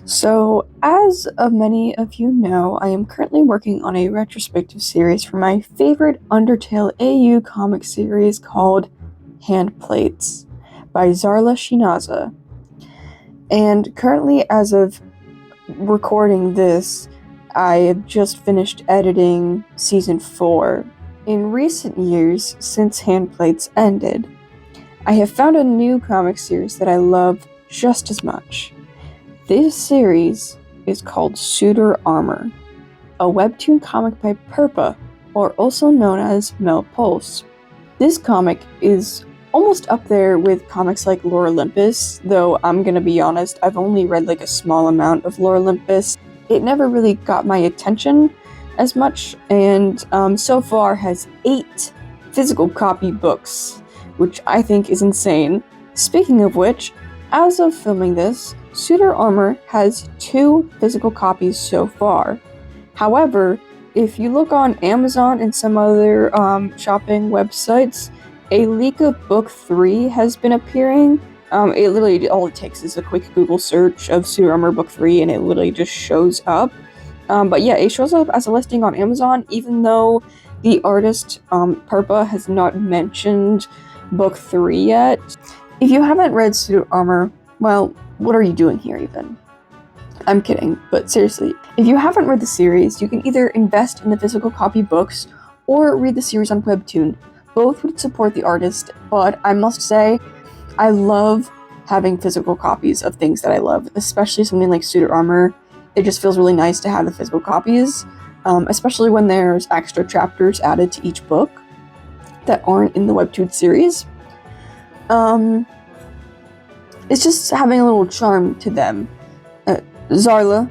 So, as many of you know, I am currently working on a retrospective series for my favorite Undertale AU comic series called Handplates by Zarla Shinaza. And currently, as of recording this, I have just finished editing Season 4. In recent years, since Handplates ended, I have found a new comic series that I love just as much. This series is called Suitor Armor, a webtoon comic by Purpah, or also known as Mel Pulse. This comic is almost up there with comics like Lore Olympus, though I'm gonna be honest, I've only read a small amount of Lore Olympus. It never really got my attention as much, and so far has 8 physical copy books, which I think is insane. Speaking of which, as of filming this, Suitor Armor has 2 physical copies so far. However, if you look on Amazon and some other shopping websites, a leak of Book 3 has been appearing. It literally, all it takes is a quick Google search of Suitor Armor Book 3 and it literally just shows up. But yeah, it shows up as a listing on Amazon, even though the artist, Purpah, has not mentioned Book 3 yet. If you haven't read Suitor Armor, well, what are you doing here even? I'm kidding, but seriously, if you haven't read the series, you can either invest in the physical copy books or read the series on Webtoon. Both would support the artist, but I must say, I love having physical copies of things that I love, especially something like Suitor Armor. It just feels really nice to have the physical copies, especially when there's extra chapters added to each book that aren't in the Webtoon series. It's just having a little charm to them. Zarla,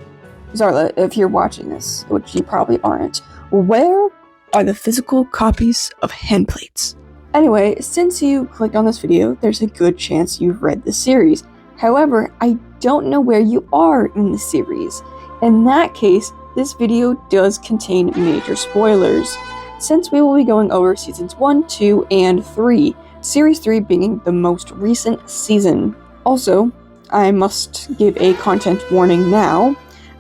if you're watching this, which you probably aren't, where are the physical copies of Handplates? Anyway, since you clicked on this video, there's a good chance you've read the series. However, I don't know where you are in the series. In that case, this video does contain major spoilers, since we will be going over seasons 1, 2, and 3, series 3 being the most recent season. Also, I must give a content warning now.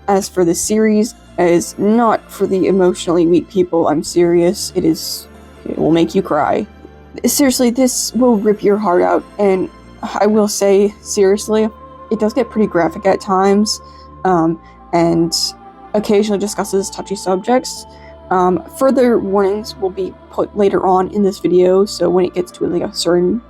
As for the series, it is not for the emotionally weak people. I'm serious. It will make you cry. Seriously, this will rip your heart out, and I will say, seriously, it does get pretty graphic at times, and occasionally discusses touchy subjects. Further warnings will be put later on in this video, so when it gets to a certain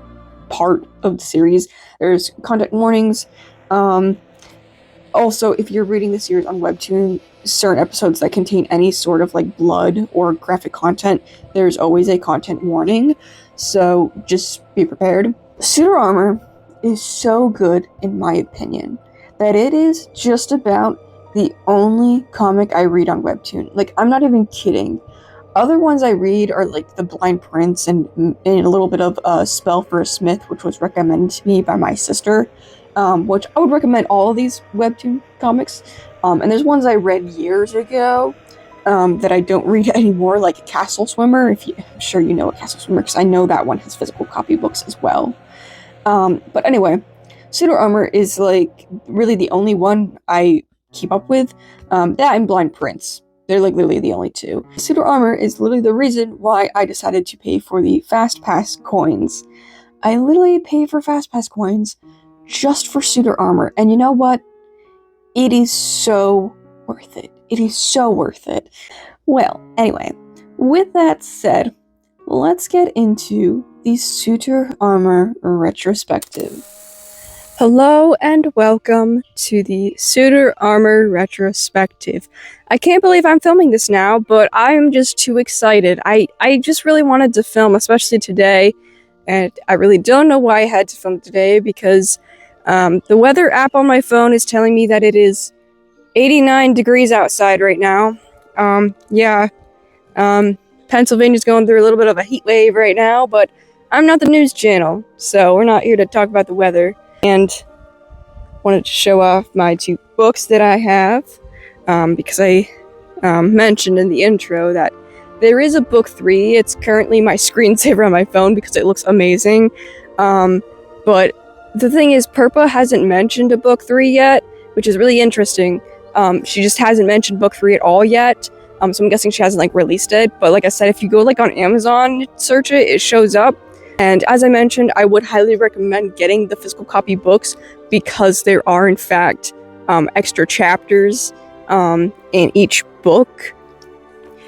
part of the series, there's content warnings. Also, if you're reading the series on Webtoon, certain episodes that contain any sort of blood or graphic content, there's always a content warning, so just be prepared. Suitor Armor is so good, in my opinion, that it is just about the only comic I read on Webtoon. I'm not even kidding. Other ones I read are The Blind Prince and a little bit of Spell for a Smith, which was recommended to me by my sister, which I would recommend all of these Webtoon comics. And there's ones I read years ago that I don't read anymore, like Castle Swimmer. I'm sure you know what Castle Swimmer, because I know that one has physical copy books as well. But anyway, Suitor Armor is really the only one I keep up with. That and Blind Prince. They're literally the only 2. Suitor Armor is literally the reason why I decided to pay for the Fast Pass coins. I literally pay for Fast Pass coins just for Suitor Armor, and you know what? It is so worth it. It is so worth it. Well, anyway, with that said, let's get into the Suitor Armor retrospective. Hello and welcome to the Suitor Armor retrospective. I can't believe I'm filming this now, but I'm just too excited. I just really wanted to film, especially today, and I really don't know why I had to film today, because the weather app on my phone is telling me that it is 89 degrees outside right now. Pennsylvania's going through a little bit of a heat wave right now, but I'm not the news channel, so we're not here to talk about the weather. And wanted to show off my 2 books that I have, because I mentioned in the intro that there is a book 3. It's currently my screensaver on my phone because it looks amazing. But the thing is, Purpah hasn't mentioned a book 3 yet, which is really interesting. She just hasn't mentioned book 3 at all yet. So I'm guessing she hasn't like released it. But like I said, if you go like on Amazon, search it, it shows up. And as I mentioned, I would highly recommend getting the physical copy books because there are in fact extra chapters in each book.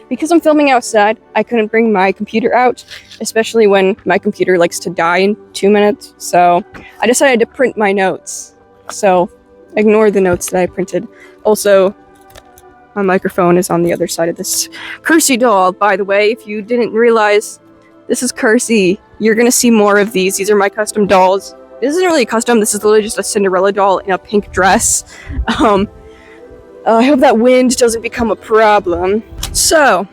Because I'm filming outside, I couldn't bring my computer out, especially when my computer likes to die in 2 minutes. So I decided to print my notes. So ignore the notes that I printed. Also, my microphone is on the other side of this Kersey doll. By the way, if you didn't realize, this is Kersey. You're gonna see more of these. These are my custom dolls. This isn't really custom. This is literally just a Cinderella doll in a pink dress. I hope that wind doesn't become a problem. So,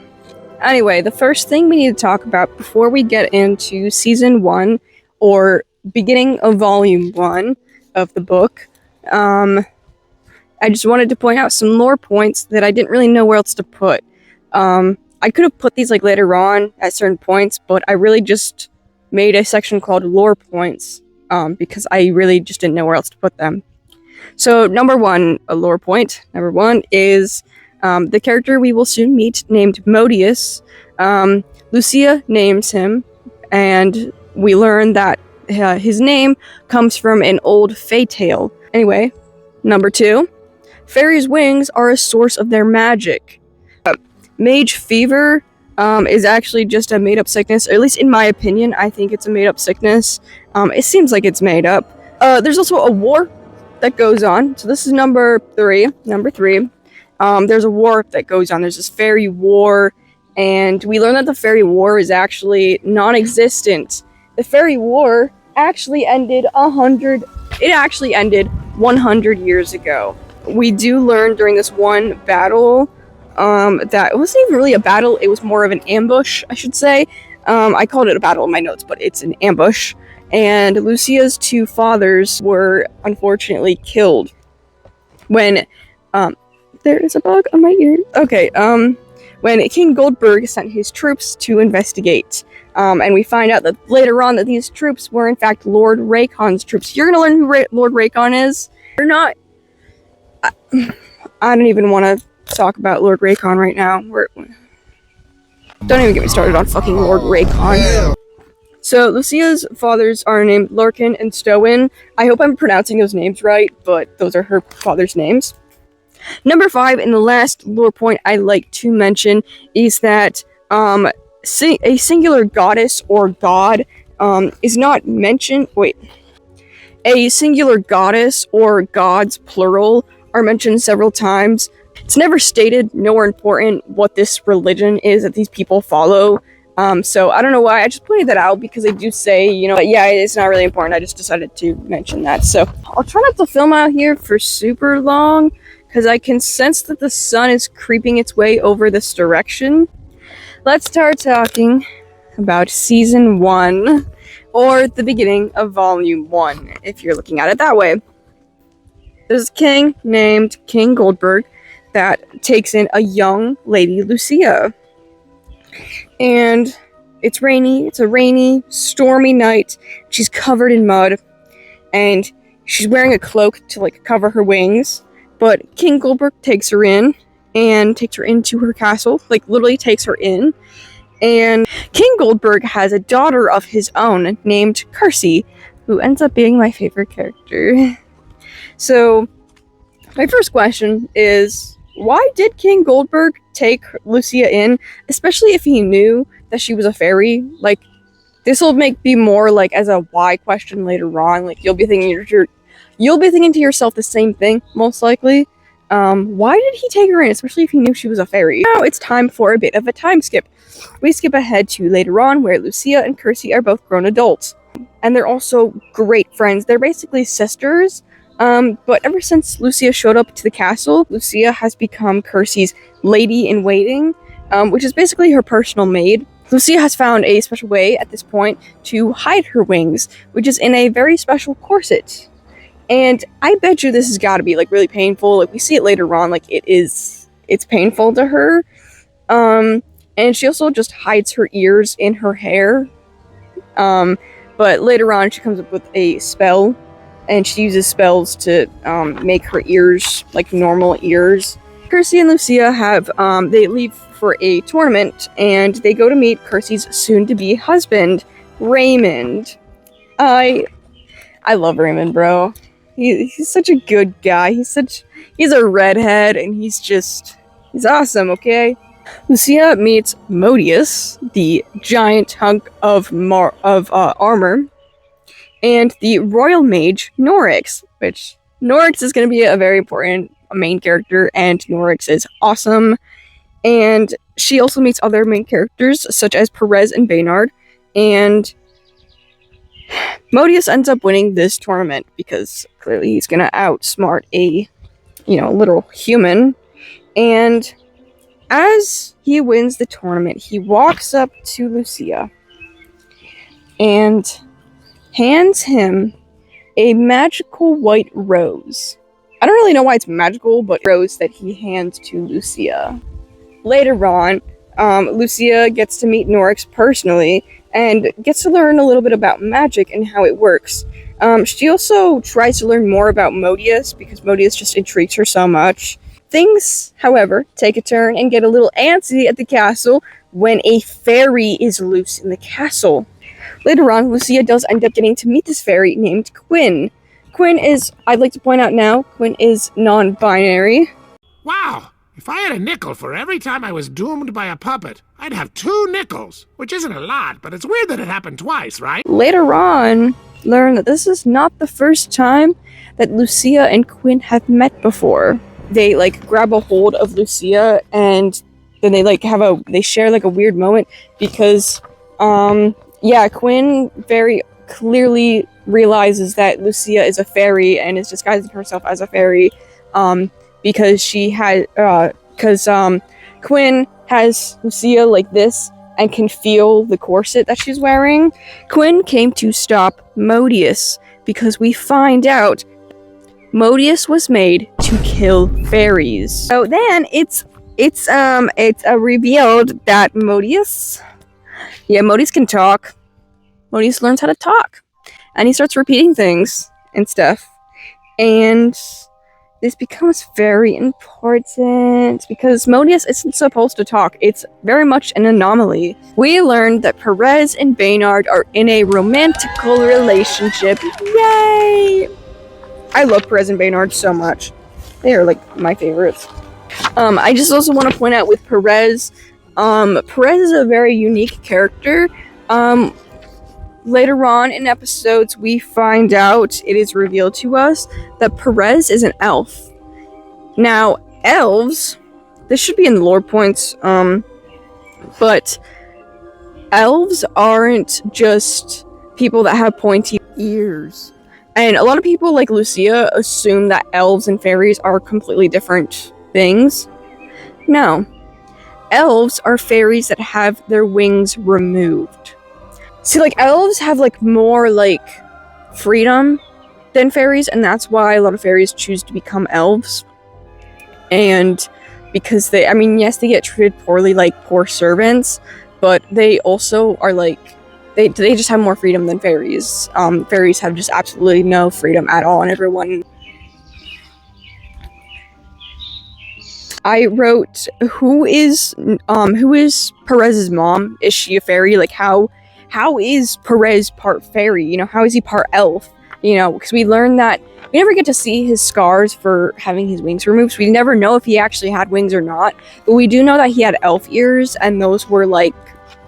anyway, the first thing we need to talk about before we get into season 1 or beginning of volume 1 of the book, I just wanted to point out some lore points that I didn't really know where else to put. I could have put these like later on at certain points, but I really just made a section called lore points because I really just didn't know where else to put them. So number 1, a lore point, number 1 is the character we will soon meet named Modius. Lucia names him, and we learn that his name comes from an old fae tale. Anyway, number 2, fairies' wings are a source of their magic. Mage fever is actually just a made-up sickness, or at least in my opinion, I think it's a made-up sickness. It seems like it's made up. There's also a war that goes on. So this is number 3. Number 3. There's a war that goes on. There's this fairy war, and we learn that the fairy war is actually non-existent. The fairy war actually ended 100 years ago. We do learn during this one battle that it wasn't even really a battle, it was more of an ambush, I should say. I called it a battle in my notes, but it's an ambush. And Lucia's 2 fathers were unfortunately killed when there is a bug on my ear. Okay, when King Goldberg sent his troops to investigate. And we find out that later on that these troops were in fact Lord Raycon's troops. You're gonna learn who Lord Raycon is. You're not. I don't even want to talk about Lord Raycon right now. Don't even get me started on fucking Lord Raycon. So, Lucia's fathers are named Lurkin and Stowin. I hope I'm pronouncing those names right, but those are her father's names. Number 5, and the last lore point I'd like to mention, is that a singular goddess or god is not mentioned. Wait. A singular goddess or gods, plural, are mentioned several times. It's never stated, nor important, what this religion is that these people follow. So I don't know why, I just pointed that out because they do say, but yeah, it's not really important. I just decided to mention that. So I'll try not to film out here for super long because I can sense that the sun is creeping its way over this direction. Let's start talking about season 1 or the beginning of volume 1, if you're looking at it that way. There's a king named King Goldberg that takes in a young lady, Lucia. And it's rainy. It's a rainy, stormy night. She's covered in mud. And she's wearing a cloak to, cover her wings. But King Goldberg takes her in and takes her into her castle. Literally takes her in. And King Goldberg has a daughter of his own named Kersey, who ends up being my favorite character. So, my first question is, why did King Goldberg take Lucia in, especially if he knew that she was a fairy? This will be more as a why question later on. You'll be thinking to yourself the same thing, most likely. Why did he take her in, especially if he knew she was a fairy? Now it's time for a bit of a time skip. We skip ahead to later on, where Lucia and Kersey are both grown adults. And they're also great friends. They're basically sisters. But ever since Lucia showed up to the castle, Lucia has become Kersey's lady-in-waiting, which is basically her personal maid. Lucia has found a special way at this point to hide her wings, which is in a very special corset. And I bet you this has got to be really painful. We see it later on, it's painful to her. And she also just hides her ears in her hair. But later on she comes up with a spell, and she uses spells to make her ears like normal ears. Kersey and Lucia have they leave for a tournament, and they go to meet Kersey's soon-to-be husband, Raymond. I love Raymond, bro. He's such a good guy. He's a redhead, and he's awesome. Okay. Lucia meets Modius, the giant hunk of armor, and the royal mage Norix, which Norix is going to be a very important main character, and Norix is awesome. And she also meets other main characters such as Perez and Baynard, and Modius ends up winning this tournament because clearly he's going to outsmart a little human. And as he wins the tournament, he walks up to Lucia and hands him a magical white rose. I don't really know why it's magical, but rose that he hands to Lucia. Later on, Lucia gets to meet Norix personally and gets to learn a little bit about magic and how it works. She also tries to learn more about Modius because Modius just intrigues her so much. Things, however, take a turn and get a little antsy at the castle when a fairy is loose in the castle. Later on, Lucia does end up getting to meet this fairy named Quinn. Quinn is, I'd like to point out now, Quinn is non-binary. Wow! If I had a nickel for every time I was doomed by a puppet, I'd have 2 nickels, which isn't a lot, but it's weird that it happened twice, right? Later on, learn that this is not the first time that Lucia and Quinn have met before. They grab a hold of Lucia, and then they share a weird moment because Quinn very clearly realizes that Lucia is a fairy and is disguising herself as a fairy because Quinn has Lucia like this and can feel the corset that she's wearing. Quinn came to stop Modius because we find out Modius was made to kill fairies. So then it's revealed that Modius can talk. Modius learns how to talk, and he starts repeating things and stuff. And this becomes very important because Modius isn't supposed to talk. It's very much an anomaly. We learned that Perez and Baynard are in a romantical relationship. Yay! I love Perez and Baynard so much. They are my favorites. I just also want to point out with Perez, Perez is a very unique character. Later on in episodes, we find out, it is revealed to us, that Perez is an elf. Now, elves, this should be in the lore points, but elves aren't just people that have pointy ears. And a lot of people, like Lucia, assume that elves and fairies are completely different things. No. Elves are fairies that have their wings removed. See, elves have, more, freedom than fairies, and that's why a lot of fairies choose to become elves. And because they get treated poorly like poor servants, but they also are, they just have more freedom than fairies. Fairies have just absolutely no freedom at all, and everyone... I wrote, who is Perez's mom? Is she a fairy? How is Perez part fairy? How is he part elf? Because we learned that we never get to see his scars for having his wings removed, so we never know if he actually had wings or not. But we do know that he had elf ears, and those were,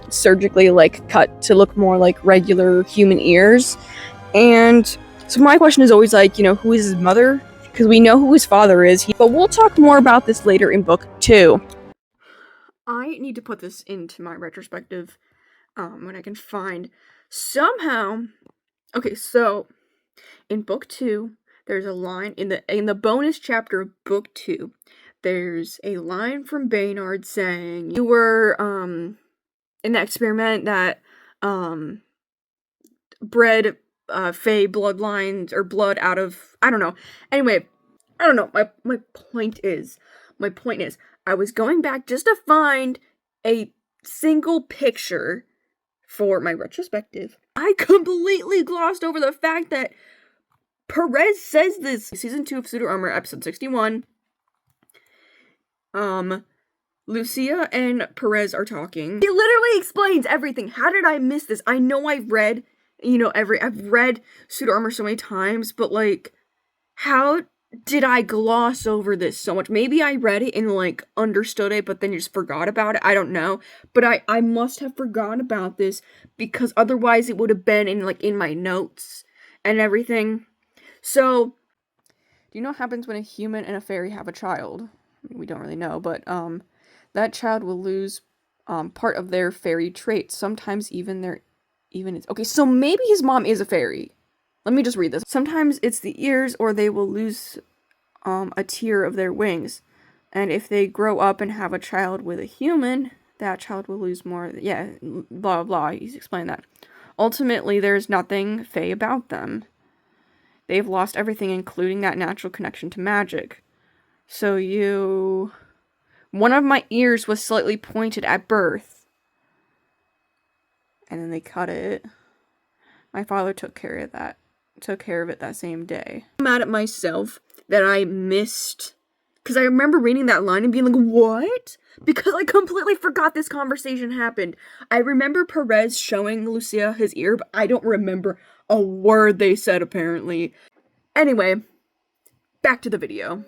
surgically, cut to look more like regular human ears. And so my question is always, who is his mother? Because we know who his father is, but we'll talk more about this later in book 2. I need to put this into my retrospective when I can find somehow. Okay, so in book 2, there's a line in the bonus chapter of book 2. There's a line from Baynard saying, "You were in that experiment that bred Fey bloodlines or blood out of, I don't know. Anyway, I don't know. My point is, I was going back just to find a single picture for my retrospective. I completely glossed over the fact that Perez says this. Season 2 of Suitor Armor, episode 61. Lucia and Perez are talking. He literally explains everything. How did I miss this? I know I've read, I've read Suitor Armor so many times, but, like, how did I gloss over this so much? Maybe I read it and, like, understood it, but then just forgot about it. I don't know. But I must have forgotten about this, because otherwise it would have been in my notes and everything. So, do you know what happens when a human and a fairy have a child? We don't really know, but, that child will lose part of their fairy traits. Sometimes okay, so maybe his mom is a fairy. Let me just read this. Sometimes it's the ears, or they will lose a tier of their wings. And if they grow up and have a child with a human, that child will lose more. Yeah, blah, blah, he's explained that. Ultimately, there's nothing fey about them. They've lost everything, including that natural connection to magic. So one of my ears was slightly pointed at birth. And then they cut it. My father took care of it that same day. I'm mad at myself that I missed, because I remember reading that line and being like, what? Because I completely forgot this conversation happened. I remember Perez showing Lucia his ear, but I don't remember a word they said, apparently. Anyway, back to the video.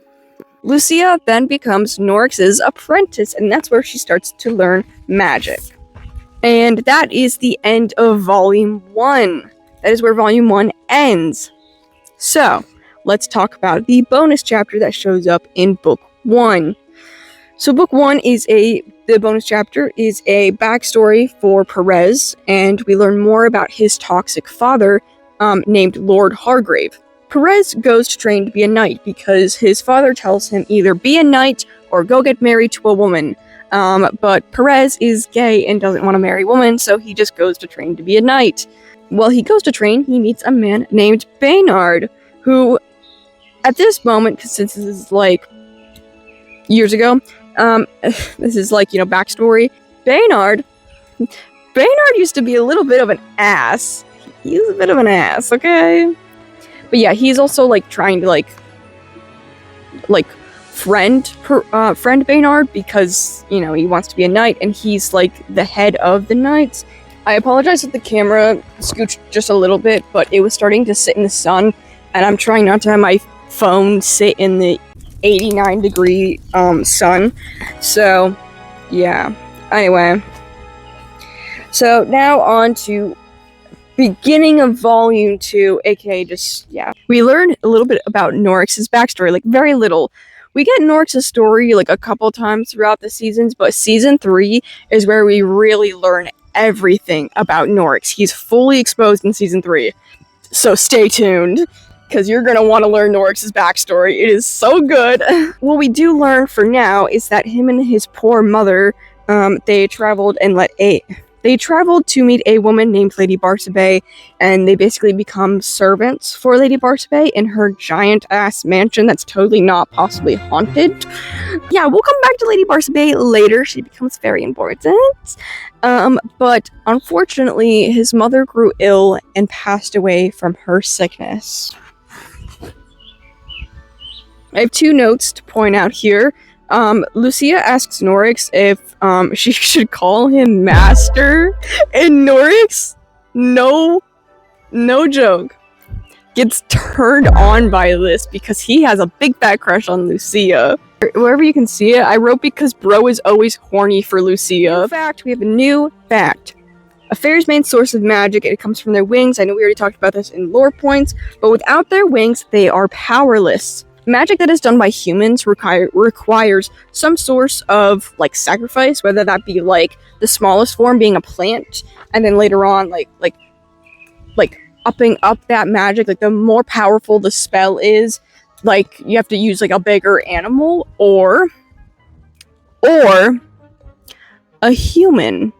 Lucia then becomes Norix's apprentice, and that's where she starts to learn magic. And that is the end of Volume 1. That is where Volume 1 ends. So, let's talk about the bonus chapter that shows up in Book 1. So Book 1 the bonus chapter is a backstory for Perez, and we learn more about his toxic father, named Lord Hargrave. Perez goes to train to be a knight because his father tells him either be a knight or go get married to a woman. But Perez is gay and doesn't want to marry a woman, so he just goes to train to be a knight. While he goes to train, he meets a man named Baynard, who, at this moment, since this is, like, years ago, this is, like, backstory, Baynard used to be a little bit of an ass. He's a bit of an ass, okay? But yeah, he's also, like, trying to, friend Baynard because, he wants to be a knight, and he's, like, the head of the knights. I apologize if the camera scooched just a little bit, but it was starting to sit in the sun, and I'm trying not to have my phone sit in the 89-degree sun. So, yeah. Anyway. So, now on to beginning of Volume 2, aka we learn a little bit about Norix's backstory, like, very little. We get Norix's story, like, a couple times throughout the seasons, but Season 3 is where we really learn everything about Norix. He's fully exposed in Season 3, so stay tuned, because you're going to want to learn Norix's backstory. It is so good. What we do learn for now is that him and his poor mother, they traveled to meet a woman named Lady Barsabe, and they basically become servants for Lady Barsabe in her giant-ass mansion that's totally not possibly haunted. Yeah, we'll come back to Lady Barsabe later. She becomes very important. But unfortunately, his mother grew ill and passed away from her sickness. I have 2 notes to point out here. Lucia asks Norix if she should call him Master, and Norix, no joke, gets turned on by this because he has a big fat crush on Lucia. Wherever you can see it, I wrote because bro is always horny for Lucia. In fact, we have a new fact. A fairy's main source of magic, it comes from their wings. I know we already talked about this in lore points, but without their wings, they are powerless. Magic that is done by humans requires some source of, like, sacrifice, whether that be, like, the smallest form being a plant, and then later on, like upping up that magic, like, the more powerful the spell is, like, you have to use, like, a bigger animal, or a human,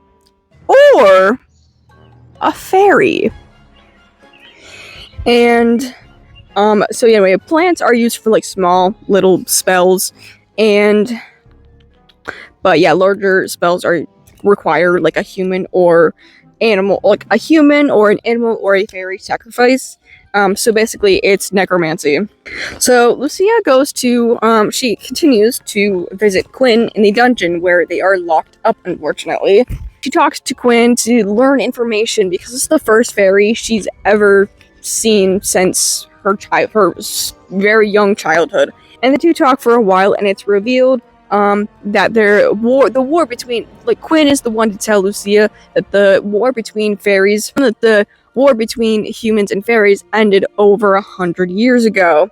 or a fairy. And so anyway, plants are used for, like, small little spells, but yeah, larger spells require, like, a human or animal, like a human or an animal or a fairy sacrifice. So basically, it's necromancy. So Lucia she continues to visit Quinn in the dungeon where they are locked up, unfortunately. She talks to Quinn to learn information because it's the first fairy she's ever seen since her very young childhood. And the two talk for a while, and it's revealed that the war between, like, Quinn is the one to tell Lucia that the war between humans and fairies ended over 100 years ago.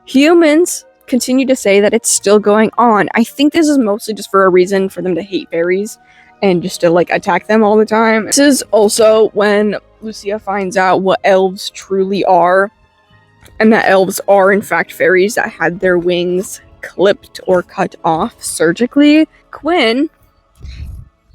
Humans continue to say that it's still going on. I think this is mostly just for a reason for them to hate fairies and just to, like, attack them all the time. This is also when Lucia finds out what elves truly are, and that elves are in fact fairies that had their wings clipped or cut off surgically. Quinn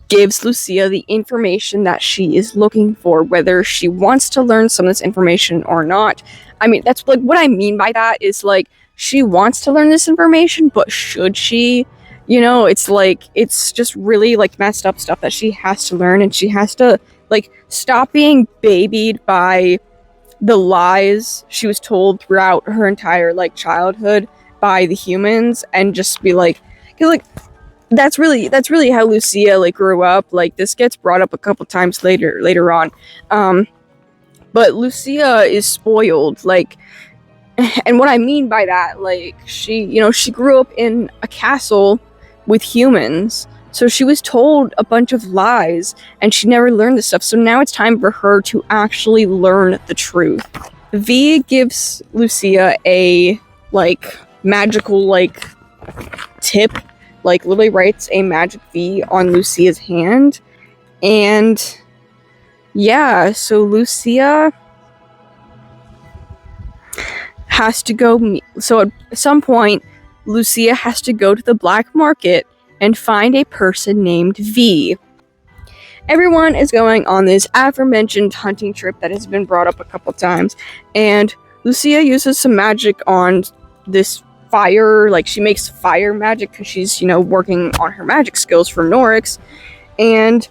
gives Lucia the information that she is looking for, whether she wants to learn some of this information or not. I mean, that's like what I mean by that is, like, she wants to learn this information, but should she? You know, it's like, it's just really, like, messed up stuff that she has to learn, and she has to, like, stop being babied by the lies she was told throughout her entire, like, childhood by the humans, and just be like, 'cause, like, that's really how Lucia, like, grew up. Like, this gets brought up a couple times later on, but Lucia is spoiled, like, and what I mean by that, like, she grew up in a castle with humans, so she was told a bunch of lies, and she never learned this stuff, so now it's time for her to actually learn the truth. V gives Lucia a, like, magical, like, tip, like, literally writes a magic V on Lucia's hand, and yeah, so Lucia has to go, so at some point, Lucia has to go to the black market and find a person named V. Everyone is going on this aforementioned hunting trip that has been brought up a couple times, and Lucia uses some magic on this fire, like, she makes fire magic because she's, working on her magic skills for Norix, and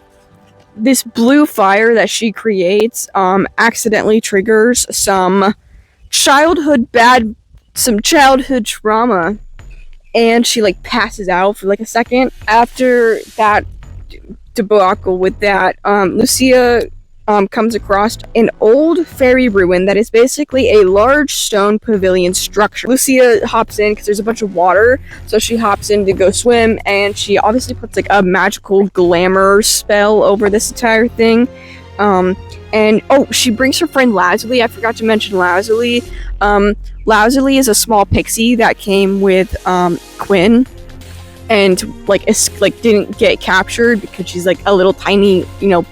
this blue fire that she creates accidentally triggers some childhood trauma, and she, like, passes out for, like, a second. After that debacle with that, Lucia comes across an old fairy ruin that is basically a large stone pavilion structure. Lucia hops in because there's a bunch of water, so she hops in to go swim, and she obviously puts, like, a magical glamour spell over this entire thing. And she brings her friend Lazuli. I forgot to mention Lazuli. Lazuli is a small pixie that came with Quinn, and, like, didn't get captured because she's, like, a little tiny,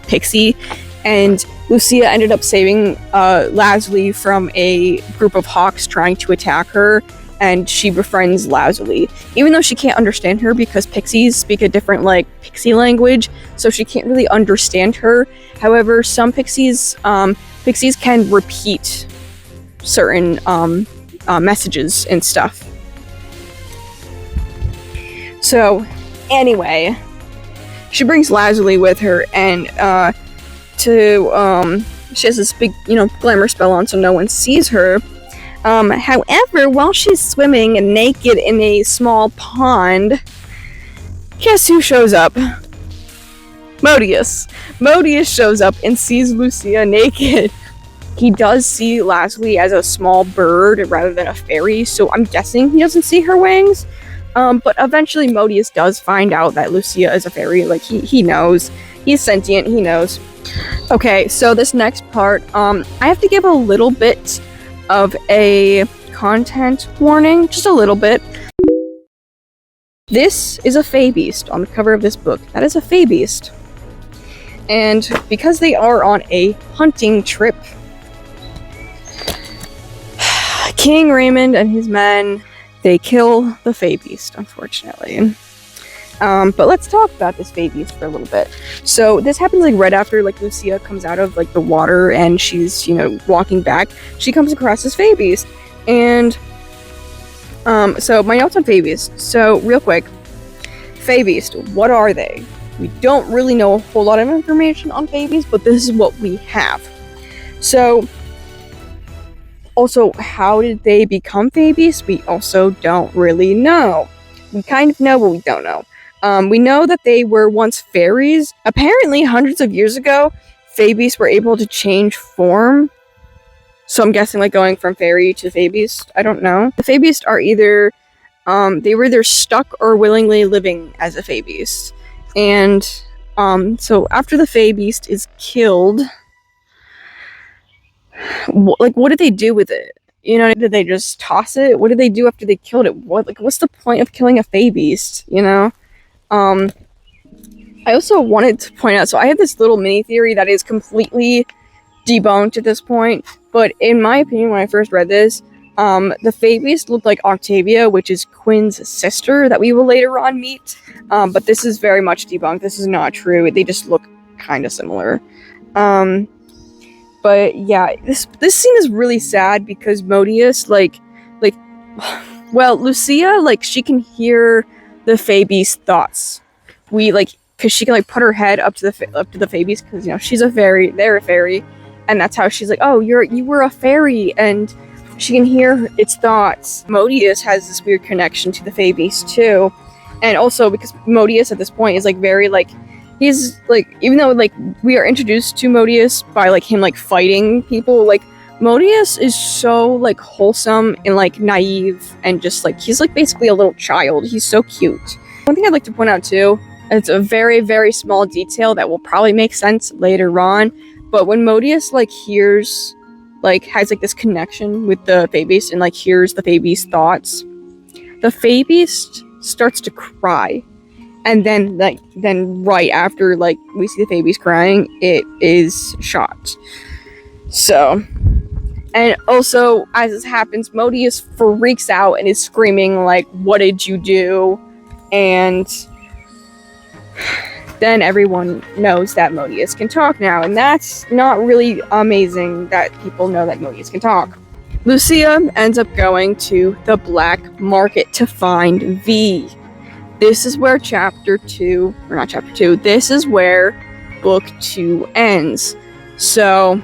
pixie. And Lucia ended up saving Lazuli from a group of hawks trying to attack her, and she befriends Lazuli, even though she can't understand her because pixies speak a different, like, pixie language, so she can't really understand her. However, some pixies can repeat certain messages and stuff. So, anyway, she brings Lazuli with her, and she has this big, glamour spell on so no one sees her. However, while she's swimming naked in a small pond, guess who shows up? Modius. Modius shows up and sees Lucia naked. He does see Lazuli as a small bird rather than a fairy, so I'm guessing he doesn't see her wings. But eventually Modius does find out that Lucia is a fairy. Like, he knows. He's sentient, he knows. Okay, so this next part, I have to give a little bit of a content warning, just a little bit. This is a fae beast on the cover of this book. That is a fae beast. And because they are on a hunting trip, King Raymond and his men, they kill the fae beast, unfortunately. But let's talk about this fae beast for a little bit. So this happens, like, right after, like, Lucia comes out of, like, the water and she's, walking back. She comes across this fae beast, and so my notes on fae beast. So real quick, fae beast, what are they? We don't really know a whole lot of information on fae beast, but this is what we have. So Also, how did they become Fae Beasts? We also don't really know. We kind of know, but we don't know. We know that they were once fairies. Apparently, hundreds of years ago, Fae Beasts were able to change form. So I'm guessing like going from fairy to Fae Beast. I don't know. The Fae Beasts are either they were either stuck or willingly living as a Fae Beast. And so after the Fae Beast is killed, what did they do with it? You know, did they just toss it? What did they do after they killed it? What's the point of killing a Fae Beast? You know. I also wanted to point out. So I have this little mini theory that is completely debunked at this point. But in my opinion, when I first read this, the Fae Beast looked like Octavia, which is Quinn's sister that we will later on meet. But this is very much debunked. This is not true. They just look kind of similar. But yeah, this scene is really sad because Modius, well, Lucia, like, she can hear the Fae Beast's thoughts. Because she can like put her head up to the Fae Beast, because you know she's a fairy, they're a fairy, and that's how she's like, oh, you were a fairy, and she can hear its thoughts. Modius has this weird connection to the Fae Beast too, and also because Modius at this point is like very like. He's like, even though like we are introduced to Modius by like him like fighting people, like Modius is so like wholesome and like naive and just like he's like basically a little child. He's so cute. One thing I'd like to point out too, it's a very, very small detail that will probably make sense later on, but when Modius like hears, like has like this connection with the Fae Beast and like hears the Fae Beast's thoughts, the Fae Beast starts to cry. And then right after, like, we see the Fae Beast crying, it is shot. So, and also, as this happens, Modius freaks out and is screaming, like, what did you do? And then everyone knows that Modius can talk now, and that's not really amazing that people know that Modius can talk. Lucia ends up going to the black market to find V. This is where this is where book 2 ends. So,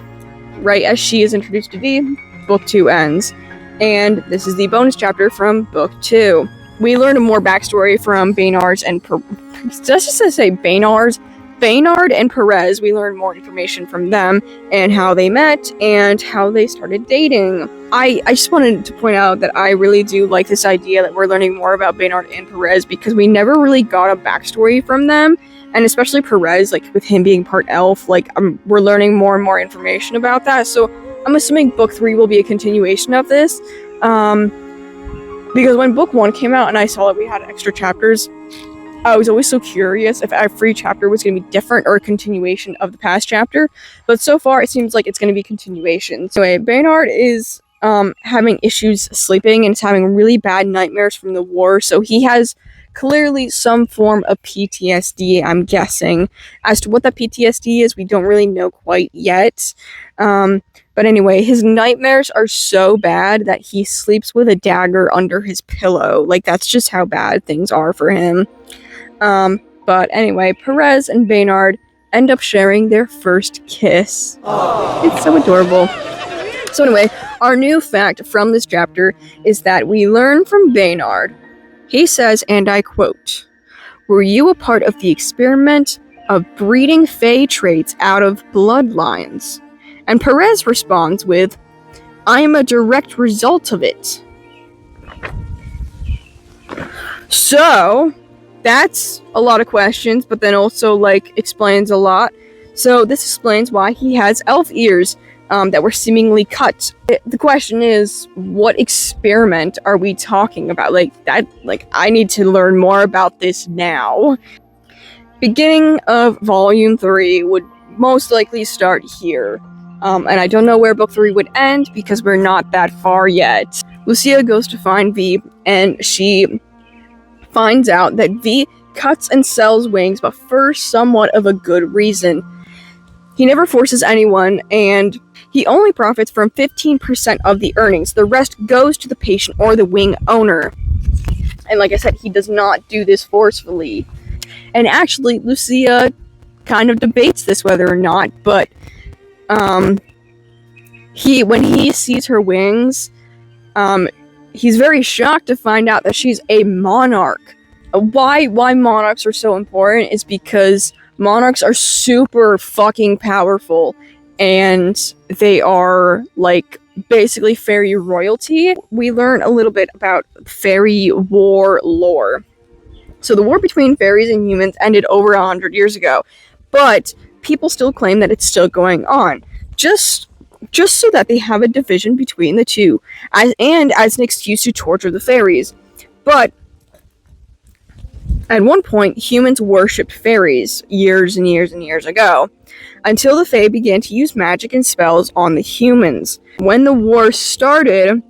right as she is introduced to V, book 2 ends. And this is the bonus chapter from book 2. We learn more backstory from Baynard and Perez. We learn more information from them and how they met and how they started dating. I just wanted to point out that I really do like this idea that we're learning more about Baynard and Perez because we never really got a backstory from them, and especially Perez, like with him being part elf, like we're learning more and more information about that. So I'm assuming book 3 will be a continuation of this, because when book 1 came out and I saw that we had extra chapters, I was always so curious if every chapter was going to be different or a continuation of the past chapter, but so far it seems like it's going to be continuation. So anyway, Baynard is having issues sleeping and is having really bad nightmares from the war, so he has clearly some form of PTSD, I'm guessing. As to what that PTSD is, we don't really know quite yet. But anyway, his nightmares are so bad that he sleeps with a dagger under his pillow. Like, that's just how bad things are for him. But anyway, Perez and Baynard end up sharing their first kiss. Aww. It's so adorable. So anyway, our new fact from this chapter is that we learn from Baynard. He says, and I quote, "Were you a part of the experiment of breeding Fae traits out of bloodlines?" And Perez responds with, "I am a direct result of it." So, that's a lot of questions, but then also, like, explains a lot. So, this explains why he has elf ears that were seemingly cut. The question is, what experiment are we talking about? I need to learn more about this now. Beginning of volume 3 would most likely start here. And I don't know where book 3 would end because we're not that far yet. Lucia goes to find V, and she finds out that V cuts and sells wings, but for somewhat of a good reason. He never forces anyone, and he only profits from 15% of the earnings. The rest goes to the patient or the wing owner. And like I said, he does not do this forcefully. And actually, Lucia kind of debates this whether or not, but when he sees her wings, he's very shocked to find out that she's a monarch. Why monarchs are so important is because monarchs are super fucking powerful, and they are like basically fairy royalty. We learn a little bit about fairy war lore. So the war between fairies and humans ended over 100 years ago, but people still claim that it's still going on, just so that they have a division between the two, as an excuse to torture the fairies. But at one point, humans worshipped fairies years and years and years ago, until the Fae began to use magic and spells on the humans. When the war started,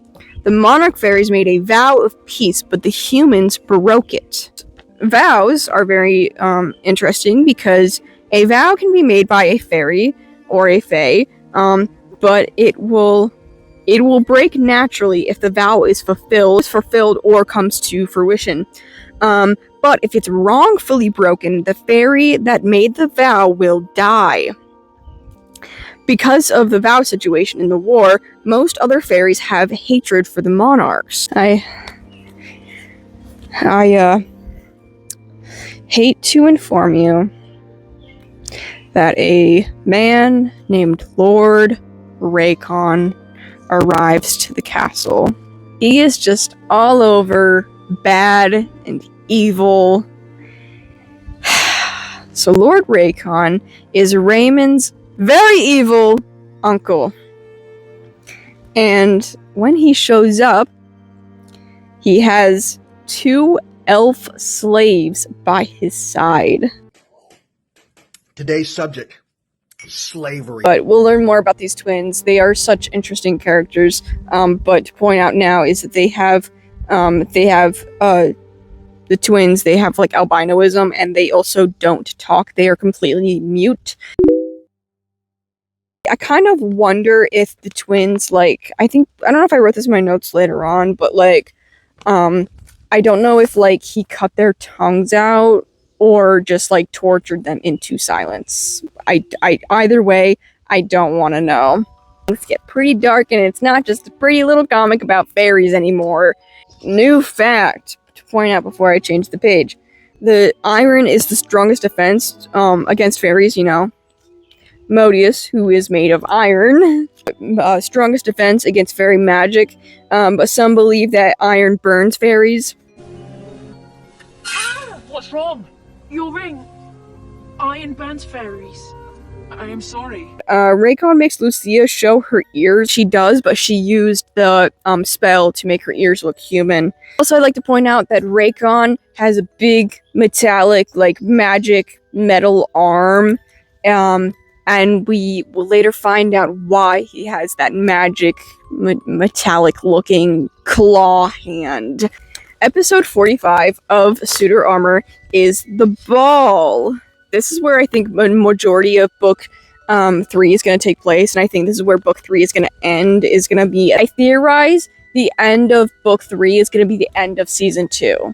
the monarch fairies made a vow of peace, but the humans broke it. Vows are very interesting because a vow can be made by a fairy or a fae, but it will break naturally if the vow is fulfilled or comes to fruition. But if it's wrongfully broken, the fairy that made the vow will die. Because of the vow situation in the war, most other fairies have hatred for the monarchs. I hate to inform you that a man named Lord Raycon arrives to the castle. He is just all over bad and evil. So Lord Raycon is Raymond's very evil uncle. And when he shows up, he has 2 elf slaves by his side. Today's subject, slavery. But we'll learn more about these twins. They are such interesting characters. But to point out now is that they have the twins, they have like albinoism, and they also don't talk. They are completely mute. I kind of wonder if the twins, like, I don't know if I wrote this in my notes later on, but like, I don't know if like he cut their tongues out or just like tortured them into silence. Either way, I don't want to know. Things get pretty dark, and it's not just a pretty little comic about fairies anymore. New fact to point out before I change the page: the iron is the strongest defense against fairies. You know, Modius, who is made of iron, strongest defense against fairy magic. But some believe that iron burns fairies. What's wrong? Your ring. Iron burns fairies. I am sorry. Raycon makes Lucia show her ears. She does, but she used the spell to make her ears look human. Also, I'd like to point out that Raycon has a big metallic, like, magic metal arm. And we will later find out why he has that magic metallic-looking claw hand. Episode 45 of Suitor Armor is the ball. This is where I think the majority of book 3 is going to take place, and I think this is where book 3 is going to end. I theorize the end of book 3 is going to be the end of season 2.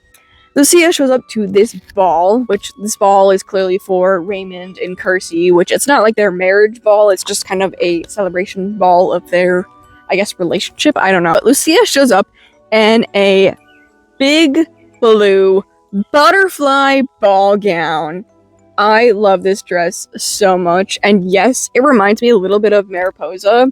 Lucia shows up to this ball, which this ball is clearly for Raymond and Kersey, which it's not like their marriage ball, it's just kind of a celebration ball of their, I guess, relationship. I don't know. But Lucia shows up in a big blue butterfly ball gown. I love this dress so much, and yes, it reminds me a little bit of Mariposa.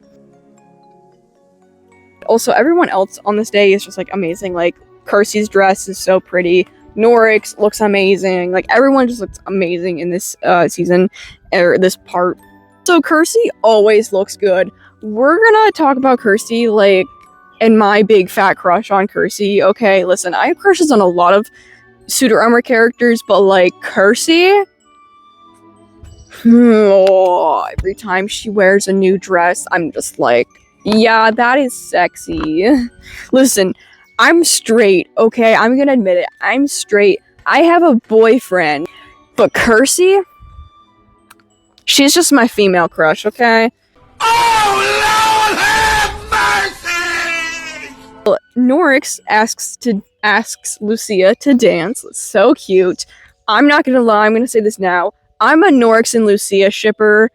Also, everyone else on this day is just like amazing. Like, Kersey's dress is so pretty. Norix looks amazing. Like, everyone just looks amazing in this season, or this part. So Kersey always looks good. We're gonna talk about Kersey, like, and my big fat crush on Kersey. Okay, listen, I have crushes on a lot of Suitor Armor characters, but like Kersey, every time she wears a new dress, I'm just like, yeah, that is sexy. Listen, I'm straight, okay? I'm gonna admit it. I'm straight. I have a boyfriend. But Kersey? She's just my female crush, okay? Oh, Lord, have mercy! Norix asks Lucia to dance. It's so cute. I'm not gonna lie, I'm gonna say this now. I'm a Norix and Lucia shipper.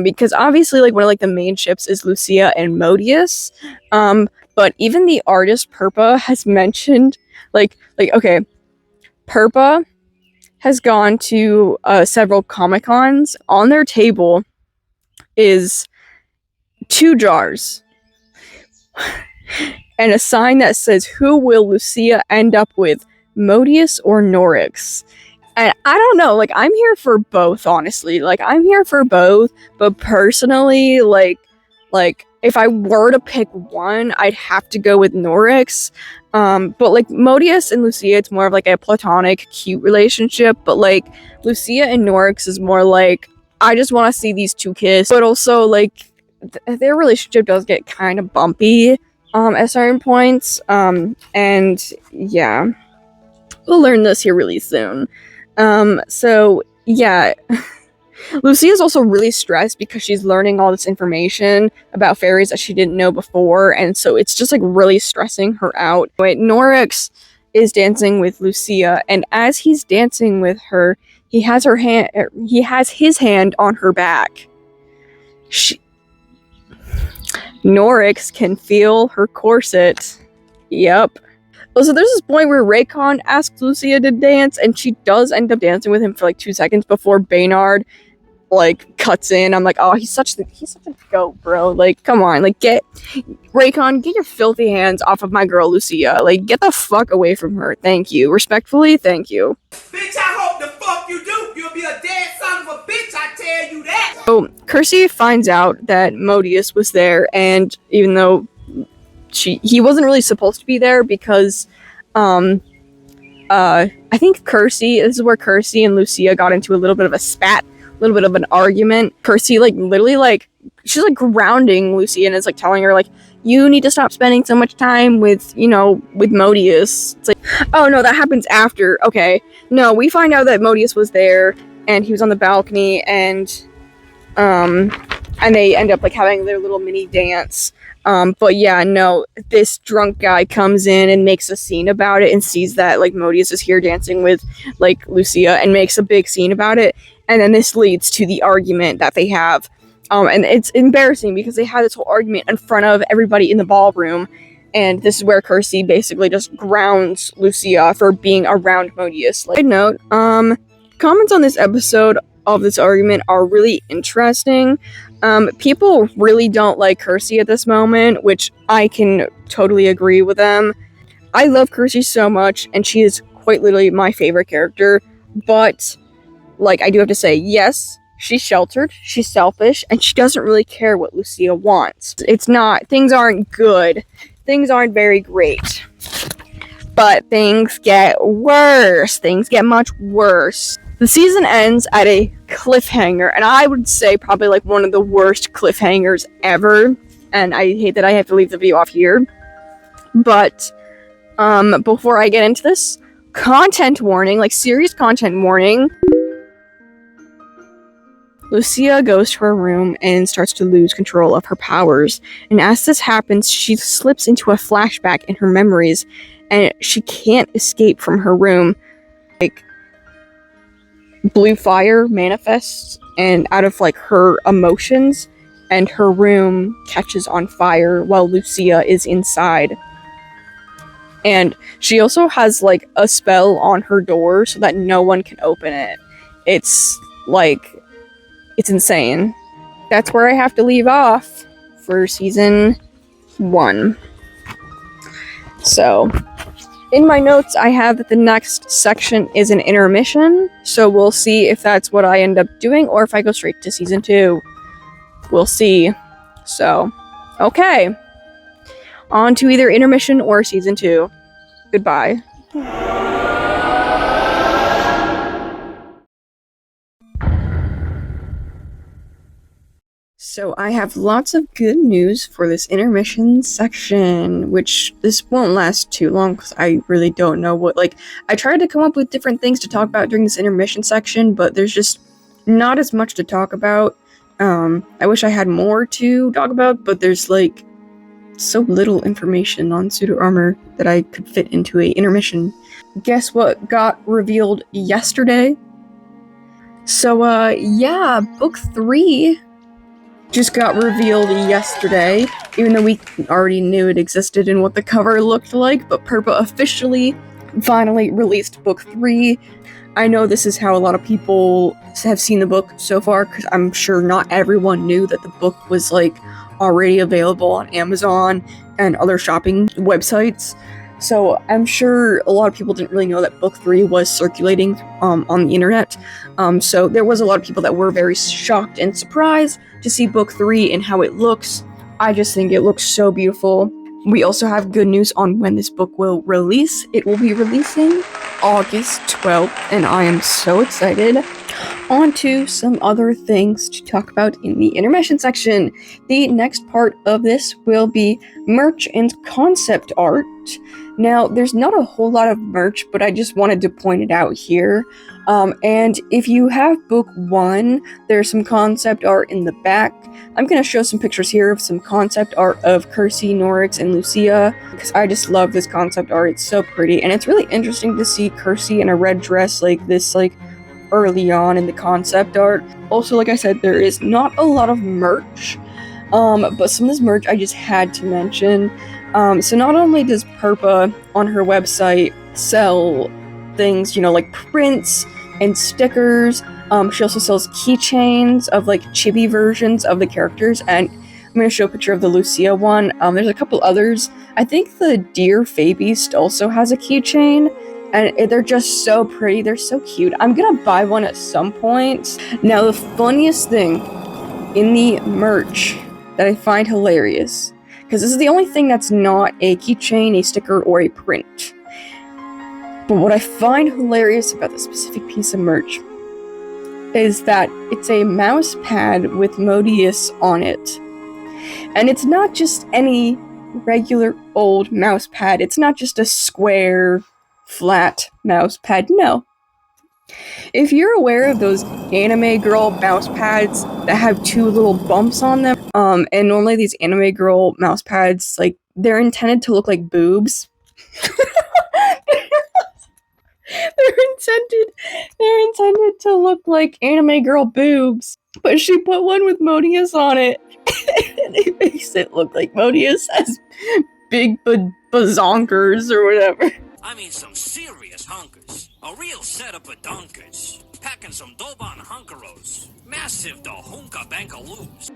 because obviously, like, one of, like, the main ships is Lucia and Modius, but even the artist Purpah has mentioned, okay, Purpah has gone to several Comic-Cons. On their table is 2 jars and a sign that says, "Who will Lucia end up with, Modius or Norix?" And I don't know, like, I'm here for both, honestly. Like, I'm here for both, but personally, like, if I were to pick one, I'd have to go with Norix. But, like, Modius and Lucia, it's more of, like, a platonic, cute relationship, but, like, Lucia and Norix is more like, I just want to see these 2 kiss, but also, like, their relationship does get kind of bumpy, at certain points, and, yeah. We'll learn this here really soon. So, yeah. Lucia is also really stressed because she's learning all this information about fairies that she didn't know before, and so it's just, like, really stressing her out. But Norix is dancing with Lucia, and as he's dancing with her, he has his hand on her back. Norix can feel her corset. Yep. So there's this point where Raycon asks Lucia to dance, and she does end up dancing with him for, like, 2 seconds before Baynard, like, cuts in. I'm like, oh, he's such a goat, bro. Like, come on, like, Raycon, get your filthy hands off of my girl Lucia. Like, get the fuck away from her. Thank you. Respectfully, thank you. Bitch, I hope the fuck you do. You'll be a dead son of a bitch, I tell you that. So Kersey finds out that Modius was there, and even though he wasn't really supposed to be there because, I think this is where Kersey and Lucia got into a little bit of a spat, a little bit of an argument. Kersey, like, literally, like, she's, like, grounding Lucia and is, like, telling her, like, you need to stop spending so much time with, with Modius. It's like, oh, no, that happens after. Okay. No, we find out that Modius was there, and he was on the balcony, and they end up, like, having their little mini dance. But yeah, no, this drunk guy comes in and makes a scene about it and sees that, like, Modius is here dancing with, like, Lucia and makes a big scene about it. And then this leads to the argument that they have. And it's embarrassing because they had this whole argument in front of everybody in the ballroom. And this is where Kersey basically just grounds Lucia for being around Modius. Like, side note, comments on this episode of this argument are really interesting. People really don't like Kersey at this moment, which I can totally agree with them. I love Kersey so much, and she is quite literally my favorite character, but, like, I do have to say, yes, she's sheltered, she's selfish, and she doesn't really care what Lucia wants. Things aren't good. Things aren't very great. But things get worse. Things get much worse. The season ends at a cliffhanger, and I would say probably, like, one of the worst cliffhangers ever, and I hate that I have to leave the video off here. But, before I get into this, content warning, like, serious content warning. Lucia goes to her room and starts to lose control of her powers, and as this happens, she slips into a flashback in her memories, and she can't escape from her room. Like, blue fire manifests and out of, like, her emotions, and her room catches on fire while Lucia is inside. And she also has, like, a spell on her door so that no one can open it. It's insane. That's where I have to leave off for season 1. So, in my notes, I have that the next section is an intermission, so we'll see if that's what I end up doing, or if I go straight to season 2. We'll see. So, okay. On to either intermission or season 2. Goodbye. So I have lots of good news for this intermission section, which this won't last too long because I really don't know what, like, I tried to come up with different things to talk about during this intermission section, but there's just not as much to talk about. I wish I had more to talk about, but there's, like, so little information on Suitor Armor that I could fit into a intermission. Guess what got revealed yesterday? So, yeah, book 3 just got revealed yesterday, even though we already knew it existed and what the cover looked like, but Purpah officially finally released book 3. I know this is how a lot of people have seen the book so far, because I'm sure not everyone knew that the book was like already available on Amazon and other shopping websites. So I'm sure a lot of people didn't really know that book 3 was circulating on the internet. So there was a lot of people that were very shocked and surprised to see book 3 and how it looks. I just think it looks so beautiful. We also have good news on when this book will release. It will be releasing August 12th, and I am so excited. On to some other things to talk about in the intermission section. The next part of this will be merch and concept art. Now, there's not a whole lot of merch, but I just wanted to point it out here. And if you have book 1, there's some concept art in the back. I'm going to show some pictures here of some concept art of Kersey, Norix, and Lucia, because I just love this concept art. It's so pretty, and it's really interesting to see Kersey in a red dress like this, like, early on in the concept art. Also, like I said, there is not a lot of merch, but some of this merch I just had to mention. So not only does Purpah on her website sell things, like prints and stickers, she also sells keychains of like chibi versions of the characters, and I'm going to show a picture of the Lucia one. There's a couple others. I think the Dear Fabeast also has a keychain, and they're just so pretty. They're so cute. I'm going to buy one at some point. Now, the funniest thing in the merch that I find hilarious, because this is the only thing that's not a keychain, a sticker, or a print. But what I find hilarious about this specific piece of merch is that it's a mouse pad with Modius on it. And it's not just any regular old mouse pad. It's not just a square, flat mouse pad. No. If you're aware of those anime girl mouse pads that have 2 little bumps on them, and normally these anime girl mouse pads, like, they're intended to look like boobs. They're intended to look like anime girl boobs, but she put one with Modius on it, and it makes it look like Modius has big bazonkers or whatever. I mean some serious hunkers. A real setup of dunkers. Packing some Doban hunkeros. Massive da hunka bankaloos.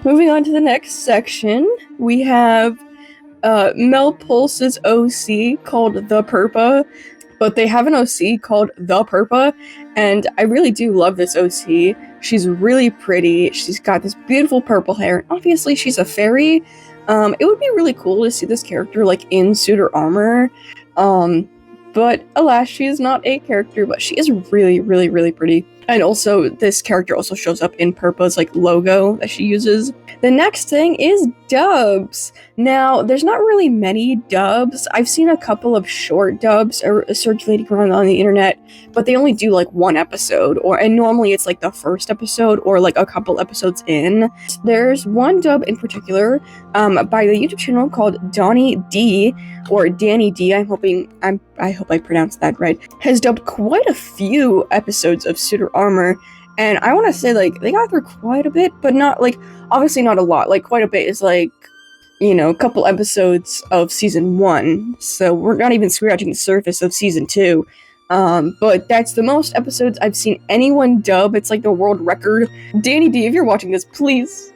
Moving on to the next section, we have Mel Pulse's OC called The Purpah, but they have an OC called The Purpah, and I really do love this OC. She's really pretty. She's got this beautiful purple hair, and obviously she's a fairy. It would be really cool to see this character like in Suitor Armor. But alas, she is not a character, but she is really, really, really pretty. And also, this character also shows up in Purpah's like logo that she uses. The next thing is dubs. Now, there's not really many dubs. I've seen a couple of short dubs circulating around on the internet, but they only do like 1 episode, and normally it's like the first episode or like a couple episodes in. There's one dub in particular by the YouTube channel called Dani Dee, or Dani Dee. I hope I pronounced that right. Has dubbed quite a few episodes of Suitor Armor, and I want to say like they got through quite a bit, but not like obviously not a lot. Like quite a bit is like, a couple episodes of season 1, so we're not even scratching the surface of season 2. But that's the most episodes I've seen anyone dub. It's like the world record. Dani Dee, if you're watching this, please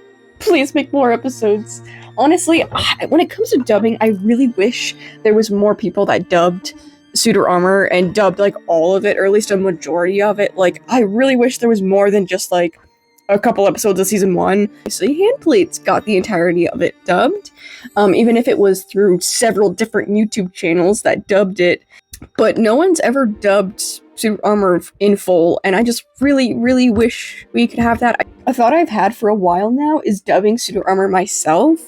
make more episodes. Honestly, when it comes to dubbing, I really wish there was more people that dubbed Suitor Armor and dubbed like all of it, or at least a majority of it. Like, I really wish there was more than just like a couple episodes of season 1. Obviously, Handplates got the entirety of it dubbed, even if it was through several different YouTube channels that dubbed it. But no one's ever dubbed Suitor Armor in full, and I just really, really wish we could have that. A thought I've had for a while now is dubbing Suitor Armor myself.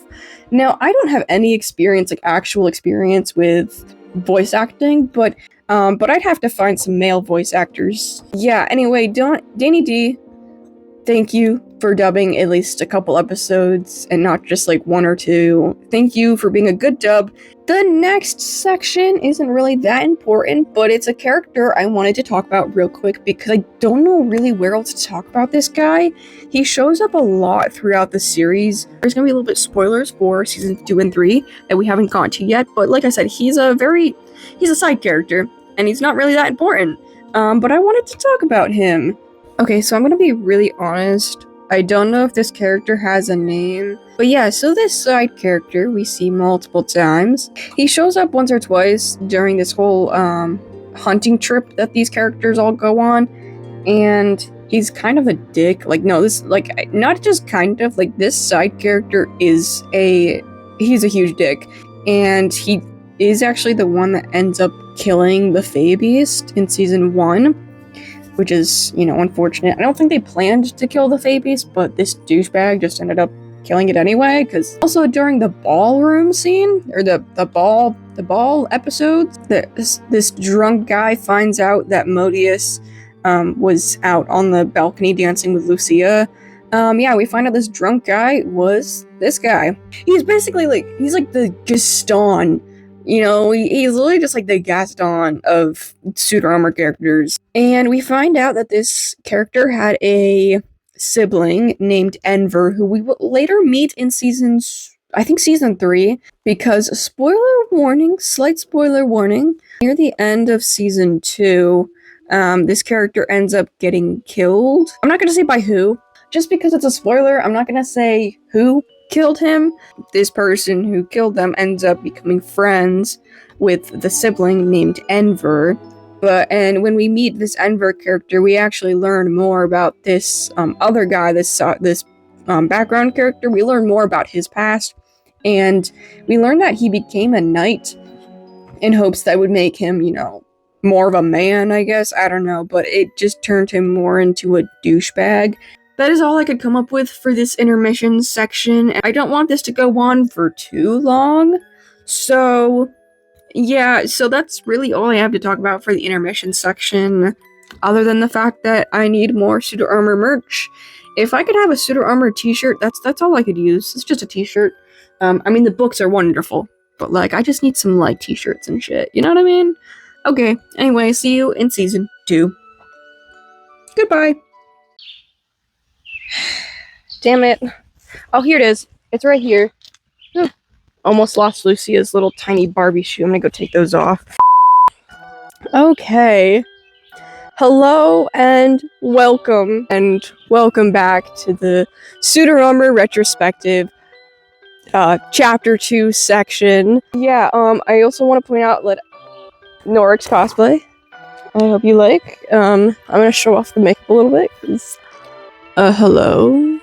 Now, I don't have any experience, like actual experience with voice acting, but I'd have to find some male voice actors. Yeah, anyway, Dani Dee, thank you for dubbing at least a couple episodes and not just like one or two. Thank you for being a good dub. The next section isn't really that important, but it's a character I wanted to talk about real quick because I don't know really where else to talk about this guy. He shows up a lot throughout the series. There's gonna be a little bit spoilers for seasons 2 and 3 that we haven't gotten to yet, but like I said, he's a side character, and he's not really that important. But I wanted to talk about him. Okay, so I'm gonna be really honest. I don't know if this character has a name. But yeah, so this side character we see multiple times. He shows up once or twice during this whole hunting trip that these characters all go on. And he's kind of a dick. Like, no, this, like, not just kind of, like, this side character he's a huge dick. And he is actually the one that ends up killing the Fae Beast in season 1. Which is, you know, unfortunate. I don't think they planned to kill the Fae Beast, but this douchebag just ended up killing it anyway. Because also during the ballroom scene, or the ball episodes, this drunk guy finds out that Modius was out on the balcony dancing with Lucia. Yeah, we find out this drunk guy was this guy. He's basically like, he's like the Gaston. You know, he's literally just like the Gaston of Suitor Armor characters. And we find out that this character had a sibling named Enver, who we will later meet in season 3, because slight spoiler warning, near the end of season 2, this character ends up getting killed. I'm not gonna say by who, just because it's a spoiler, I'm not gonna say who killed him. This person who killed them ends up becoming friends with the sibling named Enver. And when we meet this Enver character, we actually learn more about this other guy, this background character. We learn more about his past, and we learn that he became a knight in hopes that would make him, you know, more of a man, I guess. I don't know, but it just turned him more into a douchebag. That is all I could come up with for this intermission section. I don't want this to go on for too long, so yeah, so that's really all I have to talk about for the intermission section, other than the fact that I need more Suitor Armor merch. If I could have a Suitor Armor t-shirt, that's all I could use. It's just a t-shirt. I mean, the books are wonderful, but like, I just need some like t-shirts and shit, you know what I mean? Okay, anyway, see you in season 2. Goodbye. Damn it. Oh, here it is. It's right here. Almost lost Lucia's little tiny Barbie shoe. I'm gonna go take those off. Okay. Hello and welcome back to the Suitor Armor Retrospective Chapter 2 section. Yeah, I also want to point out that Norik's cosplay, I hope you like. I'm gonna show off the makeup a little bit, 'cause hello.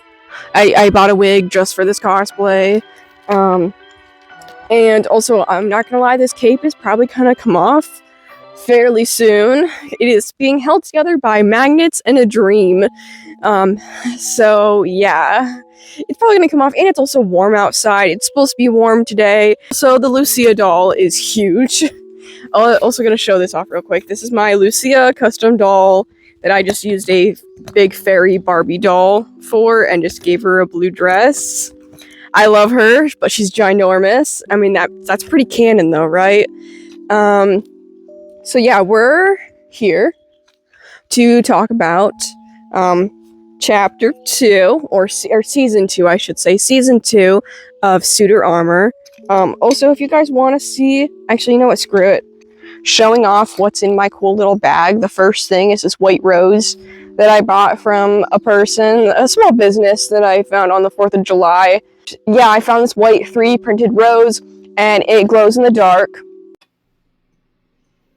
I bought a wig just for this cosplay. And also, I'm not gonna lie, this cape is probably gonna come off fairly soon. It is being held together by magnets and a dream. So yeah. It's probably gonna come off, and it's also warm outside. It's supposed to be warm today. So the Lucia doll is huge. I'm also gonna show this off real quick. This is my Lucia custom doll that I just used a big fairy Barbie doll for and just gave her a blue dress. I love her, but she's ginormous. I mean, that's pretty canon though, right? So yeah, we're here to talk about chapter 2, or season 2, I should say, season 2 of Suitor Armor. Also, if you guys want to see, actually, you know what, screw it. Showing off what's in my cool little bag. The first thing is this white rose that I bought from a small business that I found on the 4th of July. Yeah, I found this white 3D printed rose, and it glows in the dark.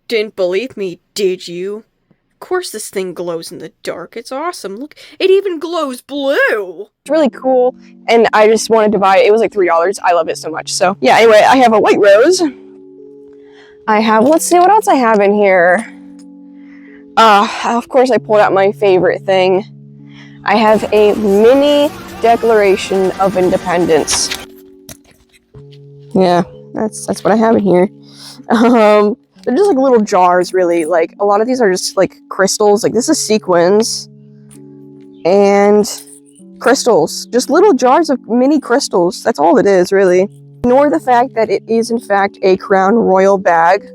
Didn't believe me, did you? Of course this thing glows in the dark. It's awesome. Look, it even glows blue. It's really cool, and I just wanted to buy it. It was like $3. I love it so much. So yeah, anyway, I have a white rose. Let's see what else I have in here. Of course I pulled out my favorite thing. I have a mini Declaration of Independence. Yeah, that's what I have in here. They're just like little jars, really. Like, a lot of these are just like crystals. Like, this is sequins. And crystals. Just little jars of mini crystals. That's all it is, really. Ignore the fact that it is, in fact, a Crown Royal bag.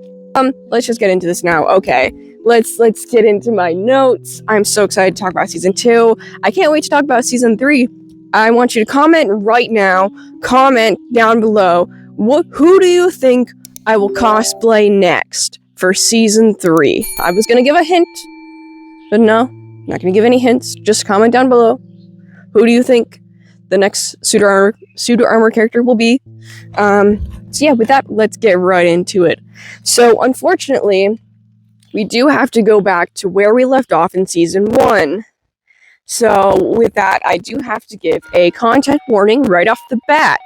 Let's just get into this now. Okay, let's get into my notes. I'm so excited to talk about Season 2. I can't wait to talk about Season 3. I want you to comment right now. Comment down below. Who do you think I will cosplay next for Season 3? I was gonna give a hint, but no, not gonna give any hints. Just comment down below. Who do you think the next Suitor Armor character will be? So yeah, with that, let's get right into it. So unfortunately, we do have to go back to where we left off in Season 1. So with that, I do have to give a content warning right off the bat,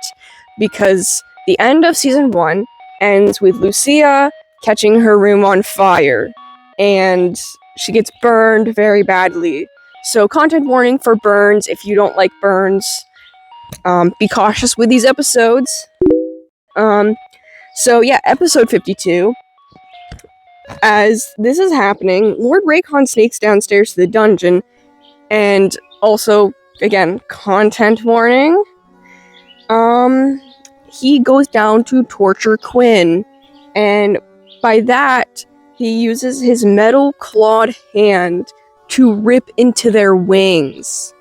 because the end of Season 1 ends with Lucia catching her room on fire, and she gets burned very badly. So content warning for burns. If you don't like burns, be cautious with these episodes. So yeah, episode 52. As this is happening, Lord Raycon sneaks downstairs to the dungeon, and also, again, content warning. He goes down to torture Quinn, and by that, he uses his metal clawed hand to rip into their wings.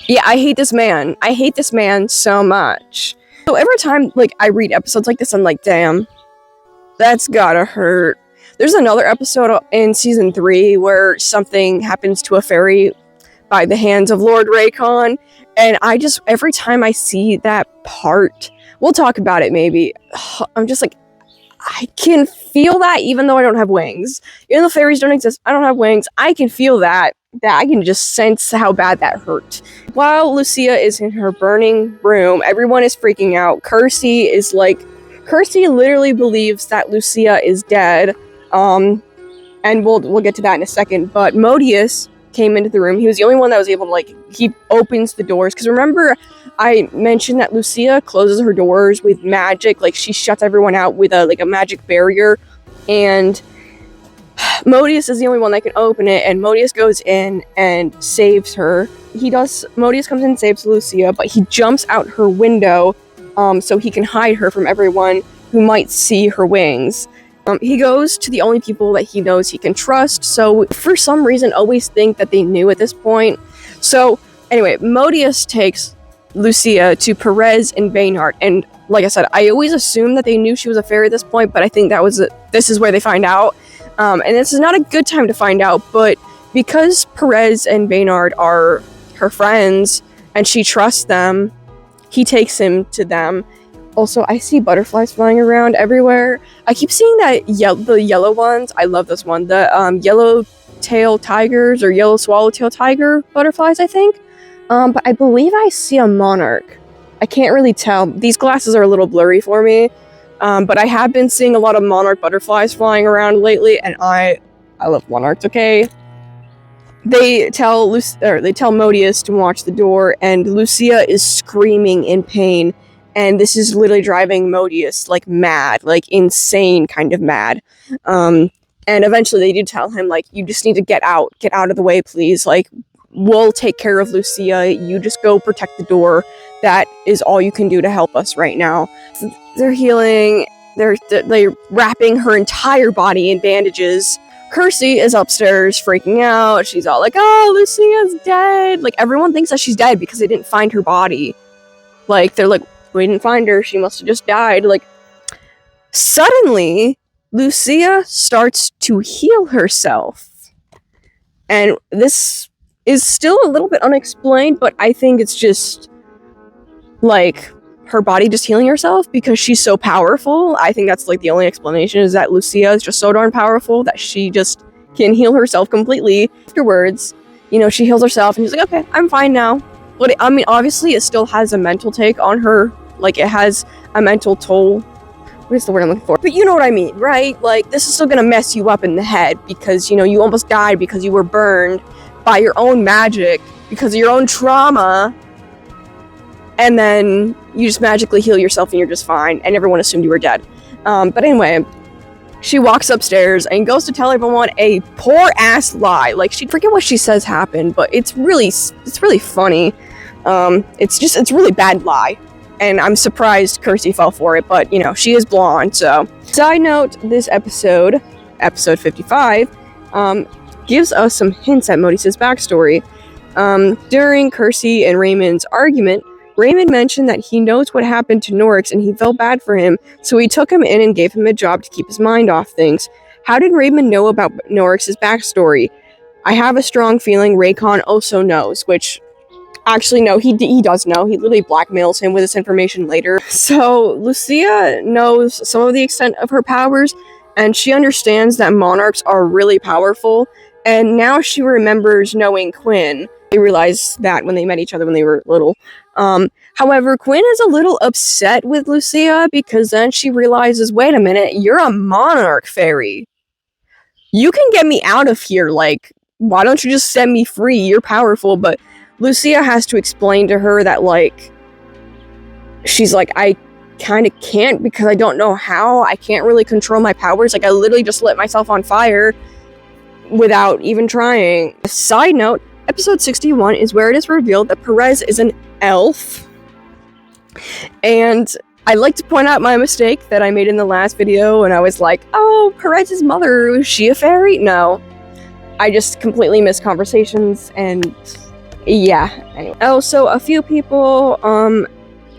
Yeah, I hate this man. I hate this man so much. So every time, I read episodes like this, I'm like, damn, that's gotta hurt. There's another episode in Season 3 where something happens to a fairy by the hands of Lord Raycon, and every time I see that part, we'll talk about it maybe, I'm just like, I can feel that even though I don't have wings. Even though fairies don't exist, I don't have wings, I can feel that I can just sense how bad that hurt. While Lucia is in her burning room, everyone is freaking out. Kirsty literally believes that Lucia is dead, and we'll get to that in a second, but Modius came into the room. He was the only one that was able to, he opens the doors, because remember, I mentioned that Lucia closes her doors with magic, she shuts everyone out with a magic barrier, and Modius is the only one that can open it, and Modius goes in and saves her. Modius comes in and saves Lucia, but he jumps out her window, so he can hide her from everyone who might see her wings. He goes to the only people that he knows he can trust, so for some reason always think that they knew at this point. So anyway, Modius takes Lucia to Perez and Baynard, and like I said, I always assumed that they knew she was a fairy at this point, but I think this is where they find out. And this is not a good time to find out, but because Perez and Baynard are her friends, and she trusts them, he takes him to them. Also, I see butterflies flying around everywhere. I keep seeing that the yellow ones. I love this one. The yellow-tailed tigers, or yellow swallowtail tiger butterflies, I think. But I believe I see a monarch. I can't really tell. These glasses are a little blurry for me. But I have been seeing a lot of monarch butterflies flying around lately, and I love monarchs, okay? They tell Modius to watch the door, and Lucia is screaming in pain, and this is literally driving Modius, mad, insane kind of mad. And eventually they do tell him, you just need to get out of the way, please, we'll take care of Lucia, you just go protect the door, that is all you can do to help us right now. They're healing, they're wrapping her entire body in bandages. Kirsty is upstairs freaking out, she's all oh, Lucia's dead, everyone thinks that she's dead because they didn't find her body. They're we didn't find her, she must have just died. Suddenly, Lucia starts to heal herself. And this is still a little bit unexplained, but I think it's just, her body just healing herself because she's so powerful. I think that's, the only explanation, is that Lucia is just so darn powerful that she just can heal herself completely. Afterwards, she heals herself, and she's okay, I'm fine now. But, obviously, it still has a mental take on her. It has a mental toll. What is the word I'm looking for? But you know what I mean, right? This is still gonna mess you up in the head because, you almost died because you were burned by your own magic, because of your own trauma, and then you just magically heal yourself and you're just fine, and everyone assumed you were dead. But anyway, She walks upstairs and goes to tell everyone a poor ass lie. Like, she forget what she says happened, but it's really funny. It's really bad lie. And I'm surprised Kirsty fell for it, but you know, she is blonde, so. Side note, this episode 55, gives us some hints at Modis's backstory. During Kirsty and Raymond's argument, Raymond mentioned that he knows what happened to Norix and he felt bad for him, so he took him in and gave him a job to keep his mind off things. How did Raymond know about Norix's backstory? I have a strong feeling Raycon also knows, which, actually no, he does know. He literally blackmails him with this information later. So, Lucia knows some of the extent of her powers, and she understands that monarchs are really powerful, and now she remembers knowing Quinn. They realized that when they met each other when they were little. However, Quinn is a little upset with Lucia because then she realizes, wait a minute, you're a monarch fairy. You can get me out of here, like, why don't you just set me free? You're powerful, but Lucia has to explain to her that, like, she's like, I kind of can't because I don't know how. I can't really control my powers. Like, I literally just lit myself on fire without even trying. Side note, episode 61 is where it is revealed that Perez is an elf. And I'd like to point out my mistake that I made in the last video, and I was like, oh, Perez's mother, was she a fairy? No. I just completely missed conversations, and yeah. Anyway. Also, a few people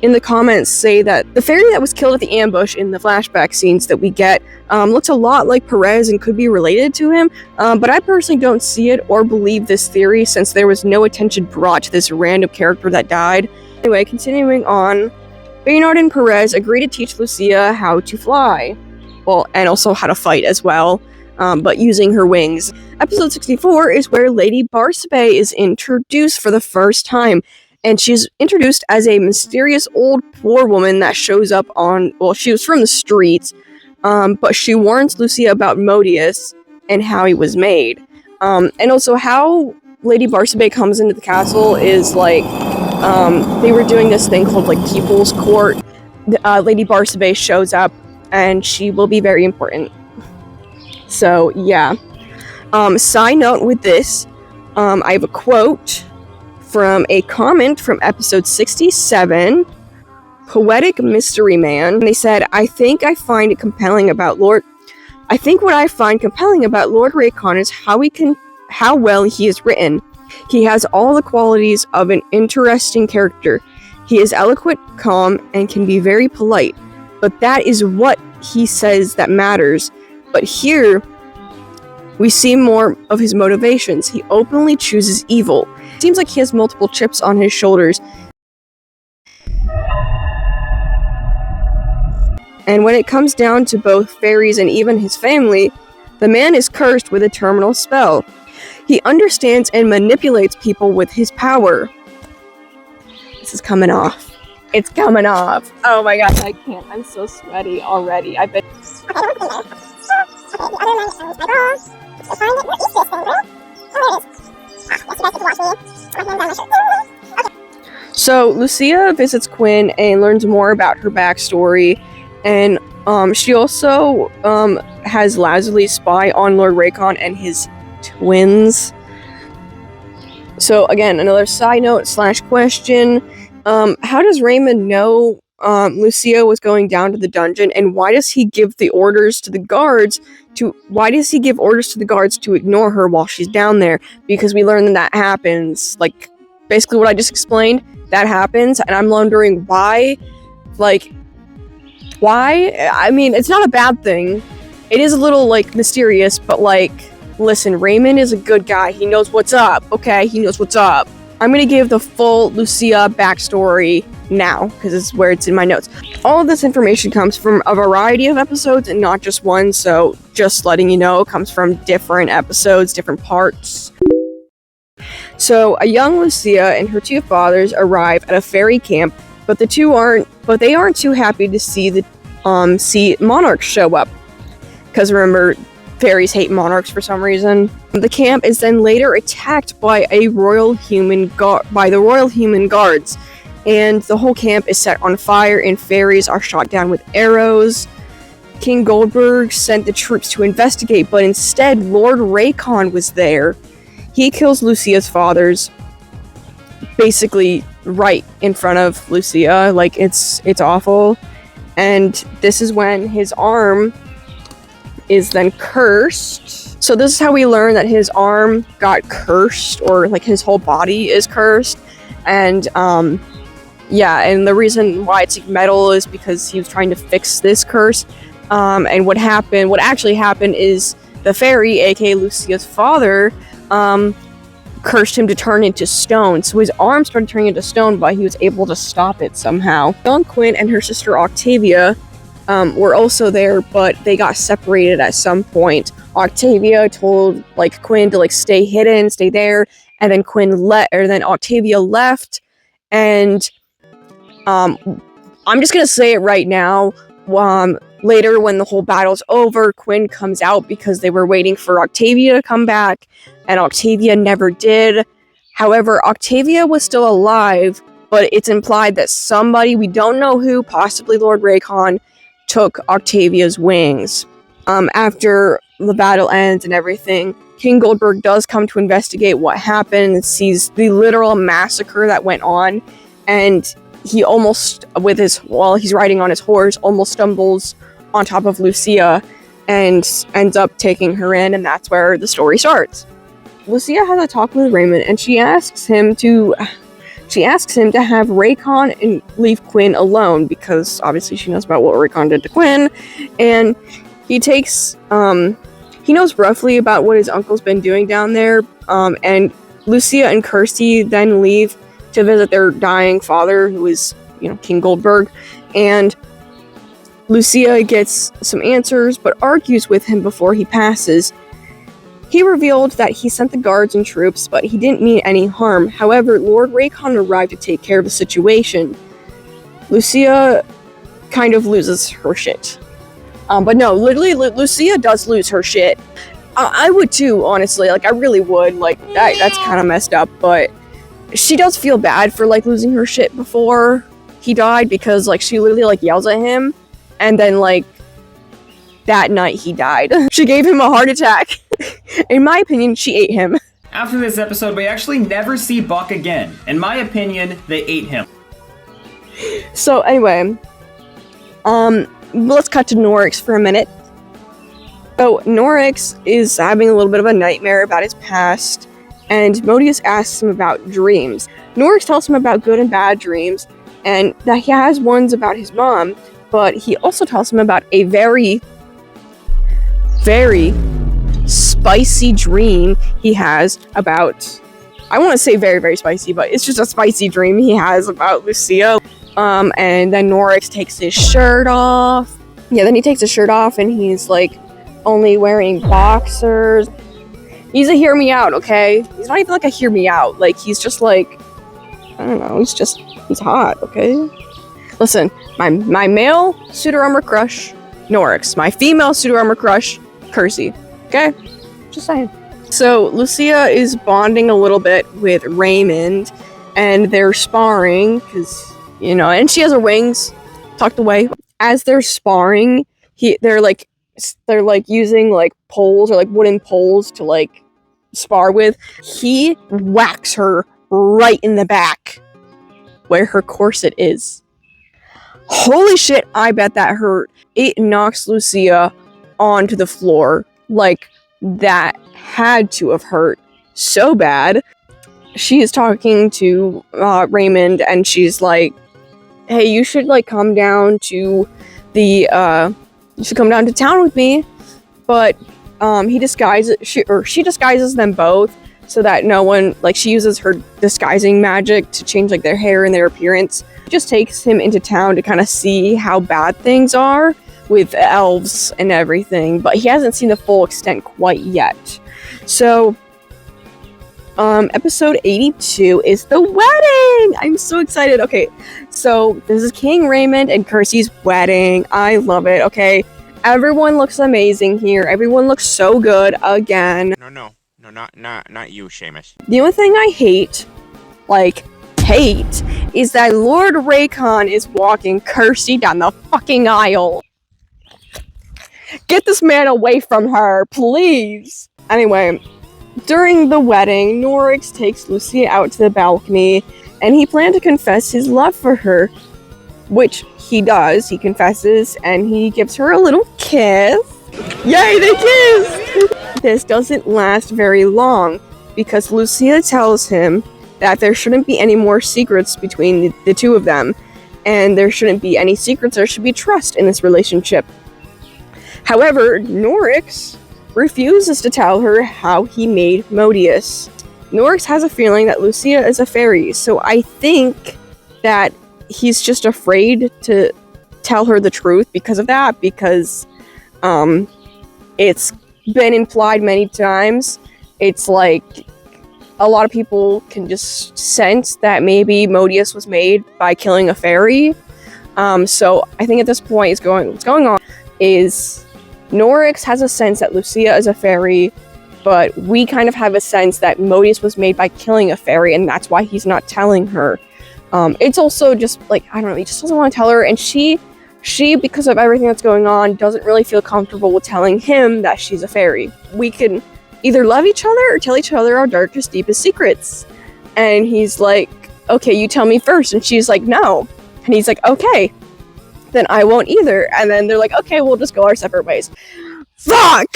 in the comments say that the fairy that was killed at the ambush in the flashback scenes that we get looks a lot like Perez and could be related to him, but I personally don't see it or believe this theory since there was no attention brought to this random character that died. Anyway, continuing on, Baynard and Perez agree to teach Lucia how to fly. Well, and also how to fight as well, but using her wings. Episode 64 is where Lady Barsabe is introduced for the first time, and she's introduced as a mysterious old poor woman that shows up on, well, she was from the streets, but she warns Lucia about Modius and how he was made. And also how Lady Barsabe comes into the castle is like, they were doing this thing called like People's Court. Lady Barsabe shows up and she will be very important. So yeah. Side note with this, I have a quote from a comment from episode 67, Poetic Mystery Man. And they said, I think what I find compelling about Lord Raycon is how well he is written. He has all the qualities of an interesting character. He is eloquent, calm, and can be very polite. But that is what he says that matters. But here, we see more of his motivations. He openly chooses evil. It seems like he has multiple chips on his shoulders. And when it comes down to both fairies and even his family, the man is cursed with a terminal spell. He understands and manipulates people with his power. This is coming off. It's coming off. Oh my gosh, I can't. I'm so sweaty already. I've been... So, Lucia visits Quinn and learns more about her backstory, and she also has Lazuli spy on Lord Raycon and his twins. So again, another side note / question. How does Raymond know Lucia was going down to the dungeon, and why does he give orders to the guards to ignore her while she's down there? Because we learn that happens, like, basically what I just explained, that happens, and I'm wondering why, I mean, it's not a bad thing. It is a little, like, mysterious, but, like, listen, Raymond is a good guy. He knows what's up, okay? He knows what's up. I'm gonna give the full Lucia backstory now, because it's where it's in my notes. All of this information comes from a variety of episodes and not just one, so just letting you know, it comes from different episodes, different parts. So, a young Lucia and her two fathers arrive at a fairy camp, but they aren't too happy to see monarchs show up. Because remember, fairies hate monarchs for some reason. The camp is then later attacked by the Royal Human Guards, and the whole camp is set on fire, and fairies are shot down with arrows. King Goldberg sent the troops to investigate, but instead Lord Raycon was there. He kills Lucia's fathers, basically right in front of Lucia. Like, it's awful. And this is when his arm is then cursed. So this is how we learn that his arm got cursed, or like his whole body is cursed. And yeah, and the reason why it's metal is because he was trying to fix this curse. And what actually happened is the fairy, aka Lucia's father, cursed him to turn into stone. So his arm started turning into stone, but he was able to stop it somehow. Young Quinn and her sister Octavia were also there, but they got separated at some point. Octavia told like Quinn to like stay hidden, stay there, and then then Octavia left. And I'm just gonna say it right now. Later, when the whole battle's over, Quinn comes out because they were waiting for Octavia to come back, and Octavia never did. However, Octavia was still alive, but it's implied that somebody, we don't know who, possibly Lord Raycon, took Octavia's wings. After the battle ends and everything, King Goldberg does come to investigate what happened and sees the literal massacre that went on, and he almost, while he's riding on his horse, almost stumbles on top of Lucia and ends up taking her in, and that's where the story starts. Lucia has a talk with Raymond, and she asks him to have Raycon and leave Quinn alone, because obviously she knows about what Raycon did to Quinn, and he knows roughly about what his uncle's been doing down there, and Lucia and Kirsty then leave to visit their dying father, who is, King Goldberg, and Lucia gets some answers, but argues with him before he passes. He revealed that he sent the guards and troops, but he didn't mean any harm. However, Lord Raycon arrived to take care of the situation. Lucia kind of loses her shit. But no, literally, Lucia does lose her shit. I would too, honestly. Like, I really would. Like, that's kind of messed up, but she does feel bad for, like, losing her shit before he died, because, like, she literally, like, yells at him, and then, like, that night he died. She gave him a heart attack. In my opinion, she ate him. After this episode, we actually never see Buck again. In my opinion, they ate him. So, anyway, let's cut to Norix for a minute. So, Norix is having a little bit of a nightmare about his past, and Modius asks him about dreams. Norix tells him about good and bad dreams, and that he has ones about his mom, but he also tells him about a very, very spicy dream he has about, I want to say very, very spicy, but it's just a spicy dream he has about Lucia. And then Norix takes his shirt off. Yeah, then he takes his shirt off and he's like only wearing boxers. He's a hear me out, okay? He's not even like a hear me out. Like, he's just like, I don't know, he's hot, okay? Listen, my male Suitor Armor crush, Norix. My female Suitor Armor crush, Kirsty. Okay? Just saying. So, Lucia is bonding a little bit with Raymond, and they're sparring, because, and she has her wings tucked away. As they're sparring, they're using, like, poles, or, like, wooden poles to, like, spar with. He whacks her right in the back, where her corset is. Holy shit, I bet that hurt. It knocks Lucia onto the floor. Like, that had to have hurt so bad. She is talking to Raymond, and she's like, hey, you should, like, come down to you should come down to town with me. But she disguises them both so that no one, like, she uses her disguising magic to change, like, their hair and their appearance. She just takes him into town to kind of see how bad things are with elves and everything, but he hasn't seen the full extent quite yet. So, episode 82 is the wedding! I'm so excited. Okay, so this is King Raymond and Kirsty's wedding. I love it, okay? Everyone looks amazing here. Everyone looks so good again. No, not you, Seamus. The only thing I hate, is that Lord Raycon is walking Kirsty down the fucking aisle. Get this man away from her, please! Anyway, during the wedding, Norix takes Lucia out to the balcony, and he planned to confess his love for her, which he does. He confesses, and he gives her a little kiss. Yay, they kissed! This doesn't last very long, because Lucia tells him that there shouldn't be any more secrets between the two of them, and there shouldn't be any secrets, there should be trust in this relationship. However, Norix refuses to tell her how he made Modius. Norix has a feeling that Lucia is a fairy, so I think that he's just afraid to tell her the truth because of that, because it's been implied many times. It's like a lot of people can just sense that maybe Modius was made by killing a fairy. So I think at this point what's going on is Norix has a sense that Lucia is a fairy, but we kind of have a sense that Modius was made by killing a fairy, and that's why he's not telling her. It's also just like, I don't know, he just doesn't want to tell her, and she, because of everything that's going on, doesn't really feel comfortable with telling him that she's a fairy. We can either love each other or tell each other our darkest, deepest secrets. And he's like, okay, you tell me first. And she's like, no. And he's like, okay, then I won't either. And then they're like, okay, we'll just go our separate ways. Fuck!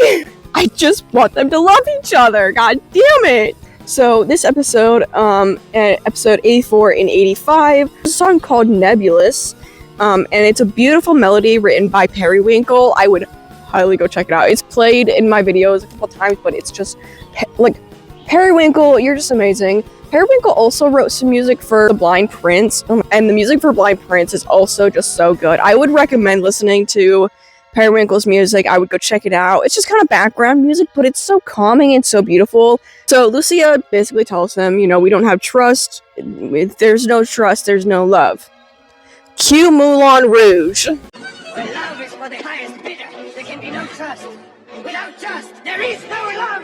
I just want them to love each other. God damn it! So this episode, episode 84 and 85, is a song called Nebulous. And it's a beautiful melody written by Periwinkle. I would highly go check it out. It's played in my videos a couple times, but it's just like, Periwinkle, you're just amazing. Periwinkle also wrote some music for The Blind Prince, and the music for Blind Prince is also just so good. I would recommend listening to Periwinkle's music. I would go check it out. It's just kind of background music, but it's so calming and so beautiful. So Lucia basically tells him, you know, we don't have trust. If there's no trust, there's no love. Cue Moulin Rouge. When love is for the highest bidder, there can be no trust. Without trust, there is no love.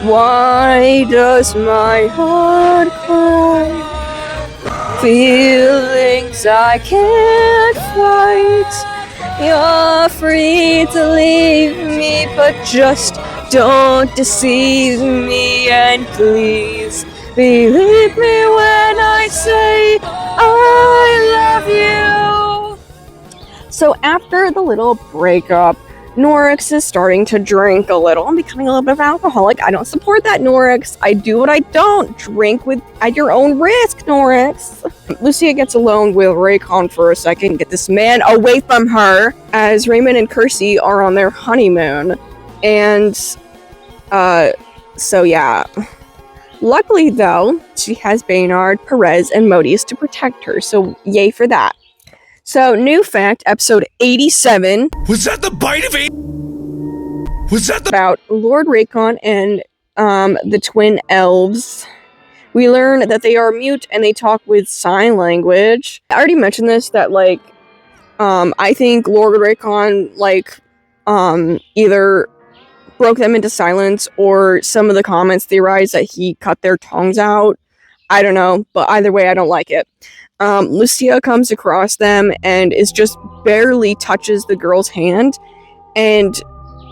Why does my heart cry? Feelings I can't fight. You're free to leave me, but just don't deceive me, and please believe me when I say I love you. So after the little breakup, Norix is starting to drink a little and becoming a little bit of an alcoholic. I don't support that, Norix. I do what I don't. Drink at your own risk, Norix. Lucia gets alone with Raycon for a second, get this man away from her, as Raymond and Kersey are on their honeymoon. And, so yeah. Luckily, though, she has Baynard, Perez, and Modius to protect her, so yay for that. So, new fact, episode 87. Was that the bite of it? Was that the... About Lord Raycon and the twin elves. We learn that they are mute and they talk with sign language. I already mentioned this, that, like, I think Lord Raycon, like, either broke them into silence, or some of the comments theorize that he cut their tongues out. I don't know, but either way, I don't like it. Lucia comes across them and is just barely touches the girl's hand, and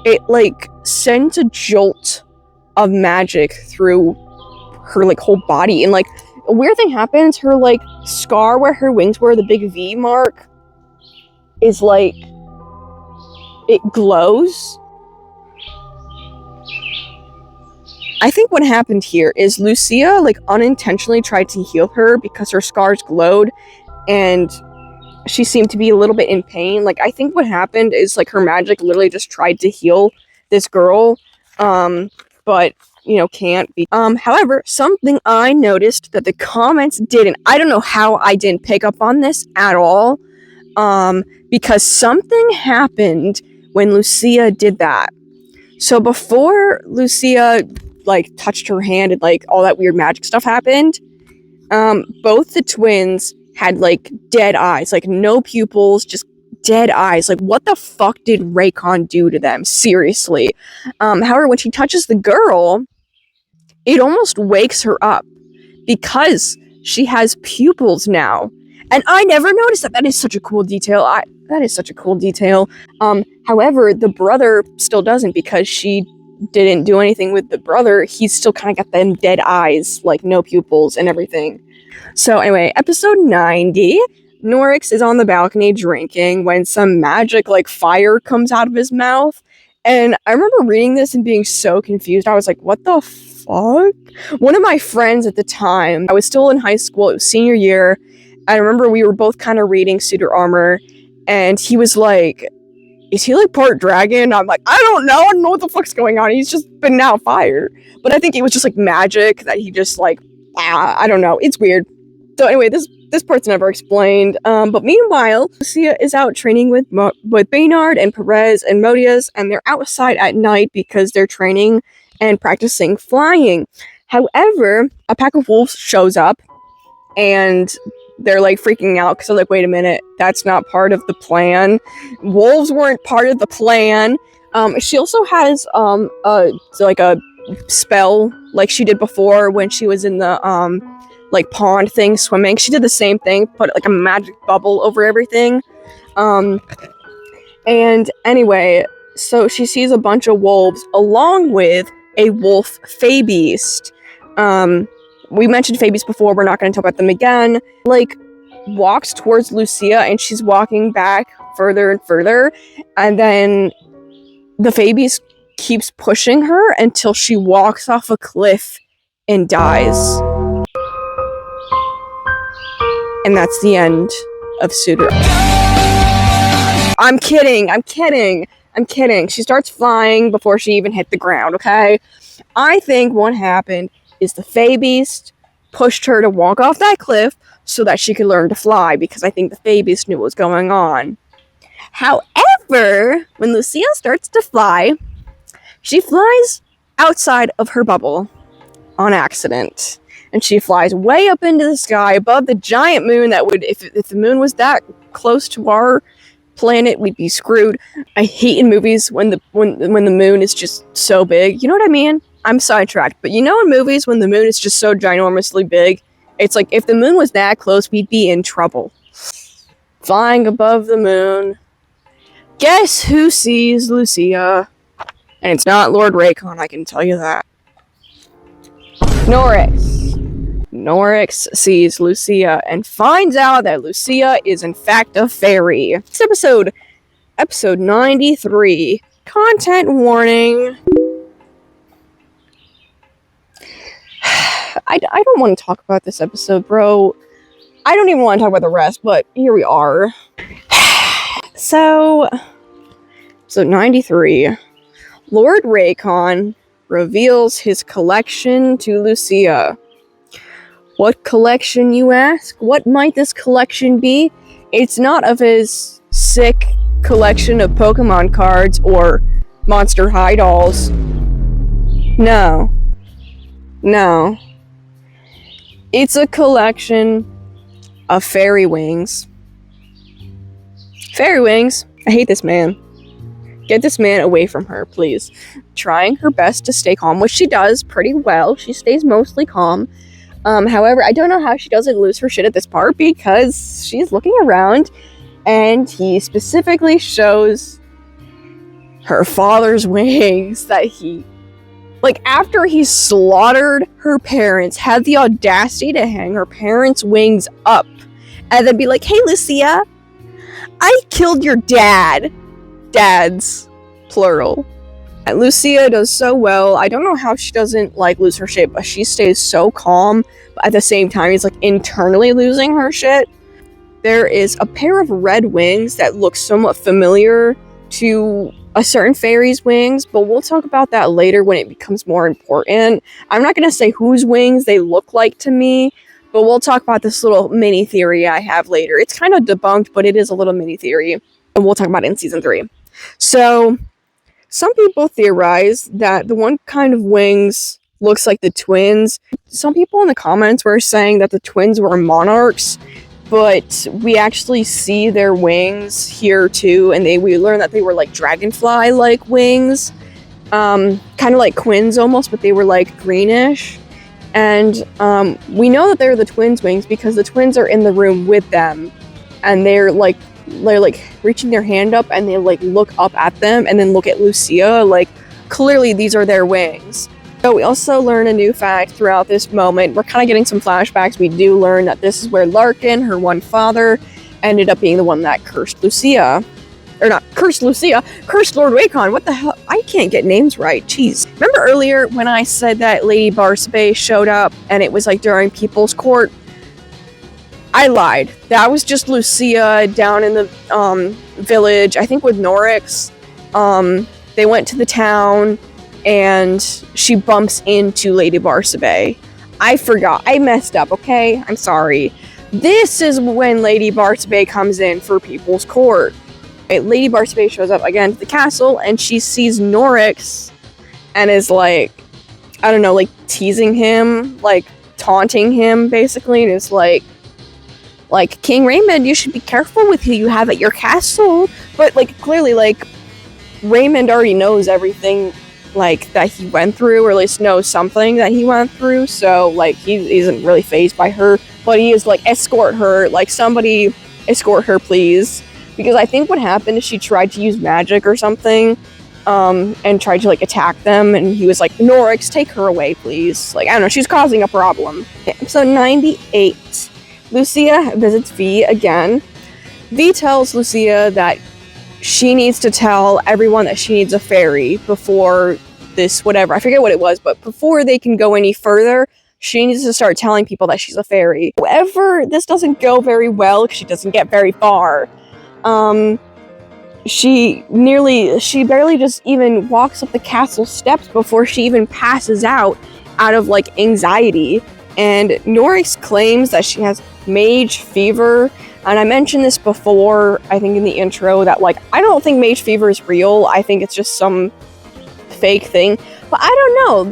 it, like, sends a jolt of magic through her, like, whole body. And, like, a weird thing happens. Her, like, scar where her wings were, the big V mark, is, like, it glows. I think what happened here is Lucia, like, unintentionally tried to heal her because her scars glowed and she seemed to be a little bit in pain. Like, I think what happened is, like, her magic literally just tried to heal this girl, but, you know, can't be. However, something I noticed that the comments didn't, I don't know how I didn't pick up on this at all, because something happened when Lucia did that. So before Lucia, like, touched her hand and, like, all that weird magic stuff happened, both the twins had, like, dead eyes, like, no pupils, just dead eyes. Like, what the fuck did Raycon do to them? Seriously. However, when she touches the girl, it almost wakes her up because she has pupils now. And I never noticed that. That is such a cool detail. That is such a cool detail. However, the brother still doesn't, because she didn't do anything with the brother. He's still kind of got them dead eyes, like no pupils and everything. So anyway, episode 90, Norix is on the balcony drinking when some magic like fire comes out of his mouth. And I remember reading this and being so confused. I was like, what the fuck? One of my friends at the time, I was still in high school, it was senior year. I remember we were both kind of reading Suitor Armor, and he was like, is he like part dragon? I'm like, I don't know what the fuck's going on. He's just been now fire. But I think it was just like magic that he just like, I don't know. It's weird. So anyway, this part's never explained. But meanwhile, Lucia is out training with Baynard and Perez and Modius, and they're outside at night because they're training and practicing flying. However, a pack of wolves shows up, and they're like freaking out because they're like, wait a minute, that's not part of the plan. Wolves weren't part of the plan. She also has like a spell like she did before when she was in the like pond thing swimming. She did the same thing, put like a magic bubble over everything. And anyway, so she sees a bunch of wolves along with a wolf Fae Beast. We mentioned Fae Beasts before, we're not going to talk about them again. Like, walks towards Lucia, and she's walking back further and further, and then the Fae Beast keeps pushing her until she walks off a cliff and dies. And that's the end of Suitor. I'm kidding. She starts flying before she even hit the ground, okay? I think what happened is the Fae Beast pushed her to walk off that cliff so that she could learn to fly, because I think the Fae Beast knew what was going on. However, when Lucia starts to fly, she flies outside of her bubble on accident. And she flies way up into the sky above the giant moon that would, if the moon was that close to our planet, we'd be screwed. I hate in movies when the moon is just so big. You know what I mean? I'm sidetracked, but you know in movies when the moon is just so ginormously big, it's like if the moon was that close, we'd be in trouble. Flying above the moon. Guess who sees Lucia? And it's not Lord Raycon, I can tell you that. Norix sees Lucia and finds out that Lucia is in fact a fairy. This episode 93. Content warning. I don't want to talk about this episode, bro. I don't even want to talk about the rest, but here we are. So, episode 93. Lord Raycon reveals his collection to Lucia. What collection, you ask? What might this collection be? It's not of his sick collection of Pokemon cards or Monster High dolls. No. It's a collection of fairy wings. Fairy wings? I hate this man. Get this man away from her, please. Trying her best to stay calm, which she does pretty well. She stays mostly calm. However, I don't know how she doesn't lose her shit at this part, because she's looking around and he specifically shows her father's wings that he, like, after he slaughtered her parents, had the audacity to hang her parents' wings up and then be like, hey, Lucia, I killed your dad. Dads, plural. And Lucia does so well. I don't know how she doesn't, like, lose her shit, but she stays so calm, but at the same time, he's, like, internally losing her shit. There is a pair of red wings that look somewhat familiar to a certain fairy's wings, but we'll talk about that later when it becomes more important. I'm not going to say whose wings they look like to me, but we'll talk about this little mini theory I have later. It's kind of debunked, but it is a little mini theory, and we'll talk about it in season 3. So, some people theorize that the one kind of wings looks like the twins. Some people in the comments were saying that the twins were monarchs, but we actually see their wings here too, and we learned that they were like dragonfly-like wings, kind of like Quinn's almost, but they were like greenish. And we know that they're the twins' wings because the twins are in the room with them, and they're like they're like reaching their hand up and they like look up at them and then look at Lucia, like clearly these are their wings. So we also learn a new fact throughout this moment. We're kind of getting some flashbacks. We do learn that this is where Larkin, her one father, ended up being the one that cursed Lucia. Or not cursed Lucia, cursed Lord Wacon. What the hell? I can't get names right. Jeez. Remember earlier when I said that Lady Barsabe showed up and it was like during People's Court? I lied. That was just Lucia down in the village, I think with Norix. They went to the town and she bumps into Lady Barsabe. I forgot. I messed up, okay? I'm sorry. This is when Lady Barsabe comes in for People's Court. Lady Barsabe shows up again to the castle and she sees Norix and is like, I don't know, like teasing him, like taunting him basically, and is like King Raymond, you should be careful with who you have at your castle. But like clearly like Raymond already knows everything like that he went through, or at least knows something that he went through, so like he isn't really fazed by her, but he is like, escort her, like somebody escort her please. Because I think what happened is she tried to use magic or something, and tried to like attack them, and he was like, Norix, take her away, please. Like, I don't know, she's causing a problem. Episode 98. Lucia visits V again. V tells Lucia that she needs to tell everyone that she needs a fairy before this, whatever, I forget what it was, but before they can go any further, she needs to start telling people that she's a fairy. However, this doesn't go very well because she doesn't get very far. She barely just even walks up the castle steps before she even passes out of like anxiety. And Norix claims that she has mage fever. And I mentioned this before, I think in the intro, that like, I don't think mage fever is real. I think it's just some fake thing. But I don't know,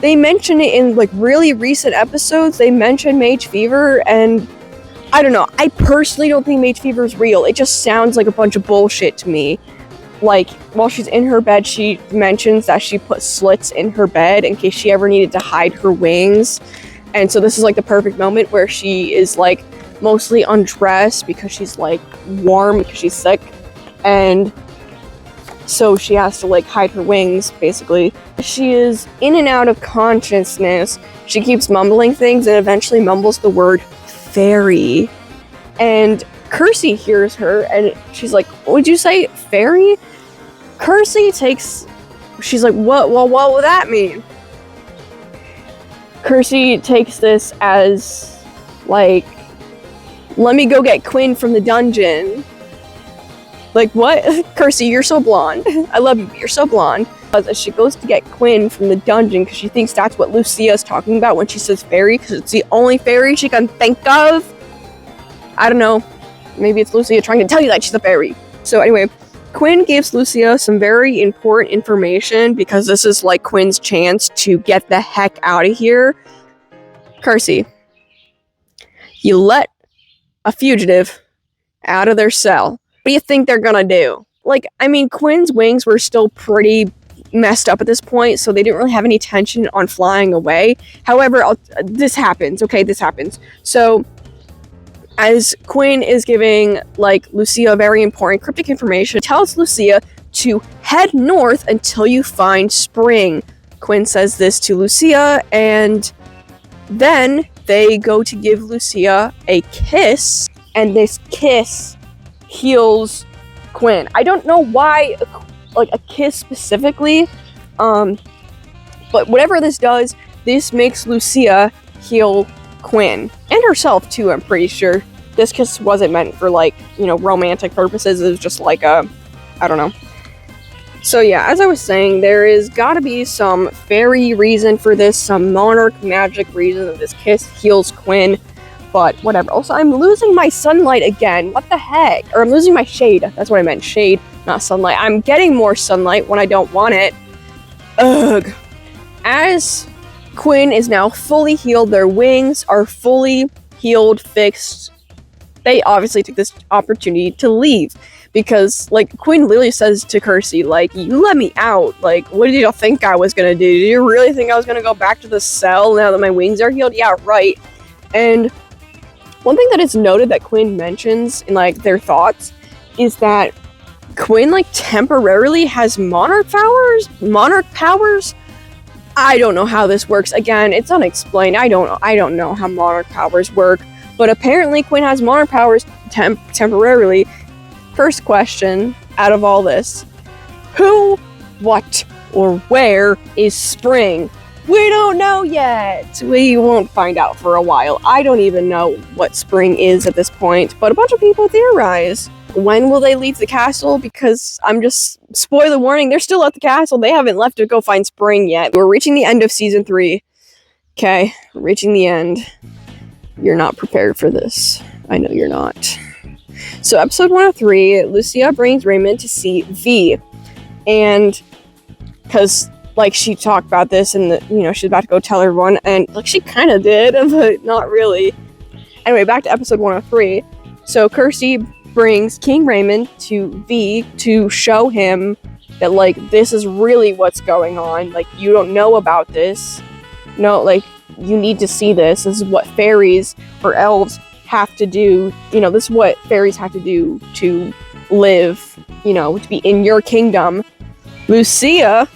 they mention it in like really recent episodes. They mention mage fever, and I don't know. I personally don't think mage fever is real. It just sounds like a bunch of bullshit to me. Like, while she's in her bed, she mentions that she put slits in her bed in case she ever needed to hide her wings. And so this is like the perfect moment where she is like mostly undressed because she's like warm because she's sick. And so she has to like hide her wings, basically. She is in and out of consciousness. She keeps mumbling things and eventually mumbles the word fairy. And Kersey hears her and she's like, what would you say, fairy? She's like, what would that mean? Kersey takes this as like, let me go get Quinn from the dungeon. Like, what? Kersey, you're so blonde. I love you, but you're so blonde. As she goes to get Quinn from the dungeon, because she thinks that's what Lucia is talking about when she says fairy, because it's the only fairy she can think of. I don't know. Maybe it's Lucia trying to tell you that she's a fairy. So anyway, Quinn gives Lucia some very important information, because this is like Quinn's chance to get the heck out of here. Kersey, you let a fugitive out of their cell. What do you think they're gonna do? Like, I mean, Quinn's wings were still pretty messed up at this point, so they didn't really have any tension on flying away. However, this happens, okay? This happens. So, as Quinn is giving, like, Lucia very important cryptic information, tells Lucia to head north until you find spring. Quinn says this to Lucia, and then they go to give Lucia a kiss, and this kiss heals Quinn. I don't know why, like, a kiss specifically, but whatever this does, this makes Lucia heal Quinn. And herself, too, I'm pretty sure. This kiss wasn't meant for, like, you know, romantic purposes. It was just like a, I don't know. So yeah, as I was saying, there is gotta be some fairy reason for this, some monarch magic reason that this kiss heals Quinn. But whatever. Also, I'm losing my sunlight again. What the heck? Or I'm losing my shade. That's what I meant. Shade, not sunlight. I'm getting more sunlight when I don't want it. Ugh. As Quinn is now fully healed, their wings are fully healed, fixed. They obviously took this opportunity to leave. Because, like, Quinn literally says to Kersey, like, you let me out. Like, what did you think I was gonna do? Did you really think I was gonna go back to the cell now that my wings are healed? Yeah, right. And One thing that is noted that Quinn mentions in like their thoughts is that Quinn like temporarily has monarch powers. I don't know how this works. Again, it's unexplained. I don't know how monarch powers work, but apparently Quinn has monarch powers temporarily. First question out of all this: who, what, or where is Spring? We don't know yet. We won't find out for a while. I don't even know what Spring is at this point, but a bunch of people theorize. When will they leave the castle? Because spoiler warning, they're still at the castle. They haven't left to go find Spring yet. We're reaching the end of season 3. Okay, we're reaching the end. You're not prepared for this. I know you're not. So episode 103, Lucia brings Raymond to see V. And because like she talked about this and she's about to go tell everyone, and like she kind of did, but not really. Anyway, back to episode 103. So Kirsty brings King Raymond to V to show him that like this is really what's going on. Like you don't know about this. No, like you need to see this. This is what fairies or elves have to do. This is what fairies have to do to live, to be in your kingdom. Lucia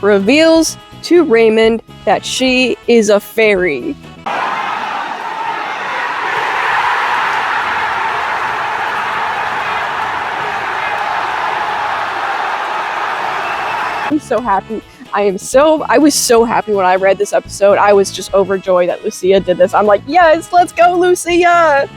reveals to Raymond that she is a fairy. I'm so happy. I was so happy when I read this episode. I was just overjoyed that Lucia did this. I'm like, yes, let's go, Lucia!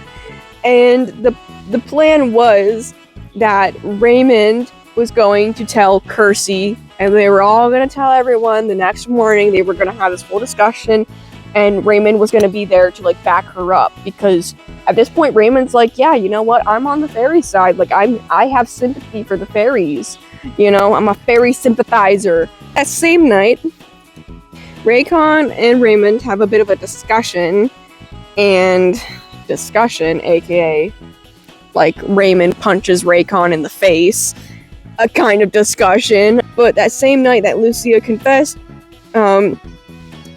And the plan was that Raymond was going to tell Kirsty, and they were all going to tell everyone the next morning. They were going to have this whole discussion, and Raymond was going to be there to like back her up, because at this point Raymond's like, yeah, you know what, I'm on the fairy side. Like I have sympathy for the fairies. I'm a fairy sympathizer. That same night, Raycon and Raymond have a bit of a discussion, aka like Raymond punches Raycon in the face. A kind of discussion. But that same night that Lucia confessed,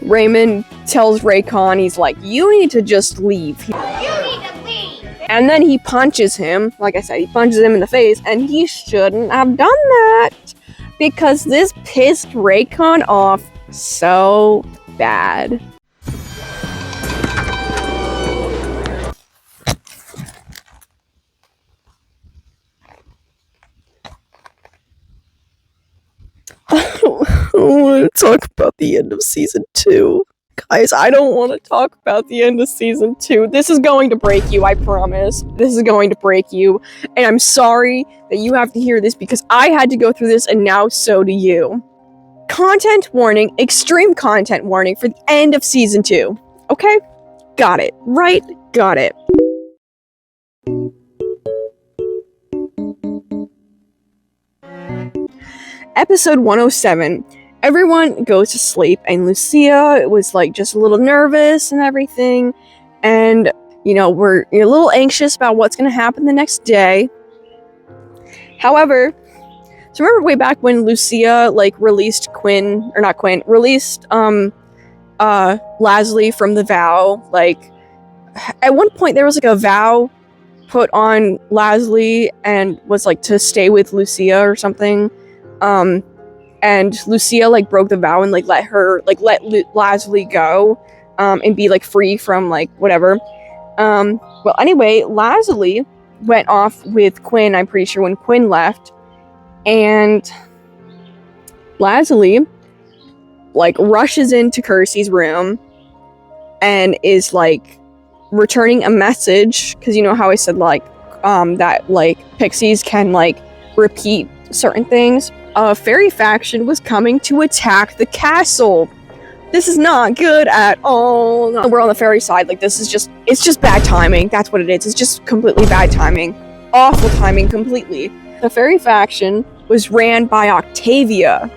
Raymond tells Raycon, he's like, you need to just leave. You need to leave! And then he punches him. Like I said, he punches him in the face, and he shouldn't have done that, because this pissed Raycon off so bad. I don't want to talk about the end of season 2. Guys, I don't want to talk about the end of season 2. This is going to break you, I promise. This is going to break you. And I'm sorry that you have to hear this, because I had to go through this, and now so do you. Content warning, extreme content warning for the end of season 2. Okay? Got it. Right? Got it. Episode 107. Everyone goes to sleep, and Lucia was like just a little nervous and everything, and you're a little anxious about what's going to happen the next day. However, so remember way back when Lucia like released Lasley from the vow. Like at one point there was like a vow put on Lasley and was like to stay with Lucia or something. And Lucia like broke the vow and like let Lasley go, and be like free from like whatever. Well, anyway, Lasley went off with Quinn, I'm pretty sure, when Quinn left, and Lasley like rushes into Kirsty's room and is like returning a message, because you know how I said like that like pixies can like repeat certain things. A fairy faction was coming to attack the castle. This is not good at all. No, we're on the fairy side. Like it's just bad timing. That's what it is. It's just completely bad timing. Awful timing completely. The fairy faction was ran by Octavia,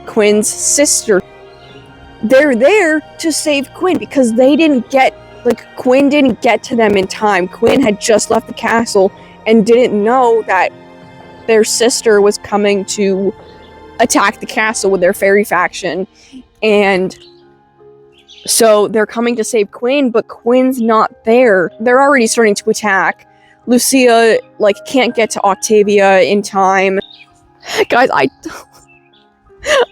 Quinn's sister. They're there to save Quinn because Quinn didn't get to them in time. Quinn had just left the castle and didn't know that their sister was coming to attack the castle with their fairy faction. And So they're coming to save Quinn, but Quinn's not there. They're already starting to attack. Lucia, like, can't get to Octavia in time. Guys,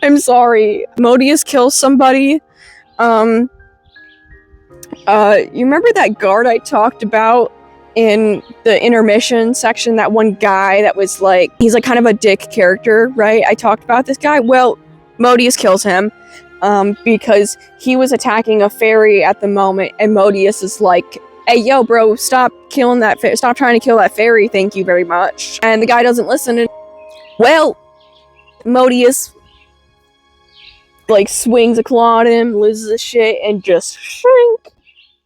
I'm sorry. Modius kills somebody. You remember that guard I talked about in the intermission section? That one guy that was like, he's like kind of a dick character, right? I talked about this guy. Well, Modius kills him, because he was attacking a fairy at the moment, and Modius is like, hey, yo, bro, stop killing that stop trying to kill that fairy, thank you very much. And the guy doesn't listen, and, well, Modius, like, swings a claw at him, loses his shit, and just shrink,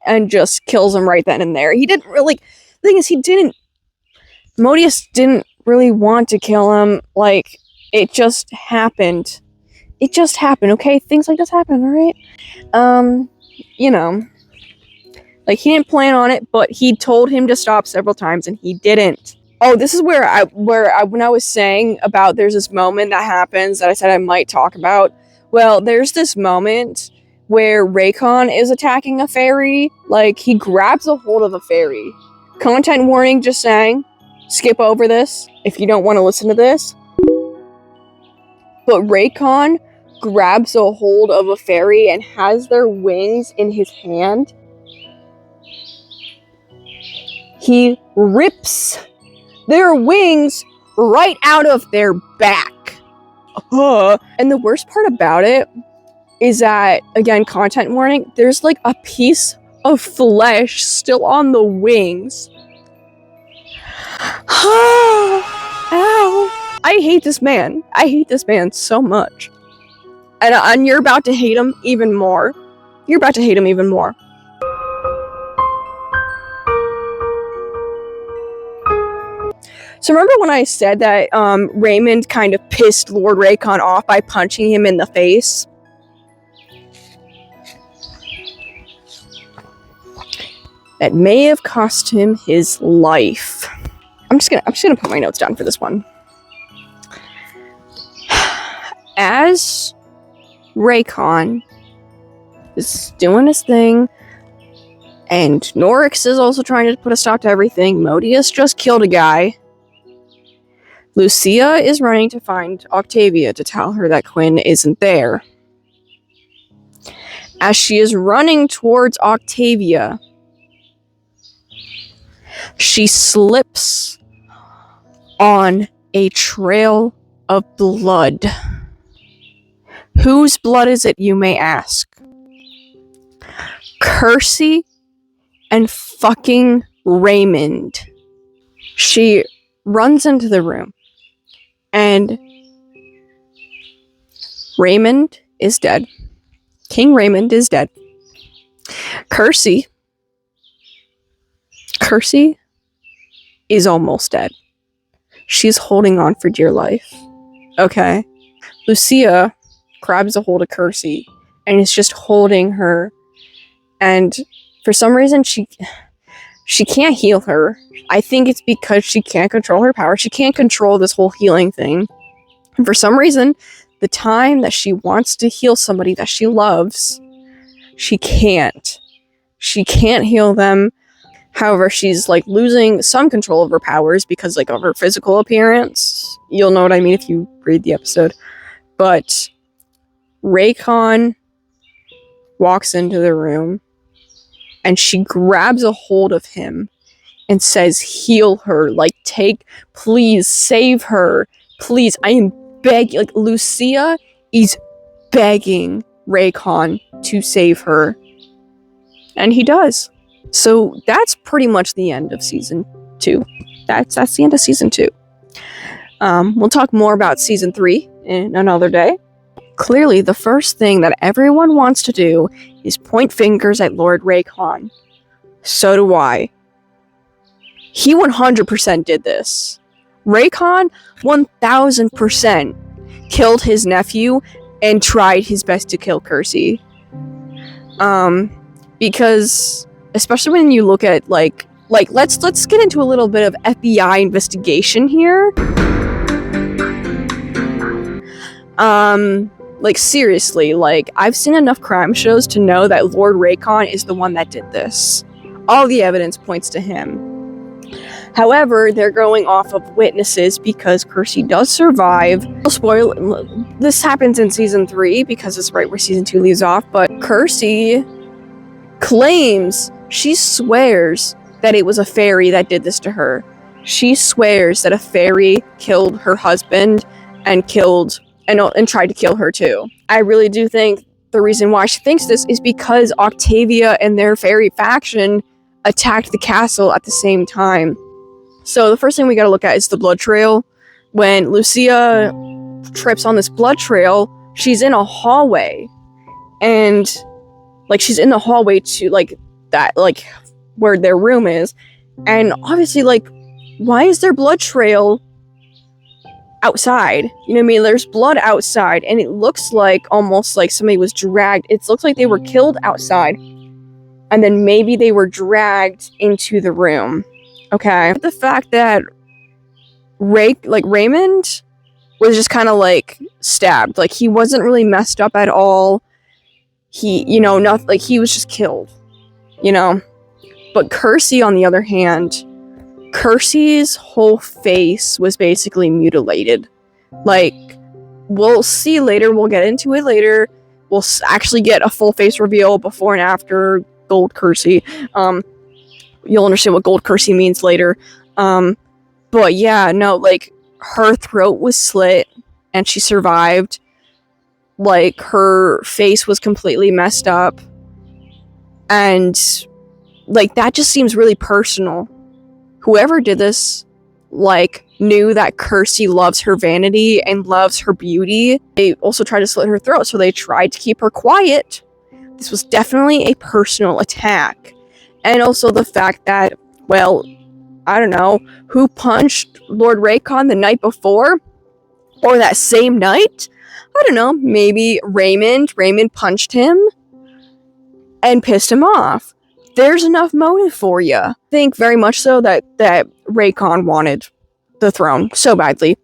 and just kills him right then and there. He didn't really, the thing is, Modius didn't really want to kill him, like, it just happened. It just happened, okay? Things like this happen, alright? You know, like, he didn't plan on it, but he told him to stop several times, and he didn't. Oh, this is where I when I was saying about there's this moment that happens that I said I might talk about. Well, there's this moment where Raycon is attacking a fairy. Like, he grabs a hold of a fairy. Content warning, just saying. Skip over this if you don't want to listen to this. But Raycon grabs a hold of a fairy and has their wings in his hand. He rips their wings right out of their back. And the worst part about it is that, again, content warning, there's like a piece of flesh still on the wings. Ow. I hate this man. I hate this man so much. And you're about to hate him even more. You're about to hate him even more. So remember when I said that Raymond kind of pissed Lord Raycon off by punching him in the face? That may have cost him his life. I'm just gonna put my notes down for this one. As Raycon is doing his thing, and Norix is also trying to put a stop to everything, Modius just killed a guy. Lucia is running to find Octavia to tell her that Quinn isn't there. As she is running towards Octavia, she slips on a trail of blood. Whose blood is it, you may ask? Kersey and fucking Raymond. She runs into the room, and Raymond is dead. King Raymond is dead. Kersey is almost dead. She's holding on for dear life. Okay. Lucia grabs a hold of Kersey and is just holding her. And for some reason, she can't heal her. I think it's because she can't control her power. She can't control this whole healing thing. And for some reason, the time that she wants to heal somebody that she loves, she can't. She can't heal them. However, she's like losing some control of her powers because like of her physical appearance. You'll know what I mean if you read the episode. But Raycon walks into the room and she grabs a hold of him and says, heal her. Like, please save her. Please, I am begging. Like, Lucia is begging Raycon to save her. And he does. So that's pretty much the end of season 2. That's the end of season 2. We'll talk more about season 3 in another day. Clearly, the first thing that everyone wants to do is point fingers at Lord Raycon. So do I. He 100% did this. Raycon 1000% killed his nephew and tried his best to kill Kersey. Because especially when you look at like let's get into a little bit of FBI investigation here. Like, seriously, like, I've seen enough crime shows to know that Lord Raycon is the one that did this. All the evidence points to him. However, they're going off of witnesses because Kersey does survive. Spoil, this happens in season 3 because it's right where season 2 leaves off, but Kersey claims, she swears that it was a fairy that did this to her. She swears that a fairy killed her husband and tried to kill her too. I really do think the reason why she thinks this is because Octavia and their fairy faction attacked the castle at the same time. So the first thing we gotta look at is the blood trail. When Lucia trips on this blood trail, she's in a hallway. And, like, she's in the hallway to, like, that, like, where their room is. And obviously, like, why is there blood trail outside? You know what I mean? There's blood outside, and it looks like almost like somebody was dragged. It looks like they were killed outside, and then maybe they were dragged into the room. Okay. The fact that Raymond was just kind of like stabbed. Like, he wasn't really messed up at all. He, you know, not like he was just killed, you know? But Kersey, on the other hand, Kersey's whole face was basically mutilated. Like, we'll see later, we'll get into it later. We'll actually get a full face reveal before and after Gold Kersey. You'll understand what Gold Kersey means later. But yeah, no, like, her throat was slit and she survived. Like, her face was completely messed up. And, like, that just seems really personal. Whoever did this, like, knew that Kersey loves her vanity and loves her beauty. They also tried to slit her throat, so they tried to keep her quiet. This was definitely a personal attack. And also the fact that, well, I don't know, who punched Lord Raycon the night before? Or that same night? I don't know, maybe Raymond punched him and pissed him off. There's enough motive for you. I think very much so that Raycon wanted the throne so badly.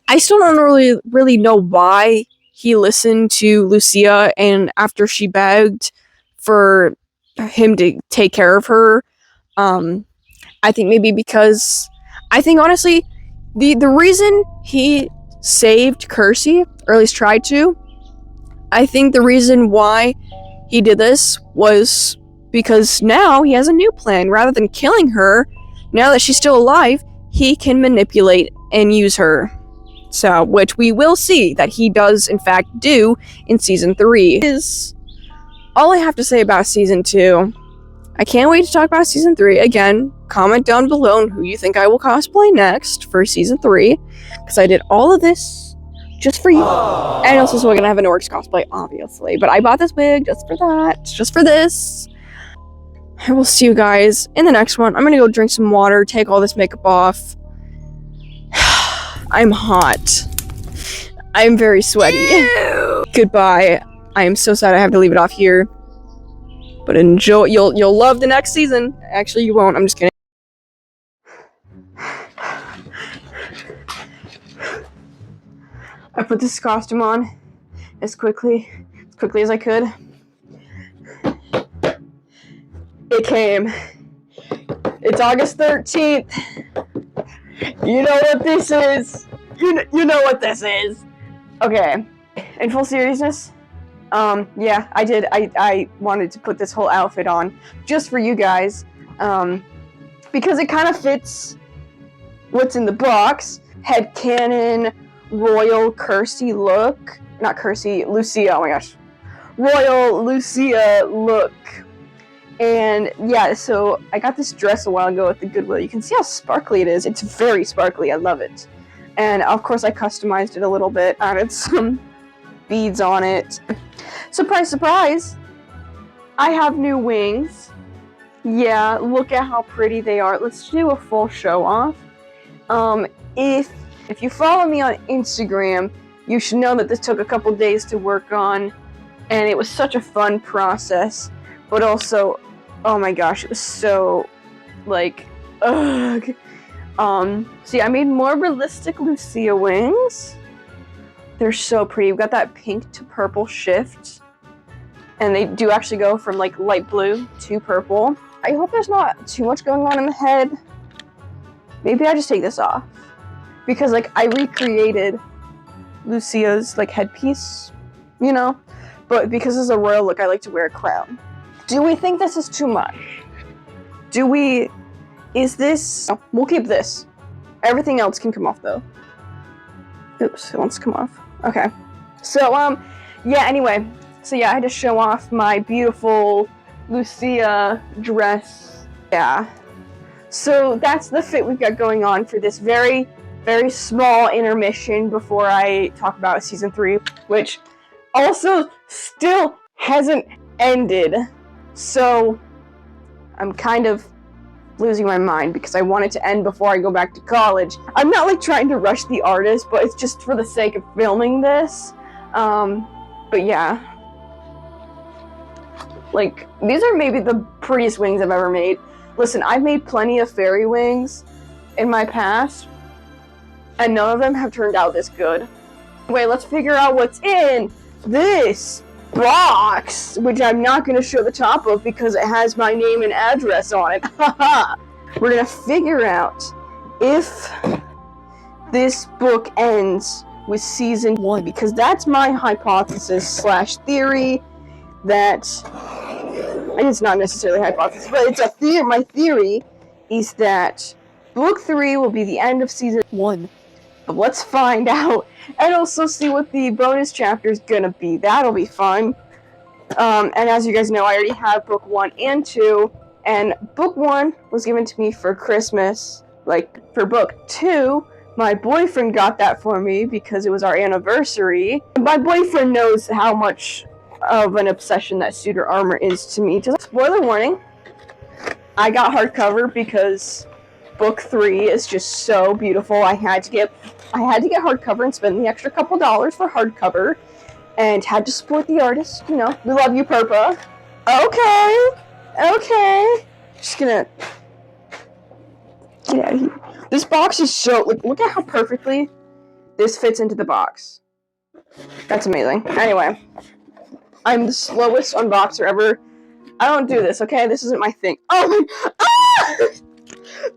I still don't really know why he listened to Lucia, and after she begged for him to take care of her, I think maybe because, I think honestly, the reason he saved Kersey, or at least tried to, I think the reason why he did this was because now he has a new plan. Rather than killing her, now that she's still alive, he can manipulate and use her. So, which we will see that he does in fact do in season 3. Is all I have to say about season 2. I can't wait to talk about season 3. Again, comment down below on who you think I will cosplay next for season 3, because I did all of this just for you. Aww. And also so I'm gonna have an Orcs cosplay, obviously. But I bought this wig just for that, just for this. I will see you guys in the next one. I'm gonna go drink some water, take all this makeup off. I'm hot. I'm very sweaty. Ew. Goodbye. I am so sad I have to leave it off here. But enjoy. You'll love the next season. Actually, you won't. I'm just kidding. I put this costume on as quickly as I could. It came. It's August 13th. You know what this is. You know what this is. Okay. In full seriousness, yeah, I did. I wanted to put this whole outfit on just for you guys, because it kind of fits what's in the box. Headcanon, royal Kersey look. Not Kersey, Lucia. Oh my gosh. Royal Lucia look. And yeah, so I got this dress a while ago at the Goodwill. You can see how sparkly it is. It's very sparkly. I love it. And of course I customized it a little bit. Added some beads on it. Surprise, surprise! I have new wings. Yeah, look at how pretty they are. Let's do a full show off. If you follow me on Instagram, you should know that this took a couple days to work on, and it was such a fun process. But also, oh my gosh, it was so, like, ugh. See, I made more realistic Lucia wings. They're so pretty. We've got that pink to purple shift. And they do actually go from like light blue to purple. I hope there's not too much going on in the head. Maybe I just take this off. Because like I recreated Lucia's like headpiece, you know? But because it's a royal look, I like to wear a crown. Do we think this is too much? Is this, no, we'll keep this. Everything else can come off though. Oops, it wants to come off. Okay. So, yeah, anyway. So yeah, I had to show off my beautiful Lucia dress. Yeah. So that's the fit we've got going on for this very, very small intermission before I talk about season 3, which also still hasn't ended. So I'm kind of losing my mind because I want it to end before I go back to college. I'm not like trying to rush the artist, but it's just for the sake of filming this. But yeah. Like, these are maybe the prettiest wings I've ever made. Listen, I've made plenty of fairy wings in my past, and none of them have turned out this good. Wait, let's figure out what's in this box, which I'm not going to show the top of because it has my name and address on it. Haha! We're going to figure out if this book ends with season 1, because that's my hypothesis / theory that, it's not necessarily a hypothesis, but it's a theory. My theory is that book 3 will be the end of season 1. But let's find out, and also see what the bonus chapter is gonna be. That'll be fun. And as you guys know, I already have book 1 and 2, and book 1 was given to me for Christmas. Like, for book 2, my boyfriend got that for me because it was our anniversary. My boyfriend knows how much of an obsession that Suitor Armor is to me. Just spoiler warning, I got hardcover because book 3 is just so beautiful. I had to get hardcover and spend the extra couple dollars for hardcover, and had to support the artist. You know, we love you, Purpah. Okay. Just gonna get out of here. This box is so, like, look at how perfectly this fits into the box. That's amazing. Anyway, I'm the slowest unboxer ever. I don't do this, okay? This isn't my thing. Oh my, ah!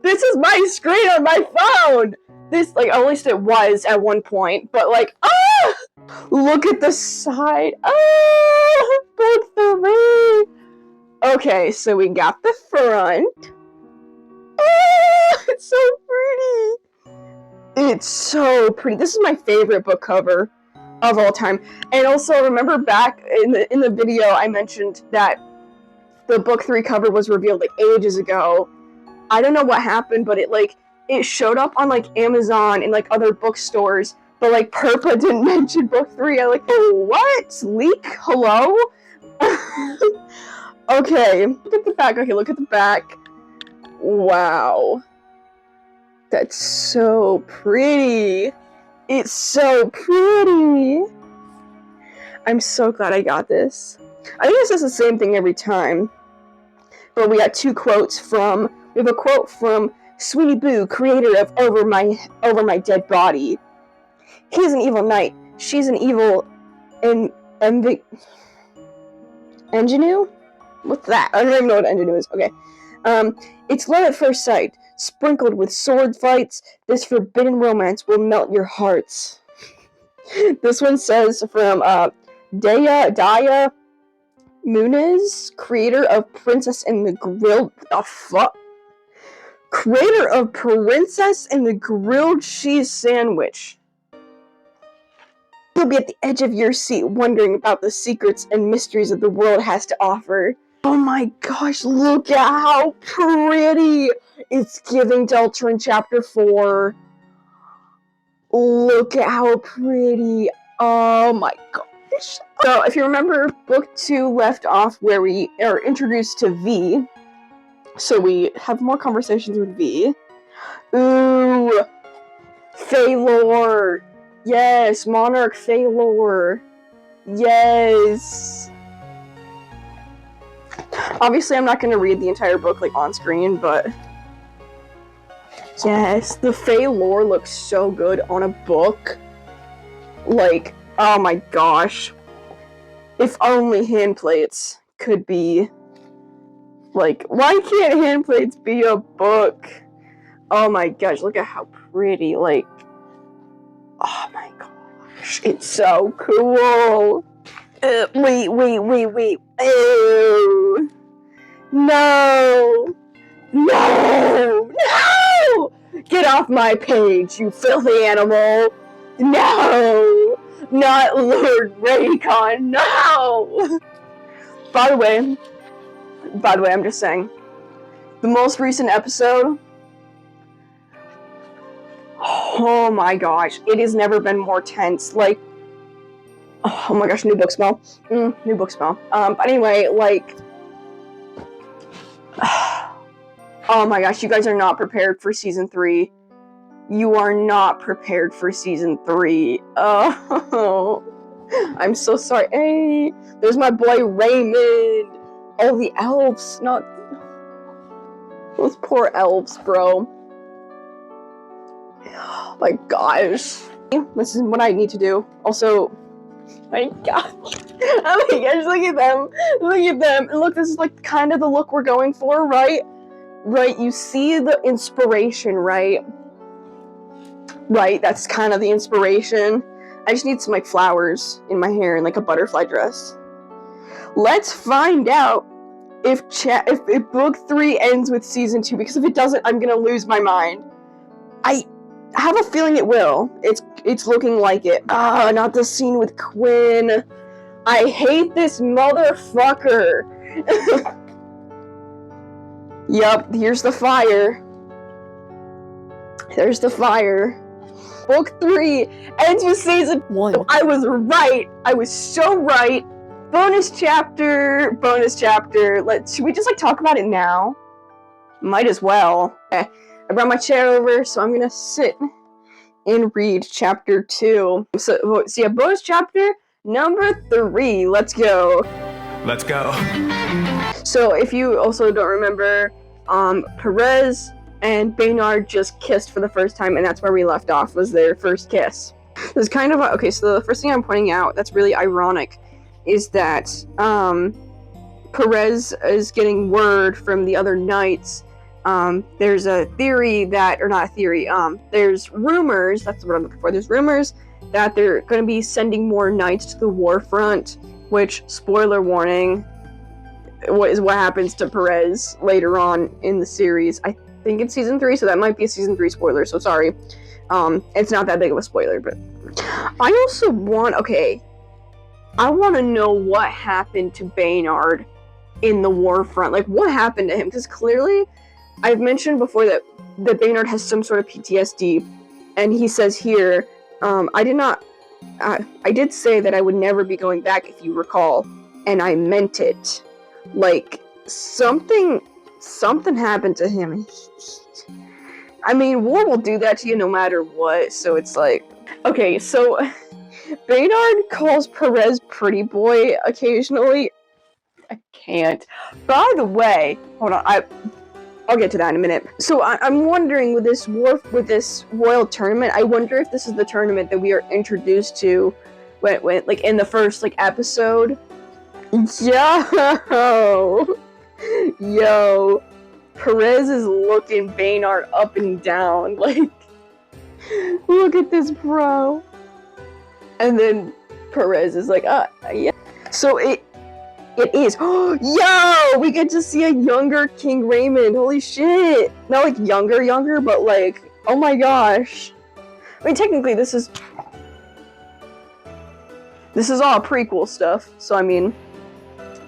This is my screen on my phone! This, like, at least it was at one point, but like, ah! Look at the side. Ah! Book 3! Okay, so we got the front. Ah! It's so pretty! It's so pretty. This is my favorite book cover of all time. And also, remember back in the video I mentioned that the book 3 cover was revealed like ages ago. I don't know what happened, but it showed up on like Amazon and like other bookstores, but like Purpah didn't mention book 3. I'm like, oh, what? Leak? Hello? Okay, look at the back. Okay, look at the back. Wow. That's so pretty. It's so pretty. I'm so glad I got this. I think this is the same thing every time. But we got 2 quotes from, we have a quote from Sweetie Boo, creator of Over My Dead Body. He's an evil knight. She's an evil ingenue? What's that? I don't even know what ingenue is. Okay. It's love at first sight, sprinkled with sword fights. This forbidden romance will melt your hearts. This one says from Daya Muniz, creator of Princess and the Grilled... The fuck? Creator of Princess and the Grilled Cheese Sandwich. You'll be at the edge of your seat wondering about the secrets and mysteries that the world has to offer. Oh my gosh, look at how pretty! It's giving Deltarune Chapter 4. Look at how pretty. Oh my gosh. So, if you remember, Book 2 left off where we are introduced to V. So we have more conversations with V. Ooh! Phalor! Yes! Monarch Phalor! Yes! Obviously, I'm not going to read the entire book, like, on screen, but... Yes, the Phalor looks so good on a book. Like, oh my gosh. If only Handplates could be... Like, why can't Handplates be a book? Oh my gosh, look at how pretty, like... Oh my gosh, it's so cool! Wait. Ew. No! No! No! Get off my page, you filthy animal! No! Not Lord Raycon, no! By the way, I'm just saying, the most recent episode, oh my gosh, it has never been more tense. Like, oh my gosh, new book smell. New book smell. But anyway, like, oh my gosh, you guys are not prepared for season 3. You are not prepared for season 3. Oh, I'm so sorry. Hey, there's my boy Raymond. Oh, the elves, not those poor elves, bro. Oh my gosh. This is what I need to do. Also, my gosh. Oh my gosh, look at them. Look at them. And look, this is like kind of the look we're going for, right? Right, you see the inspiration, right? Right, that's kind of the inspiration. I just need some like flowers in my hair and like a butterfly dress. Let's find out if book 3 ends with season 2, because if it doesn't, I'm gonna lose my mind. I have a feeling it will. It's looking like it. Ah, not the scene with Quinn. I hate this motherfucker. Yup, here's the fire. There's the fire. Book 3 ends with season 1. I was right. I was so right. Bonus chapter. Should we just like talk about it now? Might as well. I brought my chair over, so I'm gonna sit and read chapter 2. So yeah, bonus chapter number 3. Let's go. Let's go. So if you also don't remember, Perez and Baynard just kissed for the first time, and that's where we left off, was their first kiss. There's kind of okay, so the first thing I'm pointing out that's really ironic is that Perez is getting word from the other knights. There's a theory that, or not a theory, there's rumors, that's what I'm looking for, there's rumors that they're going to be sending more knights to the war front, which, spoiler warning, what happens to Perez later on in the series. I think it's season 3, so that might be a season 3 spoiler, so sorry. It's not that big of a spoiler, but I also want, I want to know what happened to Baynard in the war front. Like, what happened to him? Because clearly, I've mentioned before that Baynard has some sort of PTSD, and he says here, I did say that I would never be going back, if you recall, and I meant it. Like, something happened to him. I mean, war will do that to you no matter what, so it's like... Okay, so Baynard calls Perez pretty boy occasionally. I can't. By the way, hold on, I'll get to that in a minute. So I'm wondering, with this royal tournament, I wonder if this is the tournament that we are introduced to when like in the first like episode. Yo, Perez is looking Baynard up and down, like, look at this, bro. And then Perez is like, yeah. So it is. Yo, we get to see a younger King Raymond. Holy shit. Not like younger, but like, oh my gosh. I mean, technically this is all prequel stuff. So I mean,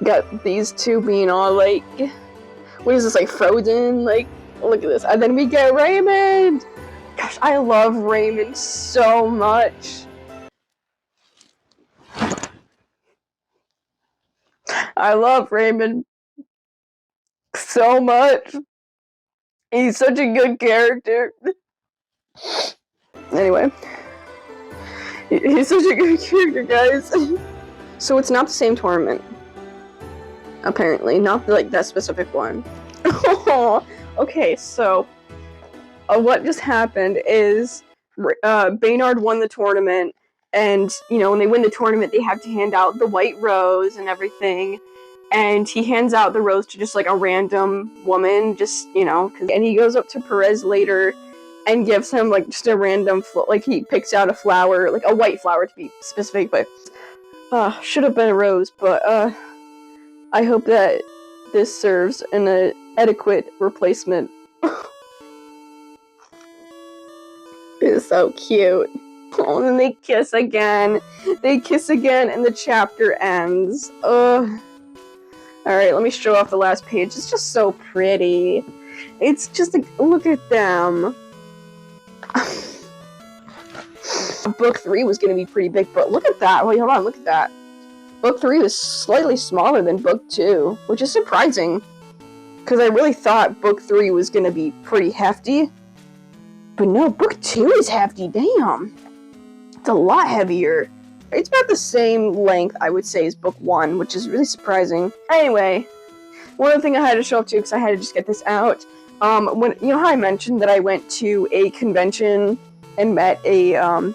got these two being all like, what is this, like frozen? Like, look at this. And then we get Raymond. Gosh, I love Raymond so much. I love Raymond so much. He's such a good character. Anyway. He's such a good character, guys. So it's not the same tournament. Apparently. Not like that specific one. Okay, so what just happened is Baynard won the tournament, And, you know, when they win the tournament, they have to hand out the white rose and everything. And he hands out the rose to just, like, a random woman, just, you know. And he goes up to Perez later and gives him, like, just a random, like, he picks out a flower, like, a white flower to be specific, but, should have been a rose, but, I hope that this serves an adequate replacement. It's so cute. Oh, and then they kiss again. They kiss again, and the chapter ends. Ugh. Alright, let me show off the last page. It's just so pretty. It's just like, look at them. Book 3 was going to be pretty big, but look at that. Wait, hold on, look at that. Book 3 was slightly smaller than Book 2, which is surprising. Because I really thought Book 3 was going to be pretty hefty. But no, Book 2 is hefty, damn. It's a lot heavier. It's about the same length, I would say, as Book 1, which is really surprising. Anyway, one other thing I had to show up to, because I had to just get this out. When you know how I mentioned that I went to a convention and met a, well,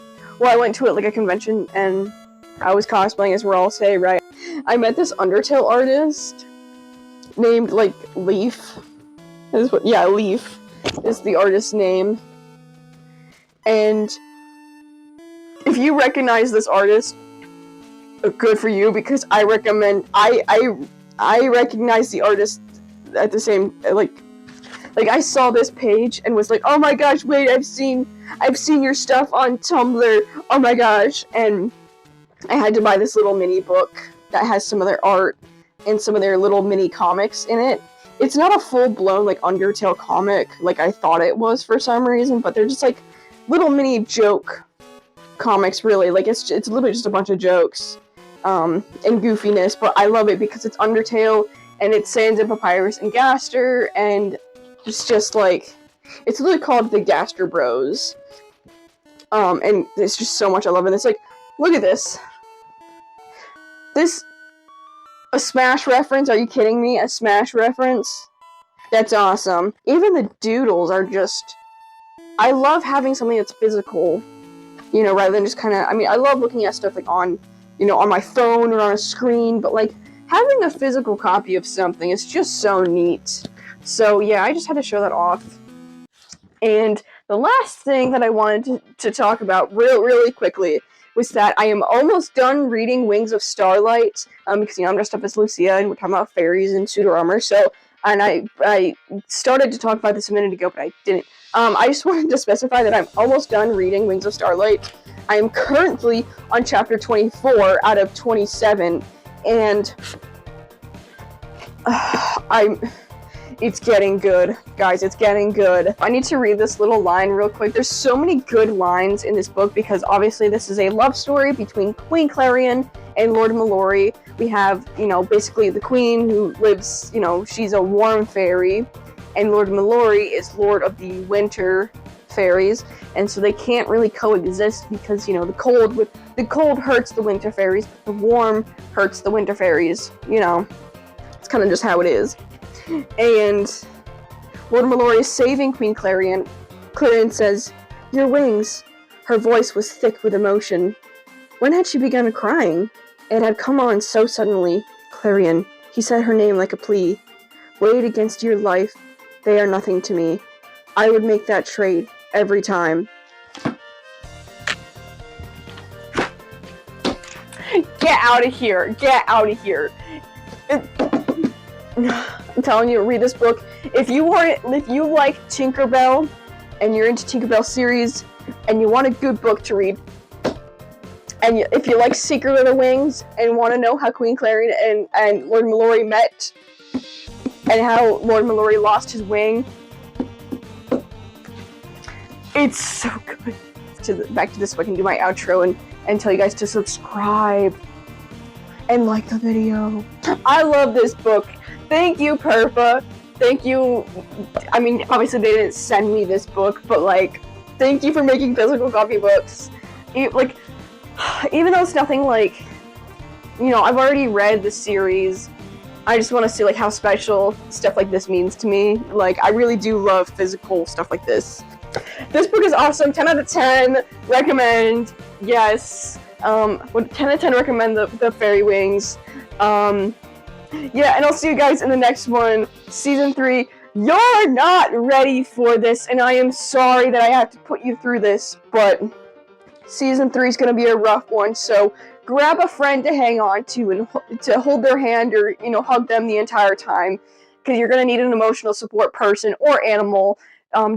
I went to a convention and I was cosplaying as Ralsei, right? I met this Undertale artist named, like, Leaf. Yeah, Leaf is the artist's name. And if you recognize this artist, good for you, because I recommend, I recognize the artist at the same, like I saw this page and was like, oh my gosh, wait, I've seen your stuff on Tumblr, oh my gosh, and I had to buy this little mini book that has some of their art and some of their little mini comics in it. It's not a full-blown, like, Undertale comic like I thought it was for some reason, but they're just, like, little mini joke comics, really. Like, it's literally just a bunch of jokes, and goofiness, but I love it because it's Undertale, and it's Sans and Papyrus and Gaster, and it's just, like, it's literally called the Gaster Bros, and there's just so much I love, and it's like, look at this. A Smash reference? Are you kidding me? A Smash reference? That's awesome. Even the doodles are just... I love having something that's physical, you know, rather than just kind of... I mean, I love looking at stuff, like, on, you know, on my phone or on a screen, but, like, having a physical copy of something is just so neat. So, yeah, I just had to show that off. And the last thing that I wanted to talk about really quickly was that I am almost done reading Wings of Starlight, because, you know, I'm dressed up as Lucia, and we're talking about fairies and Suitor Armor, so, and I started to talk about this a minute ago, but I didn't. I just wanted to specify that I'm almost done reading Wings of Starlight. I am currently on chapter 24 out of 27, and it's getting good, guys, it's getting good. I need to read this little line real quick. There's so many good lines in this book because obviously this is a love story between Queen Clarion and Lord Mallory. We have, you know, basically the queen who lives, you know, she's a warm fairy, and Lord Mallory is Lord of the Winter Fairies, and so they can't really coexist because, you know, the cold hurts the Winter Fairies, but the warm hurts the Winter Fairies, you know. It's kind of just how it is. And Lord Mallory is saving Queen Clarion. Clarion says, "Your wings." Her voice was thick with emotion. When had she begun crying? It had come on so suddenly. Clarion, he said her name like a plea. Weighed against your life, they are nothing to me. I would make that trade every time. Get out of here! Get out of here! I'm telling you, read this book. If you like Tinkerbell, and you're into Tinkerbell series, and you want a good book to read, and if you like Secret of the Wings, and want to know how Queen Clarion and Lord Mallory met, and how Lord Mallory lost his wing, it's so good. Back to this so I can do my outro and tell you guys to subscribe and like the video. I love this book. Thank you, Purpah. Thank you. I mean, obviously they didn't send me this book, but, like, thank you for making physical copy books. Like, even though it's nothing like, you know, I've already read the series, I just want to see, like, how special stuff like this means to me. Like, I really do love physical stuff like this. This book is awesome. 10 out of 10. Recommend. Yes. Would 10 out of 10 recommend the fairy wings. Yeah, and I'll see you guys in the next one, season 3. You're not ready for this, and I am sorry that I have to put you through this, but season 3 is going to be a rough one, so grab a friend to hang on to and to hold their hand or, hug them the entire time, because you're going to need an emotional support person or animal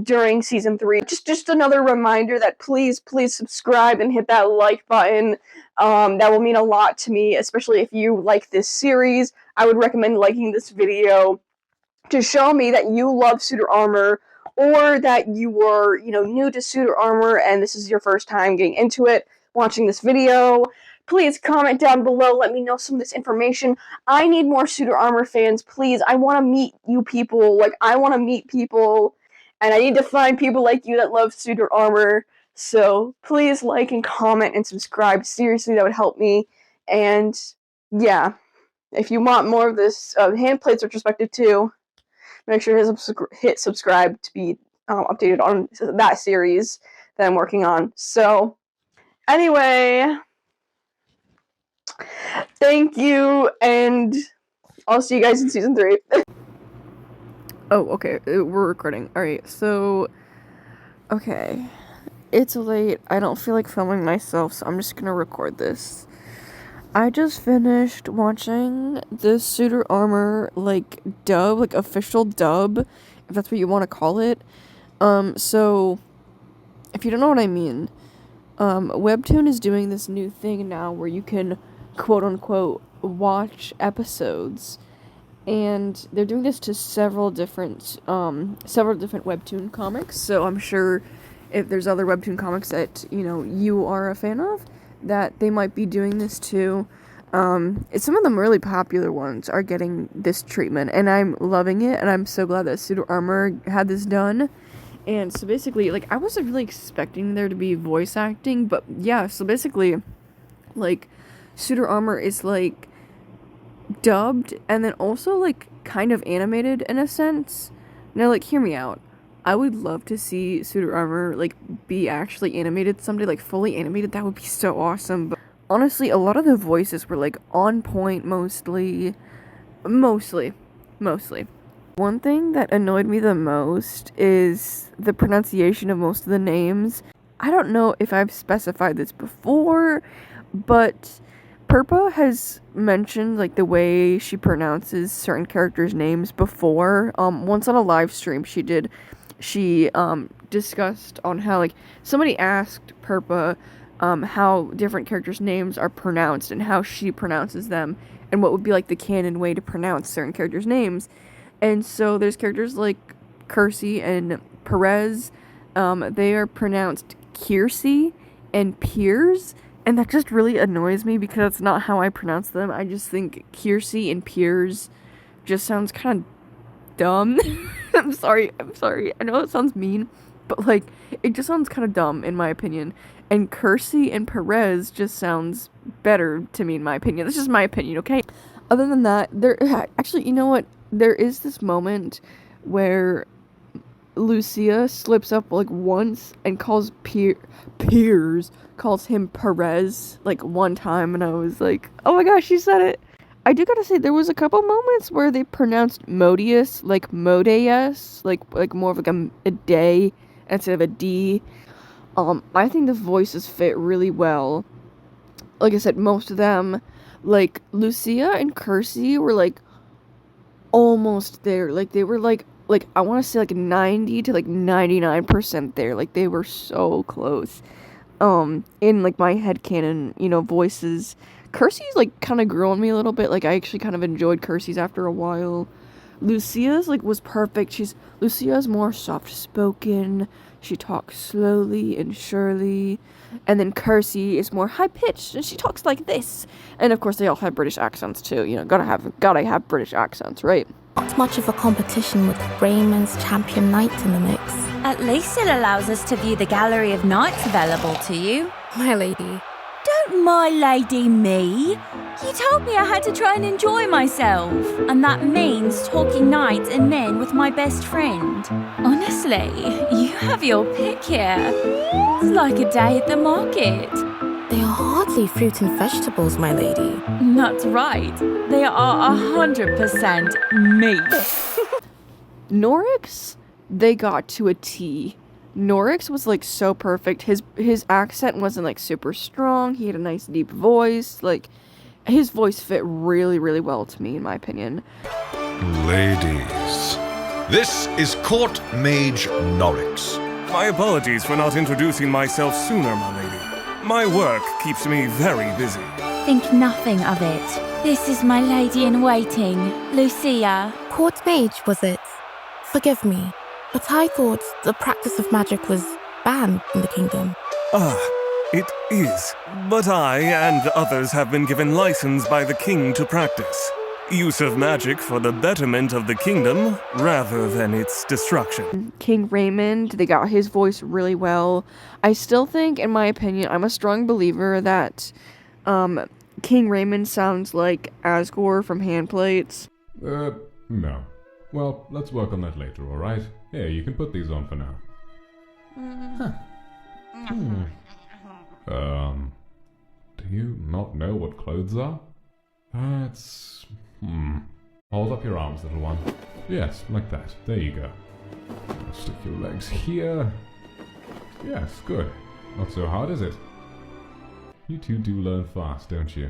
during season 3. Just another reminder that please subscribe and hit that like button. That will mean a lot to me, especially if you like this series. I would recommend liking this video to show me that you love Suitor Armor, or that you were, new to Suitor Armor and this is your first time getting into it, watching this video. Please comment down below, let me know some of this information. I need more Suitor Armor fans, please. I want to meet you people, I want to meet people, and I need to find people like you that love Suitor Armor. So please like and comment and subscribe. Seriously, that would help me. And yeah, if you want more of this Handplates Retrospective too, make sure to hit subscribe to be updated on that series that I'm working on. So, anyway, thank you, and I'll see you guys in season 3. Oh, okay, we're recording. Alright, so, okay, it's late. I don't feel like filming myself, so I'm just gonna record this. I just finished watching the Suitor Armor, dub, official dub, if that's what you want to call it. So, if you don't know what I mean, Webtoon is doing this new thing now where you can, quote-unquote, watch episodes, and they're doing this to several different Webtoon comics, so I'm sure if there's other Webtoon comics that, you are a fan of, that they might be doing this too. Some of the really popular ones are getting this treatment, and I'm loving it, and I'm so glad that Suitor Armor had this done. And so basically, I wasn't really expecting there to be voice acting, but yeah, so basically, Suitor Armor is, dubbed, and then also, kind of animated in a sense. Now, hear me out. I would love to see Suitor Armor, be actually animated someday, fully animated. That would be so awesome. But honestly, a lot of the voices were, on point mostly. One thing that annoyed me the most is the pronunciation of most of the names. I don't know if I've specified this before, but Purpah has mentioned, the way she pronounces certain characters' names before. Once on a live stream she discussed on how, somebody asked Purpah, how different characters' names are pronounced and how she pronounces them, and what would be, the canon way to pronounce certain characters' names. And so there's characters like Kersey and Perez, they are pronounced Kiersey and Piers, and that just really annoys me because that's not how I pronounce them. I just think Kiersey and Piers just sounds kind of dumb. I'm sorry. I know it sounds mean, but it just sounds kind of dumb in my opinion. And Kersey and Perez just sounds better to me in my opinion. This is my opinion, okay? Other than that, actually, you know what? There is this moment where Lucia slips up once and calls Piers calls him Perez one time, and I was like, oh my gosh, she said it. I do gotta say, there was a couple moments where they pronounced Modius, Modeus, more of a day instead of a D. I think the voices fit really well. Like I said, most of them, Lucia and Kersey were, almost there. They were, I want to say, 90 to, 99% there. They were so close. In, my headcanon, voices. Kersey's, kind of grew on me a little bit. I actually kind of enjoyed Kersey's after a while. Lucia's, was perfect. Lucia's more soft-spoken. She talks slowly and surely. And then Kersey is more high-pitched, and she talks like this. And, of course, they all have British accents, too. Gotta have British accents, right? Not much of a competition with Raymond's champion knights in the mix. At least it allows us to view the gallery of knights available to you. My lady. Don't my lady me. You told me I had to try and enjoy myself. And that means talking knights and men with my best friend. Honestly, you have your pick here. It's like a day at the market. They are hard mostly fruit and vegetables, my lady. That's right. They are 100% meat. Norix, they got to a T. Norix was like so perfect. His accent wasn't like super strong. He had a nice deep voice. Like his voice fit really, really well to me, in my opinion. Ladies, this is Court Mage Norix. My apologies for not introducing myself sooner, my lady. My work keeps me very busy. Think nothing of it. This is my lady-in-waiting, Lucia. Court mage, was it? Forgive me, but I thought the practice of magic was banned in the kingdom. Ah, it is. But I and others have been given license by the king to practice. Use of magic for the betterment of the kingdom, rather than its destruction. King Raymond, they got his voice really well. I still think, in my opinion, I'm a strong believer that King Raymond sounds like Asgore from Handplates. No. Well, let's work on that later, alright? Here, you can put these on for now. Do you not know what clothes are? Hold up your arms, little one. Yes, like that. There you go. Now stick your legs here. Yes, good. Not so hard, is it? You two do learn fast, don't you?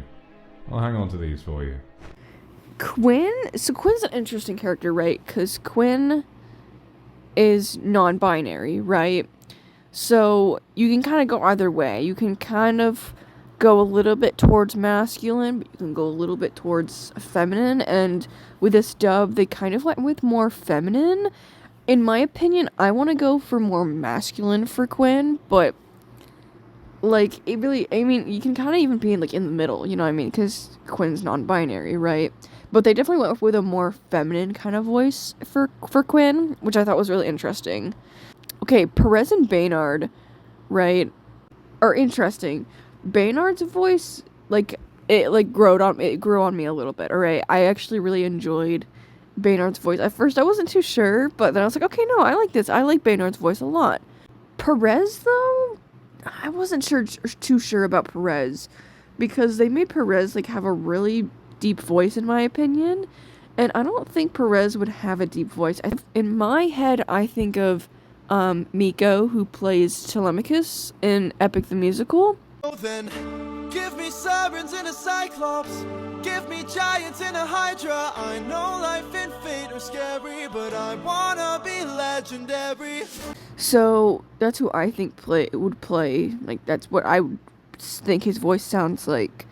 I'll hang on to these for you. Quinn? So Quinn's an interesting character, right? Because Quinn is non-binary, right? So you can kind of go either way. You can kind of go a little bit towards masculine, but you can go a little bit towards feminine, and with this dub, they kind of went with more feminine. In my opinion, I want to go for more masculine for Quinn, but, like, it really, I mean, you can kind of even be, like, in the middle, you know what I mean, because Quinn's non-binary, right? But they definitely went with a more feminine kind of voice for Quinn, which I thought was really interesting. Okay, Perez and Baynard, right, are interesting. Baynard's voice, it grew on me a little bit, alright? I actually really enjoyed Baynard's voice. At first, I wasn't too sure, but then I was like, okay, no, I like this. I like Baynard's voice a lot. Perez, though, I wasn't too sure about Perez, because they made Perez, like, have a really deep voice, in my opinion, and I don't think Perez would have a deep voice. In my head, I think of Miko, who plays Telemachus in Epic the Musical. Then give me sirens in a cyclops, give me giants in a hydra. I know life and fate are scary, but I wanna be legendary. So that's who I think would play. Like, that's what I think his voice sounds like.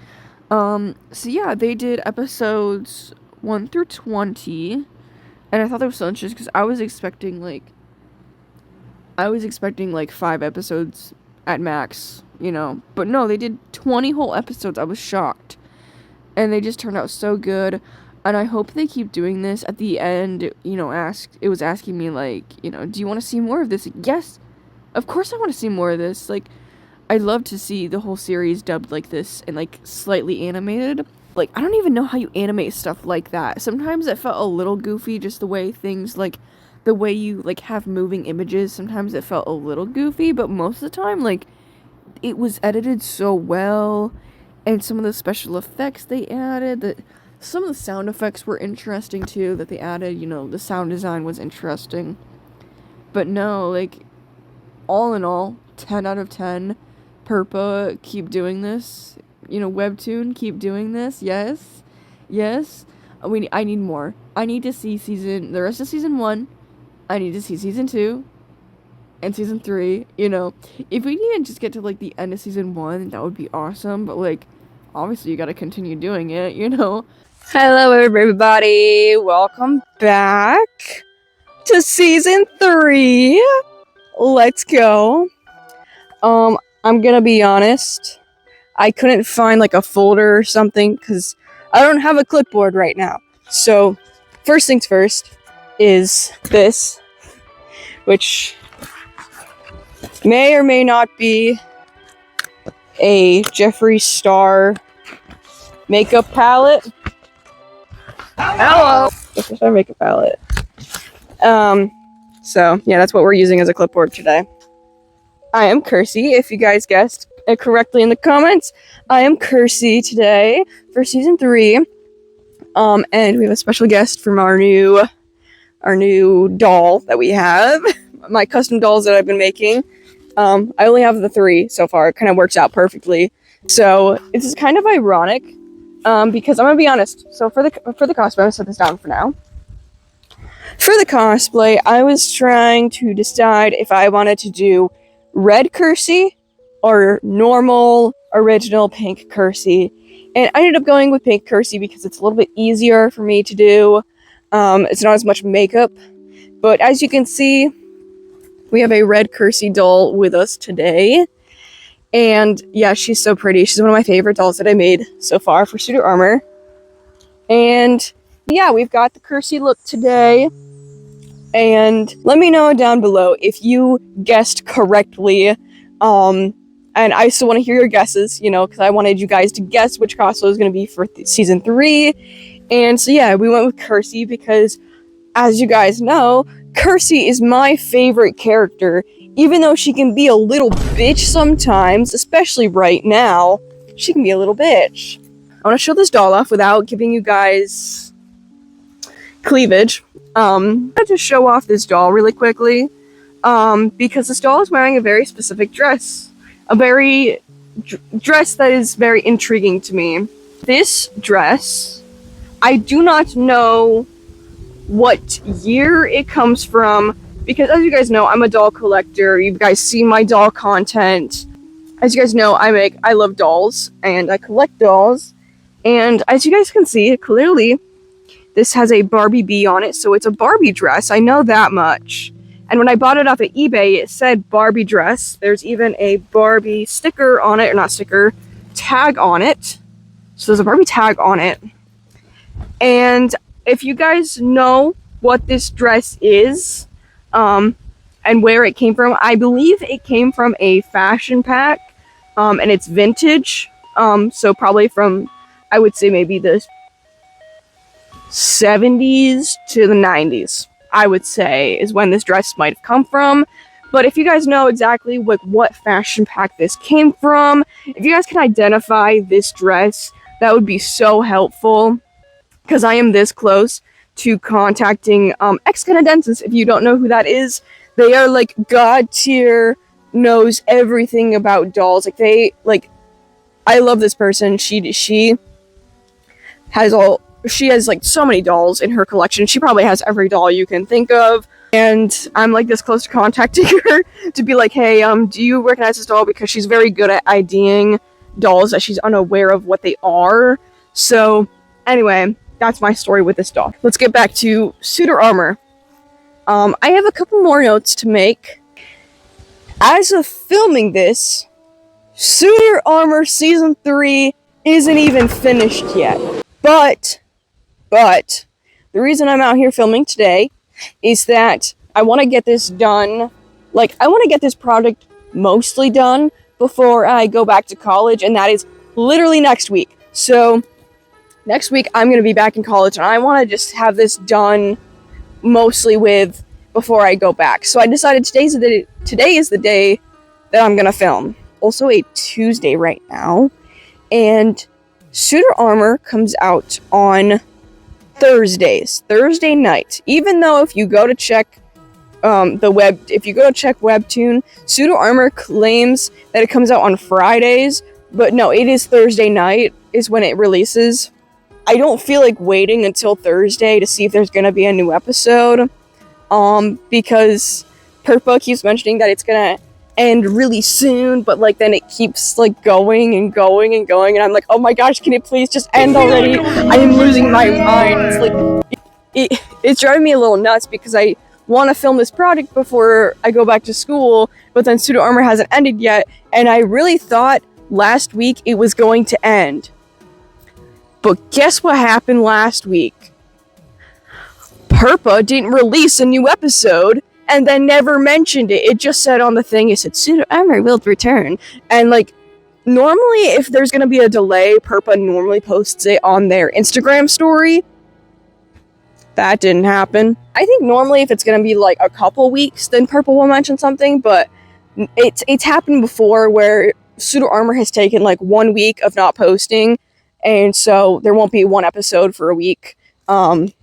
So yeah, they did episodes 1 through 20, and I thought that was so interesting because I was expecting like 5 episodes at max, you know, but no, they did 20 whole episodes. I was shocked, and they just turned out so good, and I hope they keep doing this. At the end, you know, it was asking me, like, you know, do you want to see more of this? Yes, of course I want to see more of this. Like, I'd love to see the whole series dubbed like this and, like, slightly animated. Like, I don't even know how you animate stuff like that. Sometimes it felt a little goofy, just the way things, like, the way you, like, have moving images. Sometimes it felt a little goofy, but most of the time, like, it was edited so well, and some of the special effects they added, some of the sound effects were interesting too, that they added, you know, the sound design was interesting. But no, like, all in all, 10 out of 10. Purpah, keep doing this. You know, Webtoon, keep doing this. Yes. Yes. I need more. I need to see the rest of season 1. I need to see season 2. And season 3, you know. If we even just get to, like, the end of season 1, that would be awesome. But, like, obviously you gotta continue doing it, you know. Hello, everybody. Welcome back to season 3. Let's go. I'm gonna be honest. I couldn't find, like, a folder or something because I don't have a clipboard right now. So, first things first is this, which may or may not be a Jeffree Star makeup palette. Hello! Jeffree Star makeup palette. So, yeah, that's what we're using as a clipboard today. I am Kersey, if you guys guessed. it correctly in the comments. I am Kersey today for season 3. And we have a special guest from our new doll that we have. My custom dolls that I've been making. I only have the 3 so far. It kind of works out perfectly. So this is kind of ironic, because I'm gonna be honest. So for the cosplay, I'm gonna set this down for now. For the cosplay, I was trying to decide if I wanted to do red Kersey or normal original pink Kersey, and I ended up going with pink Kersey because it's a little bit easier for me to do. It's not as much makeup, but as you can see, we have a red Kersey doll with us today. And yeah, she's so pretty. She's one of my favorite dolls that I made so far for Suitor Armor. And yeah, we've got the Kersey look today. And let me know down below if you guessed correctly. And I still want to hear your guesses, because I wanted you guys to guess which cosplay was going to be for season 3. And so yeah, we went with Kersey because, as you guys know, Kersey is my favorite character. Even though she can be a little bitch sometimes, especially right now, she can be a little bitch. I want to show this doll off without giving you guys cleavage. I'm going to show off this doll really quickly, because this doll is wearing a very specific dress. A very dress that is very intriguing to me. This dress, I do not know what year it comes from, because as you guys know, I'm a doll collector. You guys see my doll content. As you guys know, I love dolls, and I collect dolls. And as you guys can see, clearly, this has a Barbie bee on it, so it's a Barbie dress. I know that much. And when I bought it off of eBay, it said Barbie dress. There's even a Barbie sticker on it, or not sticker, tag on it. So there's a Barbie tag on it. And if you guys know what this dress is, and where it came from, I believe it came from a fashion pack, and it's vintage. So probably from, I would say maybe the 70s to the 90s, I would say, is when this dress might have come from. But if you guys know exactly what fashion pack this came from, if you guys can identify this dress, that would be so helpful, because I am this close to contacting ex-Canadensers. If you don't know who that is, they are like god tier, knows everything about dolls. I love this person. She has like so many dolls in her collection. She probably has every doll you can think of. And I'm like this close to contacting her to be like, hey, do you recognize this doll? Because she's very good at IDing dolls that she's unaware of what they are. So anyway, that's my story with this doll. Let's get back to Suitor Armor. I have a couple more notes to make. As of filming this, Suitor Armor Season 3 isn't even finished yet. But, the reason I'm out here filming today is that I want to get this done. I want to get this project mostly done before I go back to college, and that is literally next week. So, next week I'm going to be back in college, and I want to just have this done mostly before I go back. So I decided today is the day that I'm going to film. Also a Tuesday right now, and Suitor Armor comes out on Thursdays, Thursday night. Even though if you go to check Webtoon, Suitor Armor claims that it comes out on Fridays, but no, it is Thursday night is when it releases. I don't feel like waiting until Thursday to see if there's gonna be a new episode, because Purpah keeps mentioning that it's gonna end really soon, but then it keeps going and going and going, and I'm like, oh my gosh, can it please just end already? I am losing my mind. It's driving me a little nuts because I want to film this project before I go back to school, but then Suitor Armor hasn't ended yet, and I really thought last week it was going to end. But guess what happened last week? Purpah didn't release a new episode, and then never mentioned it. It just said on the thing, it said, Suitor Armor will return. And normally if there's gonna be a delay, Purpah normally posts it on their Instagram story. That didn't happen. I think normally if it's gonna be a couple weeks, then Purpah will mention something, but it's happened before where Suitor Armor has taken like 1 week of not posting, and so there won't be one episode for a week. And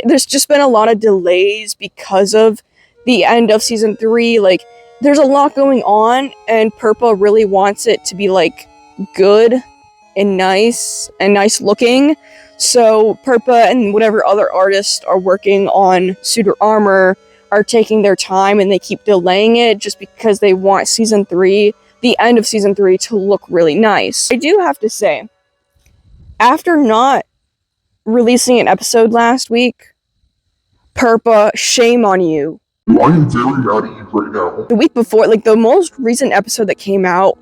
there's just been a lot of delays because of the end of season 3. Like, there's a lot going on, and Purpah really wants it to be like good and nice looking. So Purpah and whatever other artists are working on Suitor Armor are taking their time, and they keep delaying it just because they want season 3, the end of season 3, to look really nice. I do have to say, after not releasing an episode last week, Purpah, shame on you. I am very mad at you right now. The week before, like the most recent episode that came out,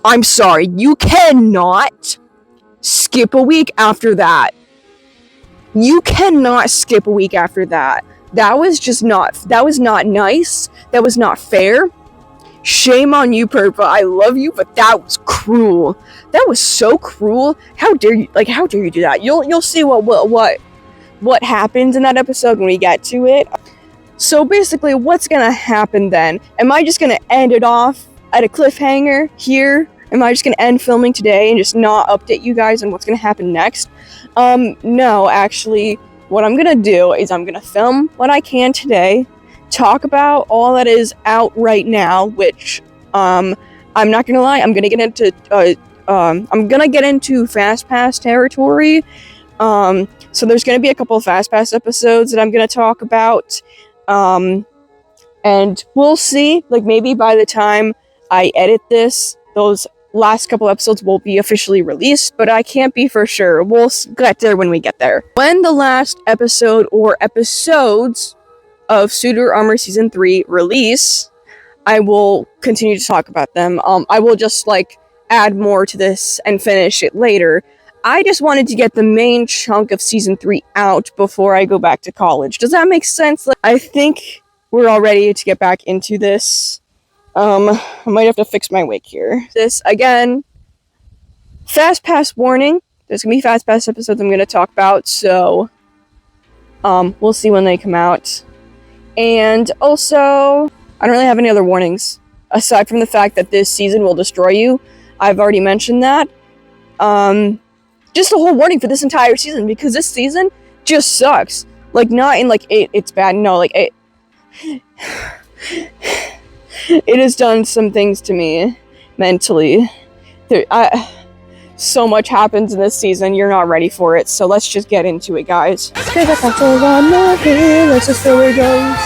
I'm sorry, you cannot skip a week after that. You cannot skip a week after that. That was not nice. That was not fair. Shame on you, Purpah. I love you, but that was cruel. That was so cruel. How dare you do that? You'll see what happens in that episode when we get to it. So basically, what's gonna happen then? Am I just gonna end it off at a cliffhanger here? Am I just gonna end filming today and just not update you guys on what's gonna happen next? No, actually, what I'm gonna do is I'm gonna film what I can today, talk about all that is out right now, which, I'm not gonna lie, I'm gonna get into Fast Pass territory. So there's gonna be a couple of Fast Pass episodes that I'm gonna talk about, and we'll see, like, maybe by the time I edit this, those last couple episodes will be officially released, but I can't be for sure. We'll get there when we get there. When the last episode or episodes of Suitor Armor Season 3 release, I will continue to talk about them. I will just, like, add more to this and finish it later. I just wanted to get the main chunk of Season 3 out before I go back to college. Does that make sense? Like, I think we're all ready to get back into this. I might have to fix my wig here. This, again, Fast Pass warning. There's gonna be Fast Pass episodes I'm gonna talk about, so, we'll see when they come out. And also, I don't really have any other warnings, aside from the fact that this season will destroy you. I've already mentioned that. Just a whole warning for this entire season, because this season just sucks. Like, not in, like, it's bad, no, like, it has done some things to me, mentally. So much happens in this season, you're not ready for it, so let's just get into it, guys. There's a castle on the hill, let's just see where it goes.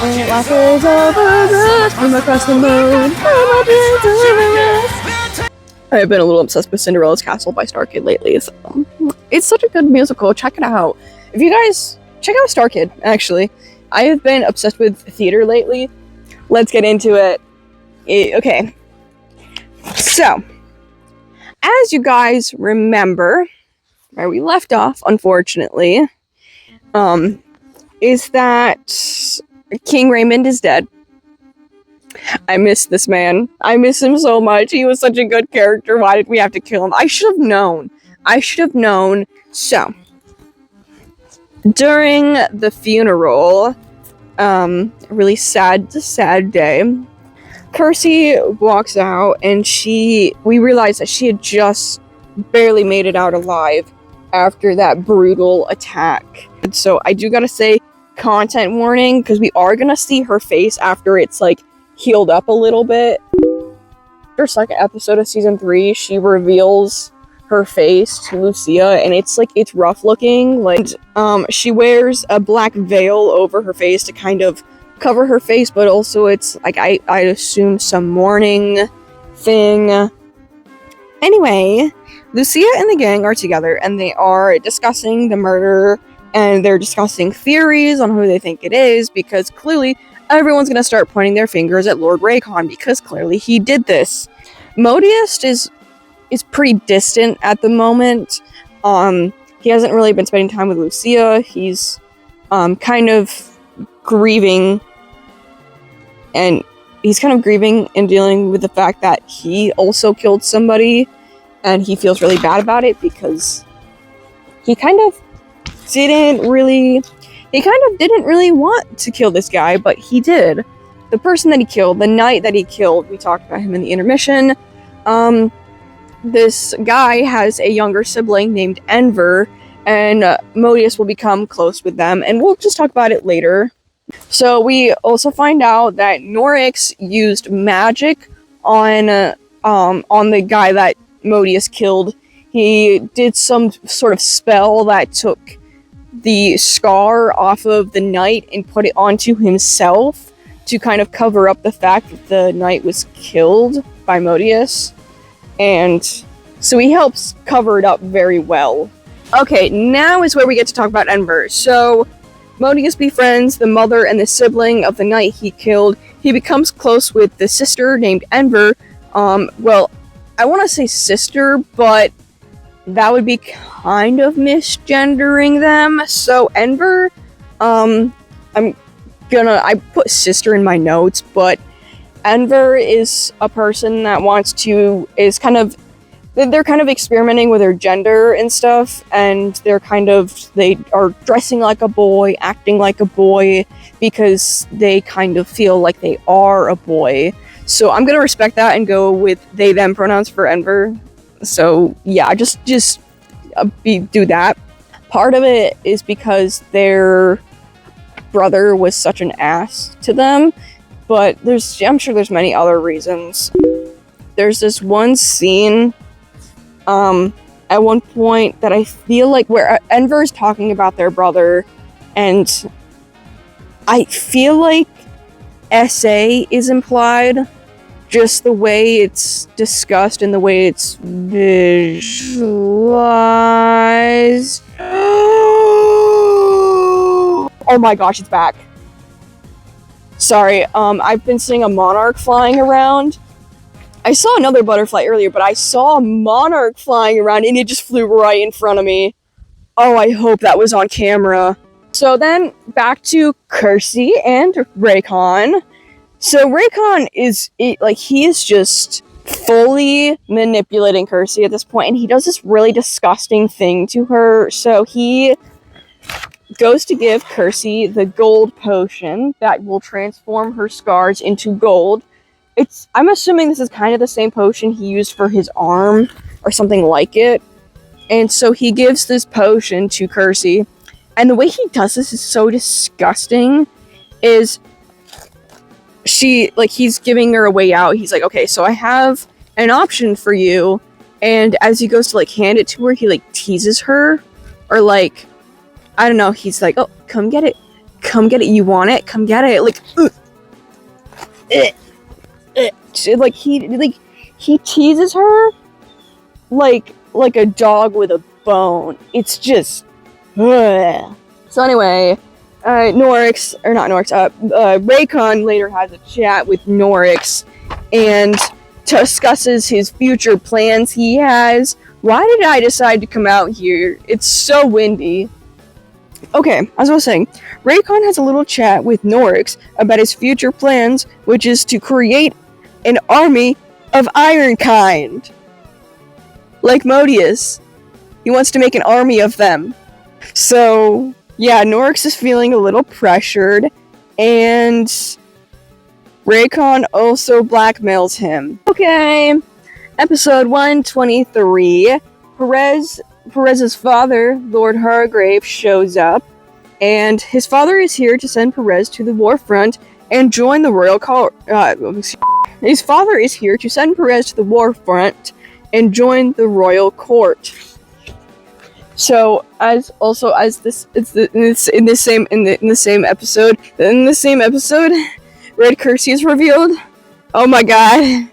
And it watches over us from across the moon. I've been a little obsessed with Cinderella's Castle by Star Kid lately, so it's such a good musical, check it out. If you guys, check out Star Kid, actually. I have been obsessed with theater lately. Let's get into it. Okay. So, as you guys remember, where we left off, unfortunately, is that King Raymond is dead. I miss this man. I miss him so much. He was such a good character. Why did we have to kill him? I should have known. So, during the funeral, a really sad day, Percy walks out, and we realize that she had just barely made it out alive after that brutal attack. And so I do gotta say, content warning, because we are gonna see her face after it's, like, healed up a little bit. First, like, episode of season 3, she reveals her face to Lucia, and it's rough looking. Like, she wears a black veil over her face to kind of cover her face, but also it's like, I assume some mourning thing. Anyway, Lucia and the gang are together, and they are discussing the murder, and they're discussing theories on who they think it is, because clearly everyone's gonna start pointing their fingers at Lord Raycon, because clearly he did this. Modiest is pretty distant at the moment. He hasn't really been spending time with Lucia. He's kind of grieving and dealing with the fact that he also killed somebody, and he feels really bad about it because he kind of didn't really he kind of didn't really want to kill this guy, but he did. The person that he killed, the knight that he killed, we talked about him in the intermission. This guy has a younger sibling named Enver, and Modius will become close with them, and we'll just talk about it later. So we also find out that Norix used magic on the guy that Modius killed. He did some sort of spell that took the scar off of the knight and put it onto himself to kind of cover up the fact that the knight was killed by Modius. And so he helps cover it up very well. Okay, now is where we get to talk about Enver. So Modius befriends the mother and the sibling of the knight he killed. He becomes close with the sister named Enver. Well, I want to say sister, but that would be kind of misgendering them. So Enver, I put sister in my notes, but Enver is a person that they're kind of experimenting with their gender and stuff, and they are dressing like a boy, acting like a boy, because they kind of feel like they are a boy. So I'm gonna respect that and go with they them pronouns for Enver. So yeah, just do that. Part of it is because their brother was such an ass to them, but I'm sure there's many other reasons. There's this one scene at one point that I feel like where Enver is talking about their brother, and I feel like SA is implied, just the way it's discussed and the way it's visualized. Oh my gosh, it's back. Sorry, I've been seeing a monarch flying around. I saw another butterfly earlier, but I saw a monarch flying around and it just flew right in front of me. Oh, I hope that was on camera. So then, back to Kersey and Raycon. So Raycon he is just fully manipulating Kersey at this point, and he does this really disgusting thing to her. So he goes to give Kersey the gold potion that will transform her scars into gold. I'm assuming this is kind of the same potion he used for his arm, or something like it. And so he gives this potion to Kersey. And the way he does this is so disgusting, he's giving her a way out. He's like, okay, so I have an option for you. And as he goes to hand it to her, he teases her, or I don't know, he's like, oh, come get it, you want it, come get it, he teases her like a dog with a bone. It's just ugh. So anyway, Raycon later has a chat with Norix and discusses his future plans he has. Why did I decide to come out here? It's so windy. Okay, as I was saying, Raycon has a little chat with Norix about his future plans, which is to create an army of Ironkind. Like Modius. He wants to make an army of them. So, yeah, Norix is feeling a little pressured, and Raycon also blackmails him. Okay, episode 123. Perez's father, Lord Hargrave, shows up, and his father is here to send Perez to the war front and join the royal court. His father is here to send Perez to the war front and join the royal court. So, in the same episode, Red Kersey is revealed. Oh my god,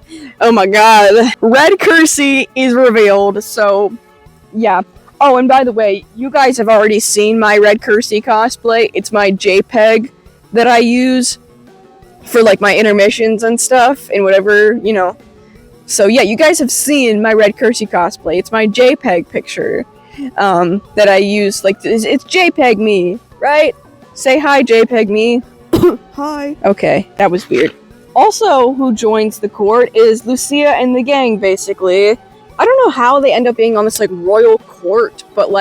Red Kersey is revealed. So, yeah. Oh, and by the way, you guys have already seen my Red Kersey cosplay. It's my JPEG that I use for my intermissions and stuff and whatever, So yeah, you guys have seen my Red Kersey cosplay. It's my JPEG picture that I use. It's JPEG me, right? Say hi, JPEG me. Hi. Okay, that was weird. Also, who joins the court is Lucia and the gang, basically. I don't know how they end up being on this royal court, but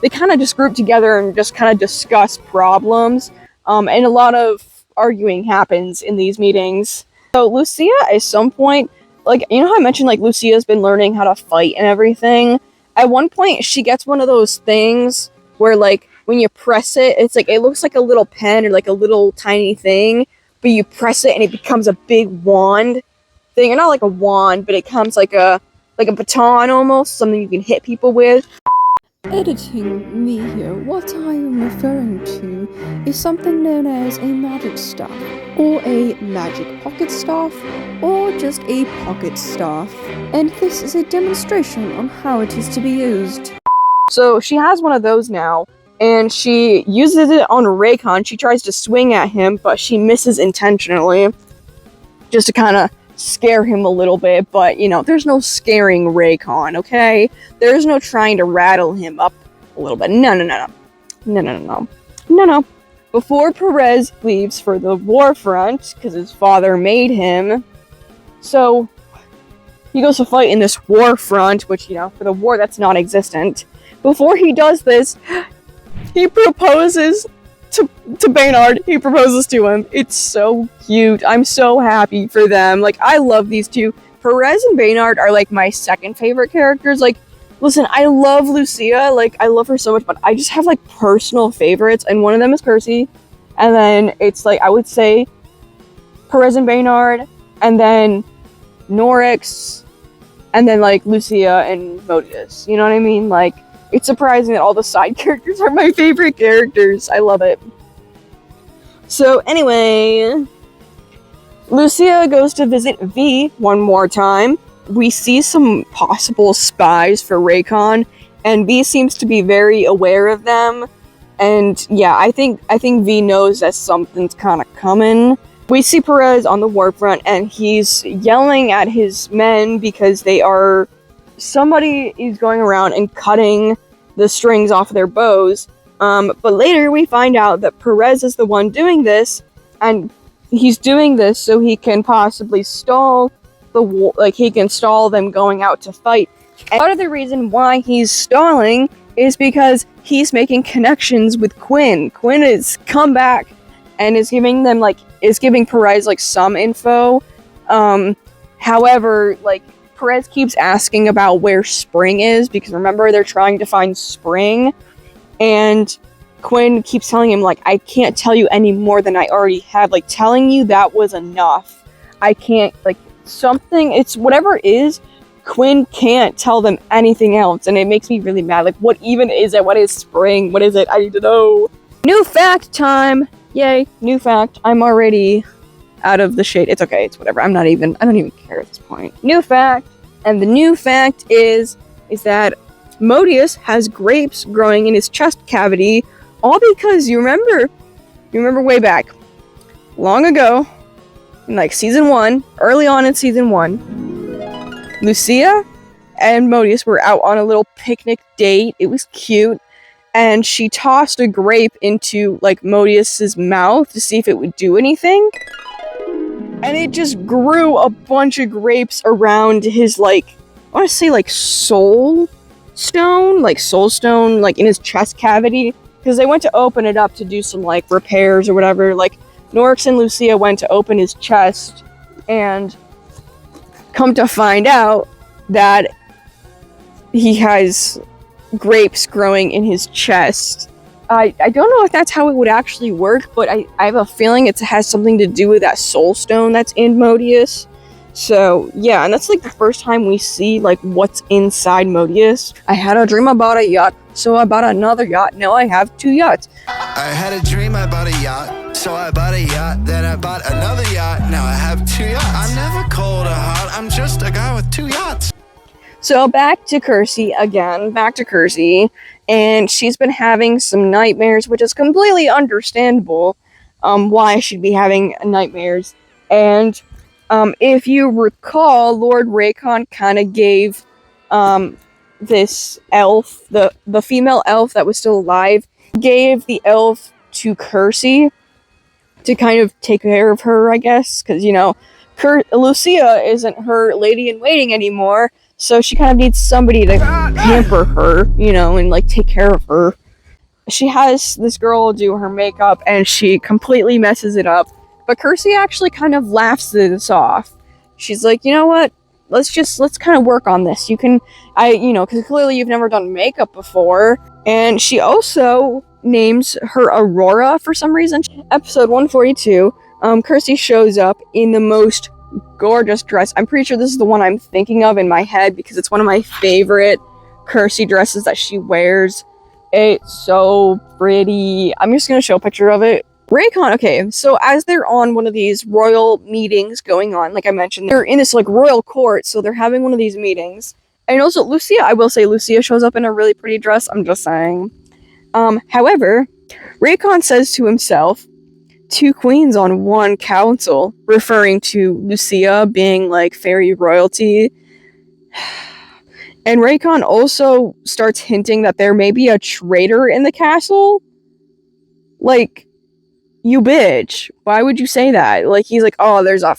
they kind of just group together and just kind of discuss problems. And a lot of arguing happens in these meetings. So Lucia, at some point, like, you know how I mentioned, like, Lucia's been learning how to fight and everything? At one point, she gets one of those things where, like, when you press it, it's like, it looks like a little pen or like a little tiny thing, but you press it and it becomes a big wand thing. Or not like a wand, but it comes like a baton almost, something you can hit people with. Editing me here, what I am referring to is something known as a magic staff, or a magic pocket staff, or just a pocket staff. And this is a demonstration on how it is to be used. So she has one of those now, and she uses it on Raycon. She tries to swing at him, but she misses intentionally, just to kind of scare him a little bit, but, you know, there's no scaring Raycon, okay? There's no trying to rattle him up a little bit. No. Before Perez leaves for the war front, because his father made him, so he goes to fight in this war front, which, you know, for the war that's non-existent. Before he does this, he proposes to Baynard. He proposes to him. It's so cute. I'm so happy for them. Like, I love these two. Perez and Baynard are, like, my second favorite characters. Like, listen, I love Lucia. Like, I love her so much, but I just have, like, personal favorites, and one of them is Percy. And then it's, like, I would say Perez and Baynard, and then Norix, and then, like, Lucia and Modius. You know what I mean? Like, it's surprising that all the side characters are my favorite characters. I love it. So anyway, Lucia goes to visit V one more time. We see some possible spies for Raycon, and V seems to be very aware of them. And yeah, I think V knows that something's kind of coming. We see Perez on the war front, and he's yelling at his men because somebody is going around and cutting the strings off of their bows. But later we find out that Perez is the one doing this, and he's doing this so he can possibly stall the war, like he can stall them going out to fight. And part of the reason why he's stalling is because he's making connections with Quinn. Quinn has come back and is giving Perez like some info. However, like, Perez keeps asking about where Spring is, because remember, they're trying to find Spring, and Quinn keeps telling him, like, I can't tell you any more than I already have. Like, telling you that was enough. I can't, like, it's whatever it is, Quinn can't tell them anything else, and it makes me really mad. Like, what even is it? What is Spring? What is it? I need to know. New fact time! Yay, new fact. I'm already out of the shade. It's okay, it's whatever. I don't even care at this point. New fact, and the new fact is that Modius has grapes growing in his chest cavity, all because you remember way back, long ago, in like season 1, early on in season 1, Lucia and Modius were out on a little picnic date. It was cute, and she tossed a grape into like Modius's mouth to see if it would do anything. And it just grew a bunch of grapes around his, like, I want to say, like, soul stone, like in his chest cavity. Because they went to open it up to do some, like, repairs or whatever. Like, Norix and Lucia went to open his chest, and come to find out that he has grapes growing in his chest. I don't know if that's how it would actually work, but I have a feeling it has something to do with that soul stone that's in Modius. So, yeah, and that's like the first time we see like what's inside Modius. I had a dream about a yacht, so I bought another yacht. Now I have 2 yachts. I had a dream I bought a yacht, so I bought a yacht, then I bought another yacht, now I have 2 yachts. I'm never cold or hot, I'm just a guy with 2 yachts. So back to Kersey, and she's been having some nightmares, which is completely understandable, why she'd be having nightmares. And if you recall, Lord Raycon kind of gave this elf, the female elf that was still alive, gave the elf to Kersey to kind of take care of her, I guess, because, you know, Lucia isn't her lady-in-waiting anymore, So she kind of needs somebody to pamper her, you know, and like take care of her. She has this girl do her makeup and she completely messes it up. But Kirsty actually kind of laughs this off. She's like, you know what? Let's kind of work on this. Because clearly you've never done makeup before. And she also names her Aurora for some reason. Episode 142, Kirsty shows up in the most gorgeous dress. I'm pretty sure this is the one I'm thinking of in my head because it's one of my favorite Kirsty dresses that she wears. It's so pretty. I'm just gonna show a picture of it. Raycon, okay, so as they're on one of these royal meetings going on, like I mentioned, they're in this like royal court, so they're having one of these meetings. And also Lucia, I will say Lucia shows up in a really pretty dress, I'm just saying. However, Raycon says to himself, 2 queens on 1 council, referring to Lucia being like fairy royalty. And Raycon also starts hinting that there may be a traitor in the castle. Like, you bitch. Why would you say that? Like, he's like, oh, there's a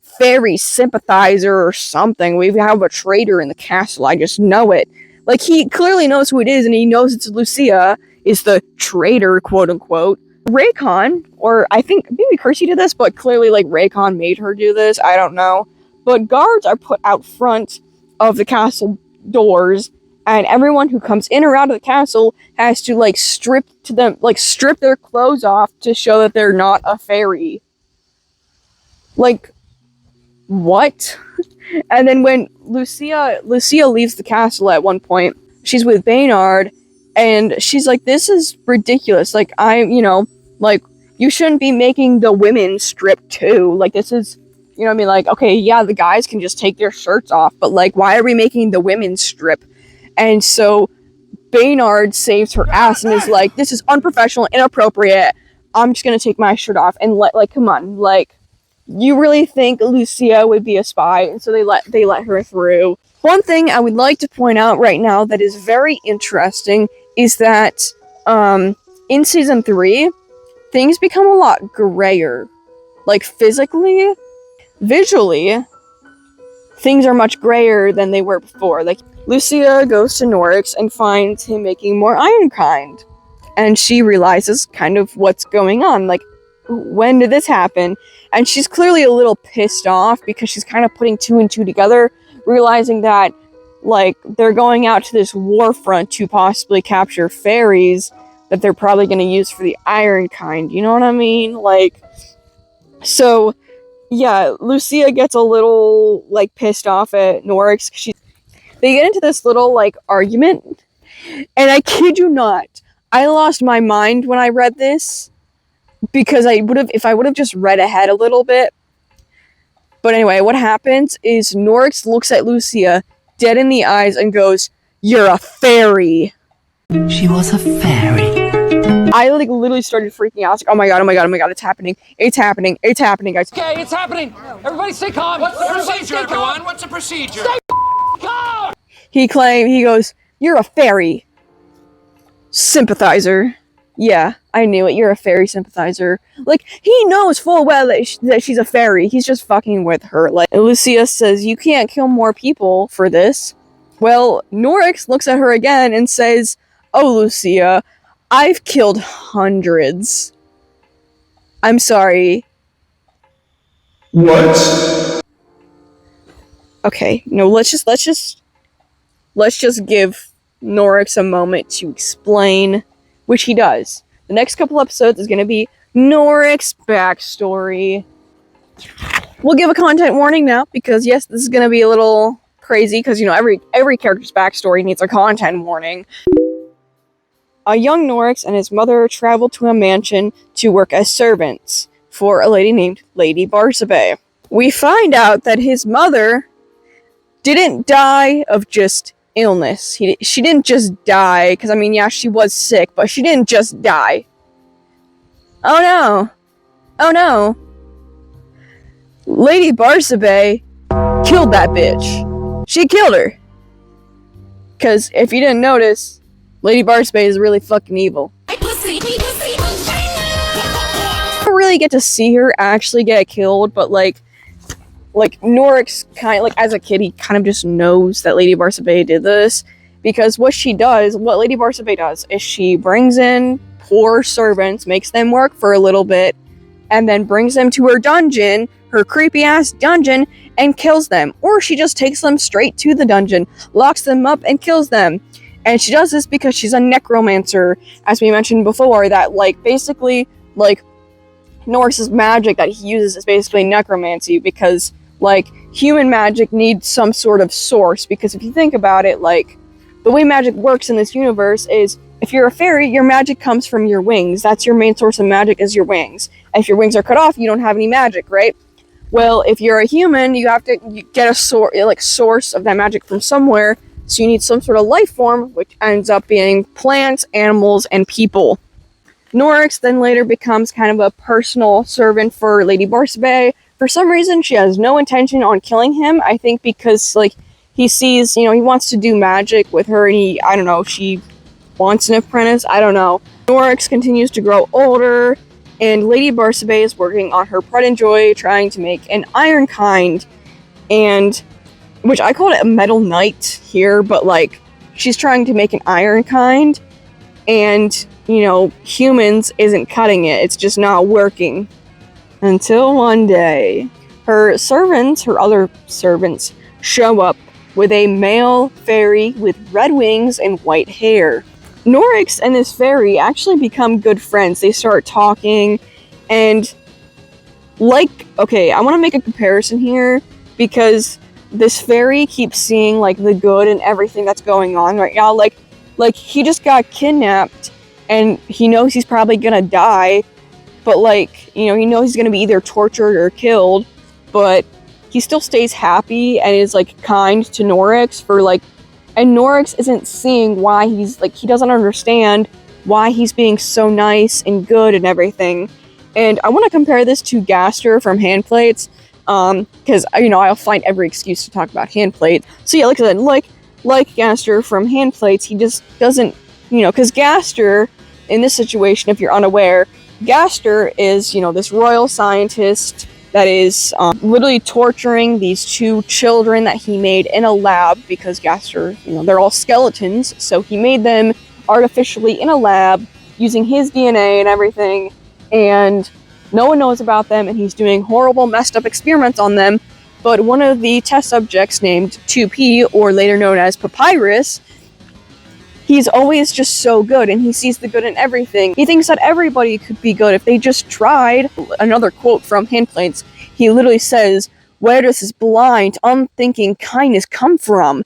fairy sympathizer or something. We have a traitor in the castle. I just know it. Like, he clearly knows who it is, and he knows it's Lucia is the traitor, quote unquote. Raycon, or I think maybe Kirsty did this, but clearly, like, Raycon made her do this. I don't know. But guards are put out front of the castle doors, and everyone who comes in or out of the castle has to like strip their clothes off to show that they're not a fairy. Like, what? And then when Lucia leaves the castle at one point, she's with Baynard, and she's like, this is ridiculous. Like, you shouldn't be making the women strip too. Like, this is, you know what I mean? Like, okay, yeah, the guys can just take their shirts off, but like, why are we making the women strip? And so Baynard saves her ass and is like, this is unprofessional, inappropriate. I'm just gonna take my shirt off and come on, like, you really think Lucia would be a spy? And so they let her through. One thing I would like to point out right now that is very interesting is that in season 3, things become a lot grayer. Like, physically, visually, things are much grayer than they were before. Like, Lucia goes to Norix and finds him making more Ironkind. And she realizes kind of what's going on. Like, when did this happen? And she's clearly a little pissed off because she's kind of putting 2 and 2 together, realizing that, like, they're going out to this war front to possibly capture fairies that they're probably going to use for the Ironkind. You know what I mean? Like, so, yeah, Lucia gets a little, like, pissed off at Norix. They get into this little, like, argument, and I kid you not, I lost my mind when I read this, because if I would have just read ahead a little bit. But anyway, what happens is Norix looks at Lucia dead in the eyes and goes, "You're a fairy." She was a fairy. I like literally started freaking out. I was like, oh my god, it's happening. It's happening, guys. Okay, it's happening. Everybody stay calm. What's the procedure, everyone? What's the procedure? Stay calm! He goes, "You're a fairy sympathizer." Yeah, I knew it. You're a fairy sympathizer. Like, he knows full well that she's a fairy. He's just fucking with her. Like, and Lucia says, "You can't kill more people for this." Well, Norix looks at her again and says, "Oh, Lucia, I've killed hundreds. I'm sorry." What? Okay, no, let's just give Norix a moment to explain, which he does. The next couple episodes is going to be Norix's backstory. We'll give a content warning now, because yes, this is going to be a little crazy, because, you know, every character's backstory needs a content warning. A young Norix and his mother travel to a mansion to work as servants for a lady named Lady Barsabe. We find out that his mother didn't die of just illness. She didn't just die, because, I mean, yeah, she was sick, but she didn't just die. Oh no. Lady Barsabe killed that bitch. She killed her. Because if you didn't notice, Lady Barsabe is really fucking evil. I don't really get to see her actually get killed, but like, like, Norix kind of, like, as a kid, he kind of just knows that Lady Barsabe did this, because what Lady Barsabe does, is she brings in poor servants, makes them work for a little bit, and then brings them to her dungeon, her creepy-ass dungeon, and kills them. Or she just takes them straight to the dungeon, locks them up, and kills them. And she does this because she's a necromancer, as we mentioned before, that, like, basically, like, Norix's magic that he uses is basically necromancy, because, like, human magic needs some sort of source, because if you think about it, like, the way magic works in this universe is, if you're a fairy, your magic comes from your wings. That's your main source of magic, is your wings. And if your wings are cut off, you don't have any magic, right? Well, if you're a human, you have to get a source of that magic from somewhere, so you need some sort of life form, which ends up being plants, animals, and people. Norix then later becomes kind of a personal servant for Lady Barsabe. For some reason, she has no intention on killing him. I think because, like, he sees, he wants to do magic with her, and she wants an apprentice, I don't know. Norix continues to grow older, and Lady Barsabe is working on her pride and joy, trying to make an iron kind, and, which I called it a metal knight here, but, like, she's trying to make an iron kind, and, humans isn't cutting it, it's just not working. Until one day, her other servants, show up with a male fairy with red wings and white hair. Norix and this fairy actually become good friends. They start talking, and, I want to make a comparison here, because this fairy keeps seeing, like, the good and everything that's going on right now. Like, he just got kidnapped, and he knows he's probably gonna die, but, like, he knows he's gonna be either tortured or killed, but he still stays happy and is, like, kind to Norix and Norix isn't seeing why he doesn't understand why he's being so nice and good and everything. And I want to compare this to Gaster from Handplates, because, I'll find every excuse to talk about Handplates. So yeah, like I said, like Gaster from Handplates, he just doesn't, because Gaster, in this situation, if you're unaware, Gaster is, this royal scientist that is literally torturing these two children that he made in a lab, because Gaster, they're all skeletons, so he made them artificially in a lab using his DNA and everything, and no one knows about them, and he's doing horrible, messed up experiments on them. But one of the test subjects, named 2P, or later known as Papyrus, he's always just so good, and he sees the good in everything. He thinks that everybody could be good if they just tried. Another quote from Handplates, he literally says, "Where does this blind, unthinking kindness come from?"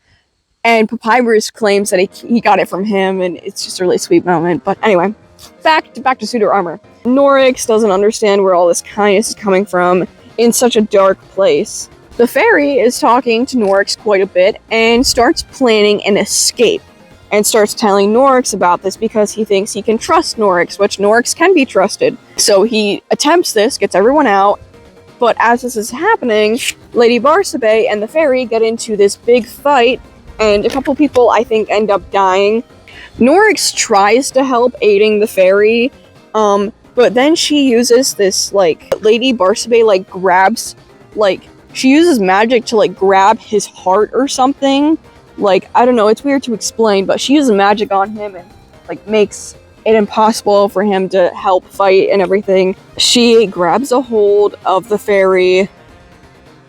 And Papyrus claims that he got it from him, and it's just a really sweet moment. But anyway, back to Suitor Armor. Norix doesn't understand where all this kindness is coming from in such a dark place. The fairy is talking to Norix quite a bit, and starts planning an escape. And starts telling Norix about this because he thinks he can trust Norix, which Norix can be trusted. So he attempts this, gets everyone out, but as this is happening, Lady Barsabe and the fairy get into this big fight, and a couple people, I think, end up dying. Norix tries to help aiding the fairy, but then she uses this, Lady Barsabe, grabs, she uses magic to, grab his heart or something. I don't know, it's weird to explain, but she uses magic on him and, makes it impossible for him to help fight and everything. She grabs a hold of the fairy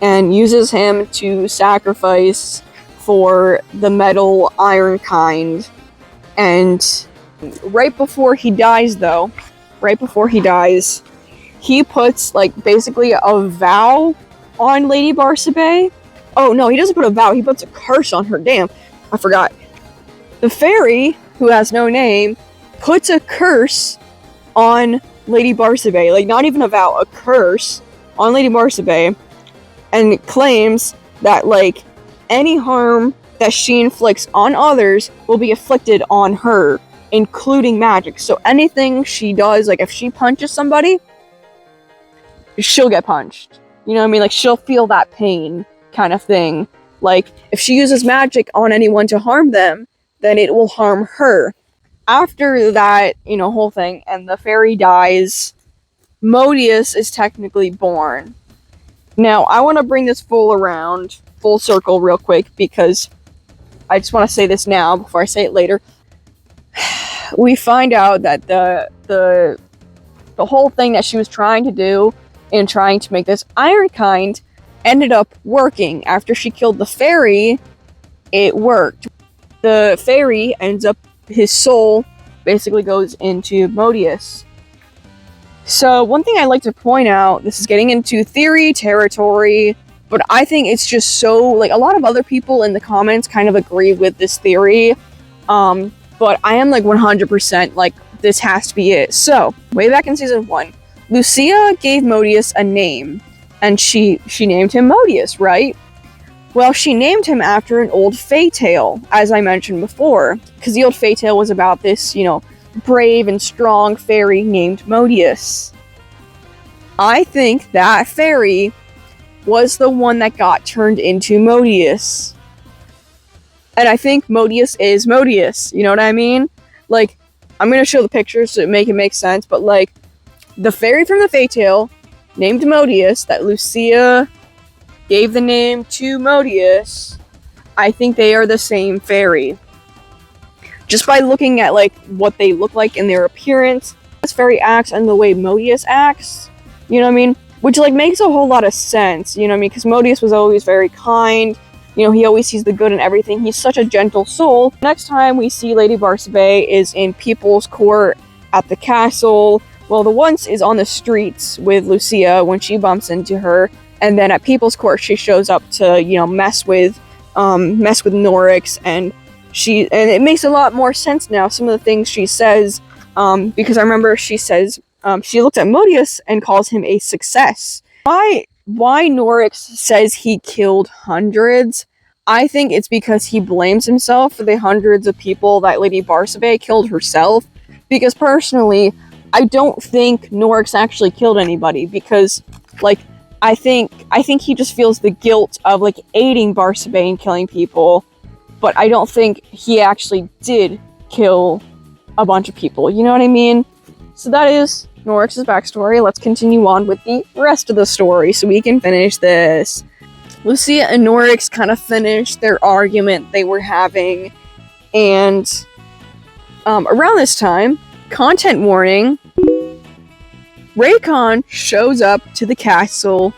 and uses him to sacrifice for the metal iron kind. And right before he dies, he puts, basically a vow on Lady Barsabe. Oh, no, he doesn't put a vow, he puts a curse on her. Damn, I forgot. The fairy, who has no name, puts a curse on Lady Barsabe. Not even a vow, a curse on Lady Barsabe. And claims that, any harm that she inflicts on others will be inflicted on her, including magic. So anything she does, if she punches somebody, she'll get punched. You know what I mean? She'll feel that pain, kind of thing. If she uses magic on anyone to harm them, then it will harm her. After that, whole thing, and the fairy dies, Modius is technically born. Now, I want to bring this full circle real quick, because I just want to say this now before I say it later. We find out that the whole thing that she was trying to do in trying to make this Ironkind ended up working. After she killed the fairy, it worked. The fairy ends up, his soul basically goes into Modius. So one thing I like to point out, this is getting into theory territory, but I think it's just so, like, a lot of other people in the comments kind of agree with this theory, but I am like 100% like, this has to be it. So, way back in season 1, Lucia gave Modius a name, and she named him Modius, right? Well, she named him after an old fae tale, as I mentioned before, because the old fae tale was about this, brave and strong fairy named Modius. I think that fairy was the one that got turned into Modius. And I think Modius is Modius, you know what I mean? Like, I'm gonna show the pictures to make it make sense, but like, the fairy from the fae tale named Modius, that Lucia gave the name to Modius, I think they are the same fairy. Just by looking at like what they look like in their appearance, this fairy acts and the way Modius acts, you know what I mean? Which like makes a whole lot of sense, you know what I mean? Because Modius was always very kind, he always sees the good in everything. He's such a gentle soul. Next time we see Lady Barsabe is in People's Court at the castle. Well, the once is on the streets with Lucia when she bumps into her, and then at People's Court she shows up to, mess with Norix, and it makes a lot more sense now, some of the things she says, because I remember she says, she looks at Modius and calls him a success. Why Norix says he killed hundreds, I think it's because he blames himself for the hundreds of people that Lady Barsabe killed herself, because personally, I don't think Norix actually killed anybody, because, like, I think he just feels the guilt of, like, aiding Barsabe and killing people, but I don't think he actually did kill a bunch of people, you know what I mean? So that is Norix's backstory. Let's continue on with the rest of the story so we can finish this. Lucia and Norix kind of finished their argument they were having, and around this time, content warning, Raycon shows up to the castle,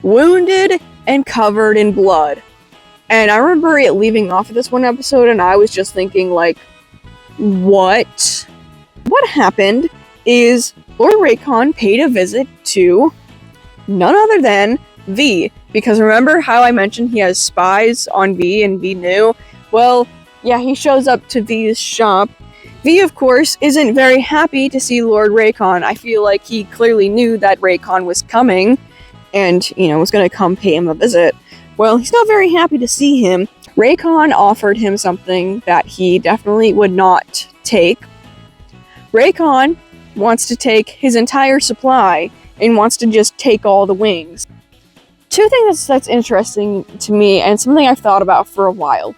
wounded and covered in blood. And I remember it leaving off of this one episode, and I was just thinking, like, what? What happened is Lord Raycon paid a visit to none other than V. Because remember how I mentioned he has spies on V and V knew? Well, yeah, he shows up to V's shop. V, of course, isn't very happy to see Lord Raycon. I feel like he clearly knew that Raycon was coming and, was going to come pay him a visit. Well, he's not very happy to see him. Raycon offered him something that he definitely would not take. Raycon wants to take his entire supply and wants to just take all the wings. Two things that's interesting to me, and something I've thought about for a while,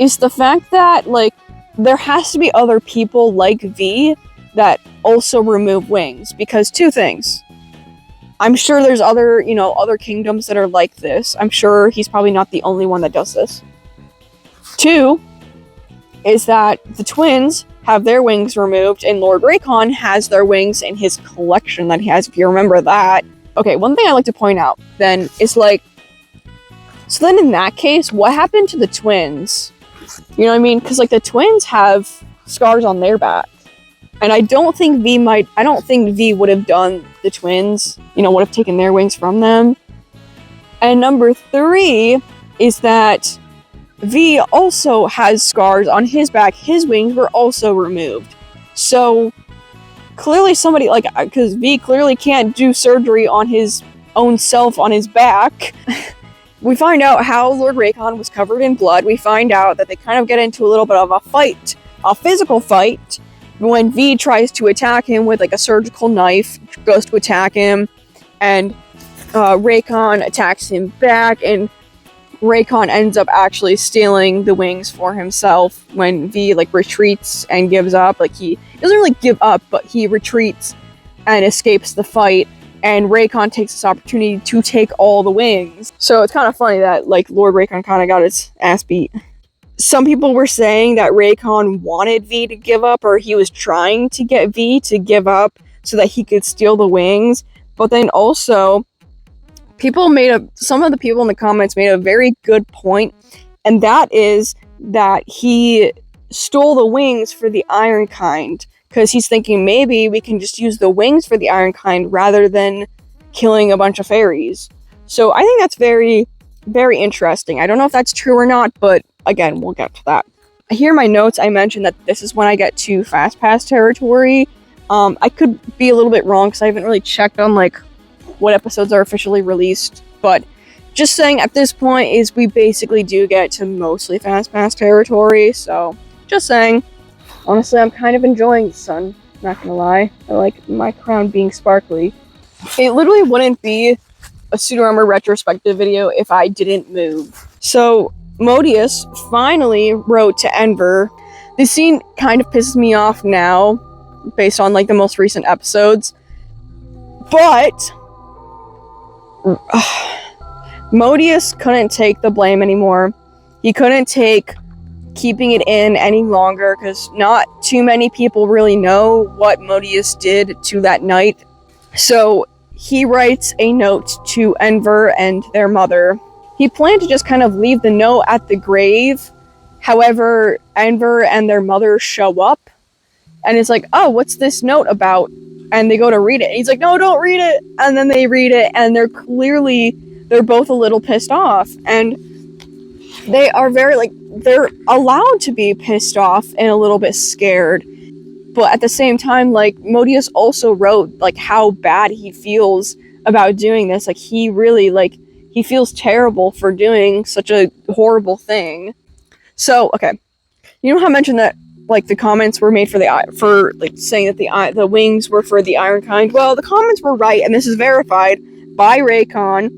is the fact that, like, there has to be other people like V that also remove wings. Because two things. I'm sure there's other kingdoms that are like this. I'm sure he's probably not the only one that does this. Two, is that the twins have their wings removed, and Lord Raycon has their wings in his collection that he has, if you remember that. Okay, one thing I like to point out, then, is like, so then in that case, what happened to the twins? You know what I mean? Because, like, the twins have scars on their back. And I don't think V would have done the twins, would have taken their wings from them. And number 3 is that V also has scars on his back. His wings were also removed. So, clearly somebody, like, because V clearly can't do surgery on his own self on his back. We find out how Lord Raycon was covered in blood. We find out that they kind of get into a little bit of a fight, a physical fight, when V tries to attack him with, like, a surgical knife, goes to attack him, and Raycon attacks him back, and Raycon ends up actually stealing the wings for himself when V, like, retreats and gives up. Like, he doesn't really give up, but he retreats and escapes the fight. and Raycon takes this opportunity to take all the wings. So it's kind of funny that, like, Lord Raycon kind of got his ass beat. Some people were saying that Raycon wanted V to give up, or he was trying to get V to give up so that he could steal the wings. But then also, some of the people in the comments made a very good point, and that is that he stole the wings for the Iron Kind, because he's thinking maybe we can just use the wings for the Iron Kind rather than killing a bunch of fairies. So I think that's very, very interesting. I don't know if that's true or not, but again, we'll get to that. Here in my notes, I mentioned that this is when I get to Fast Pass territory. I could be a little bit wrong because I haven't really checked on like what episodes are officially released, but just saying at this point is we basically do get to mostly Fast Pass territory, so just saying. Honestly, I'm kind of enjoying the sun, not gonna lie. I like my crown being sparkly. It literally wouldn't be a Suitor Armor retrospective video if I didn't move. So, Modius finally wrote to Enver. This scene kind of pisses me off now, based on like the most recent episodes. But Modius couldn't take the blame anymore. He couldn't take keeping it in any longer because not too many people really know what Modius did to that night. So he writes a note to Enver and their mother. He planned to just kind of leave the note at the grave. However, Enver and their mother show up and it's like, oh, what's this note about? And they go to read it. And he's like, no, don't read it. And then they read it and they're both a little pissed off. And they are they're allowed to be pissed off and a little bit scared. But at the same time, like, Modius also wrote, like, how bad he feels about doing this. Like, he really, like, he feels terrible for doing such a horrible thing. So, okay. You know how I mentioned that, like, the comments were made for saying that the wings were for the Iron Kind? Well, the comments were right, and this is verified by Raycon.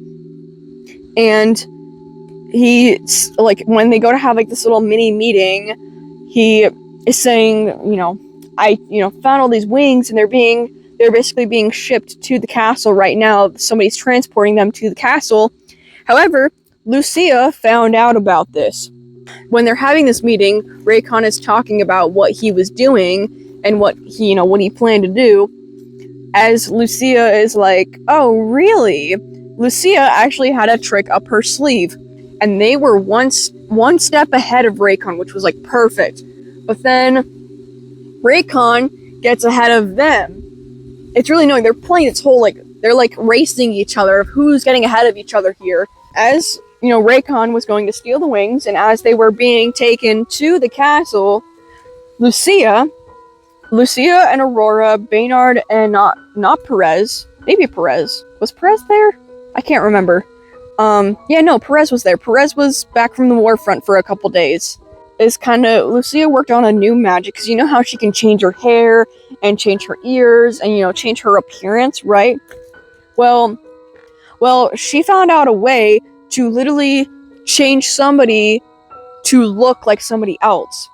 And he, like, when they go to have, like, this little mini meeting, he is saying, I, found all these wings and they're basically being shipped to the castle right now. Somebody's transporting them to the castle. However, Lucia found out about this. When they're having this meeting, Raycon is talking about what he was doing and what he planned to do. As Lucia is like, oh, really? Lucia actually had a trick up her sleeve. And they were one step ahead of Raycon, which was, like, perfect. But then Raycon gets ahead of them. It's really annoying. They're playing this whole, like, they're, like, racing each other of who's getting ahead of each other here. As, Raycon was going to steal the wings, and as they were being taken to the castle, Lucia and Aurora, Baynard, and not Perez. Maybe Perez. Was Perez there? I can't remember. Perez was there. Perez was back from the war front for a couple days. Lucia worked on a new magic, because you know how she can change her hair, and change her ears, and, change her appearance, right? Well, she found out a way to literally change somebody to look like somebody else.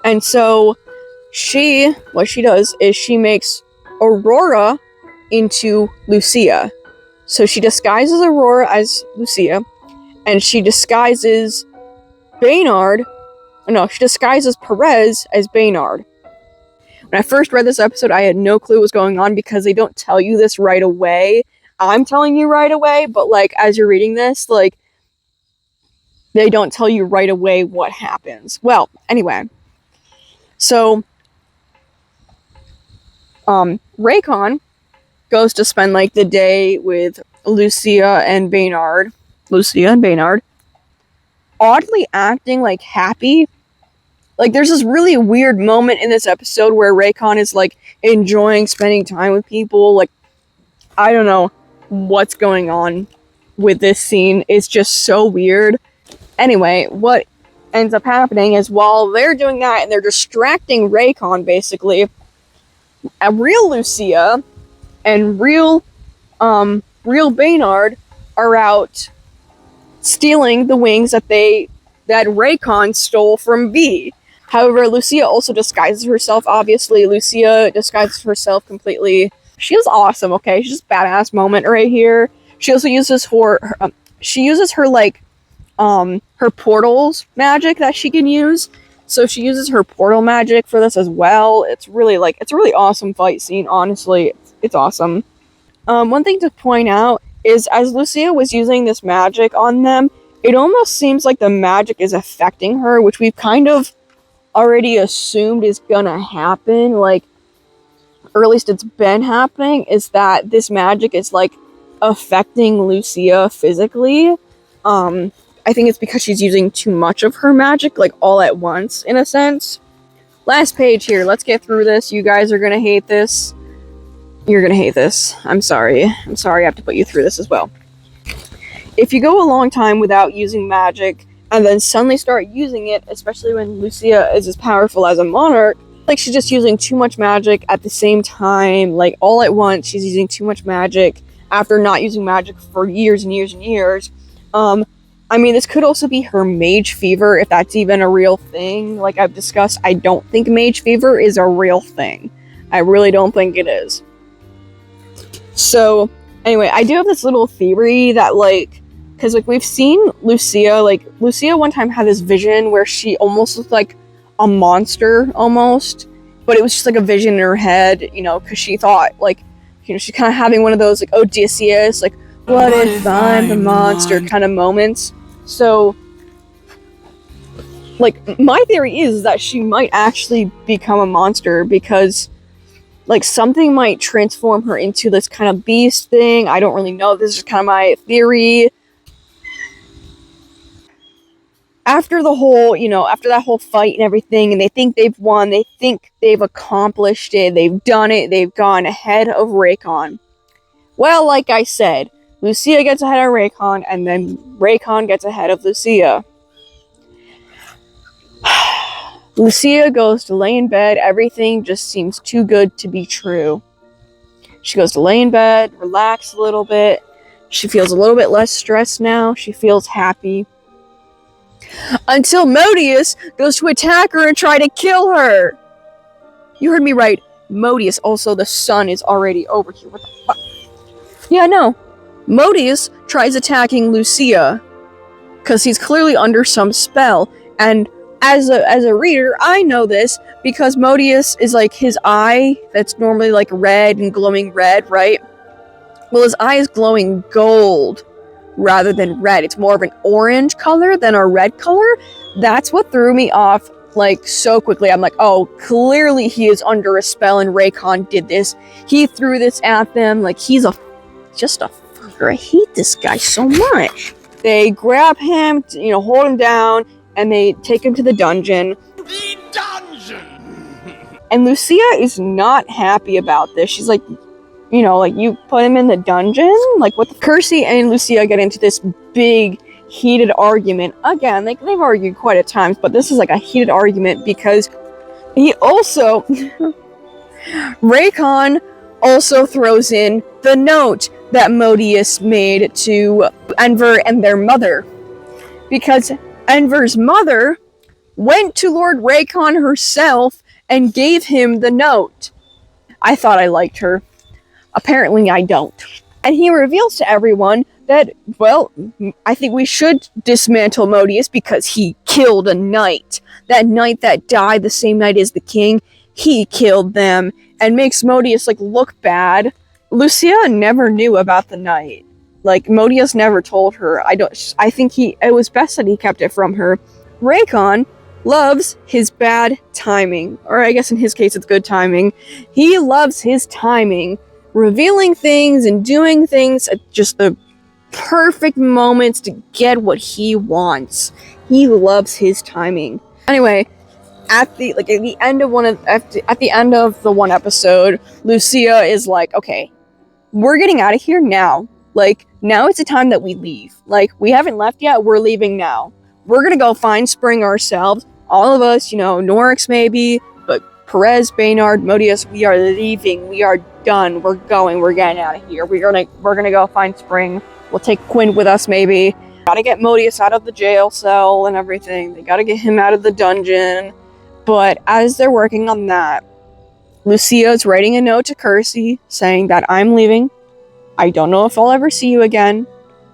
And so what she does is she makes Aurora into Lucia. So she disguises Aurora as Lucia, and she disguises she disguises Perez as Baynard. When I first read this episode, I had no clue what was going on because they don't tell you this right away. I'm telling you right away, but, like, as you're reading this, like, they don't tell you right away what happens. Well, anyway. So, Raycon goes to spend, like, the day with Lucia and Baynard, oddly acting, like, happy. Like, there's this really weird moment in this episode where Raycon is, like, enjoying spending time with people. Like, I don't know what's going on with this scene. It's just so weird. Anyway, what ends up happening is while they're doing that and they're distracting Raycon, basically, a real Lucia and real Baynard are out stealing the wings that Raycon stole from V. However, Lucia also disguises herself, obviously. Lucia disguises herself completely. She was awesome, okay? She's just a badass moment right here. She also uses her portals magic that she can use. So she uses her portal magic for this as well. It's a really awesome fight scene, honestly. It's awesome. One thing to point out is as Lucia was using this magic on them, it almost seems like the magic is affecting her, which we've kind of already assumed is gonna happen, or at least it's been happening, is that this magic is affecting Lucia physically. I think it's because she's using too much of her magic, all at once, in a sense. Last page here, let's get through this. You guys are gonna hate this. You're gonna hate this. I'm sorry I have to put you through this as well. If you go a long time without using magic, and then suddenly start using it, especially when Lucia is as powerful as a monarch, she's just using too much magic at the same time, all at once, she's using too much magic after not using magic for years and years and years. This could also be her mage fever, if that's even a real thing. Like I've discussed, I don't think mage fever is a real thing. I really don't think it is. So, anyway, I do have this little theory that, because, we've seen Lucia, Lucia one time had this vision where she almost looked like a monster, almost, but it was just, a vision in her head, because she thought, she's kind of having one of those, Odysseus, what if I'm the monster kind of moments. So, my theory is that she might actually become a monster, because something might transform her into this kind of beast thing. I don't really know. This is kind of my theory. After the whole, after that whole fight and everything, and they think they've won, they think they've accomplished it, they've done it, they've gone ahead of Raycon. Well, like I said, Lucia gets ahead of Raycon, and then Raycon gets ahead of Lucia. Lucia goes to lay in bed. Everything just seems too good to be true. She goes to lay in bed, relax a little bit. She feels a little bit less stressed now. She feels happy. Until Modius goes to attack her and try to kill her. You heard me right. Modius. Also, the sun is already over here. What the fuck? Yeah, no. Modius tries attacking Lucia because he's clearly under some spell, and as a reader, I know this because Modius is his eye that's normally red and glowing red, right? Well, his eye is glowing gold rather than red. It's more of an orange color than a red color. That's what threw me off so quickly. I'm oh, clearly he is under a spell and Raycon did this. He threw this at them. He's just a fucker. I hate this guy so much. They grab him, hold him down, and they take him to the dungeon. The dungeon! And Lucia is not happy about this. She's you put him in the dungeon? What the? Kersey and Lucia get into this big, heated argument. Again, they've argued quite a times, but this is a heated argument because he also... Raycon also throws in the note that Modius made to Enver and their mother. Because Enver's mother went to Lord Raycon herself and gave him the note. I thought I liked her. Apparently I don't. And he reveals to everyone that, well, I think we should dismantle Modius because he killed a knight. That knight that died the same night as the king, he killed them, and makes Modius look bad. Lucia never knew about the knight. Modius never told her. I think it was best that he kept it from her. Raycon loves his bad timing. Or I guess in his case it's good timing. He loves his timing. Revealing things and doing things at just the perfect moments to get what he wants. He loves his timing. Anyway, at the end of the one episode, Lucia is okay, we're getting out of here now. Now it's the time that we leave. We haven't left yet, we're leaving now. We're gonna go find Spring ourselves. All of us, Norix maybe, but Perez, Baynard, Modius, we are leaving. We are done. We're going. We're getting out of here. We're gonna go find Spring. We'll take Quinn with us, maybe. Gotta get Modius out of the jail cell and everything. They gotta get him out of the dungeon. But as they're working on that, Lucia's writing a note to Kersey saying that I'm leaving. I don't know if I'll ever see you again.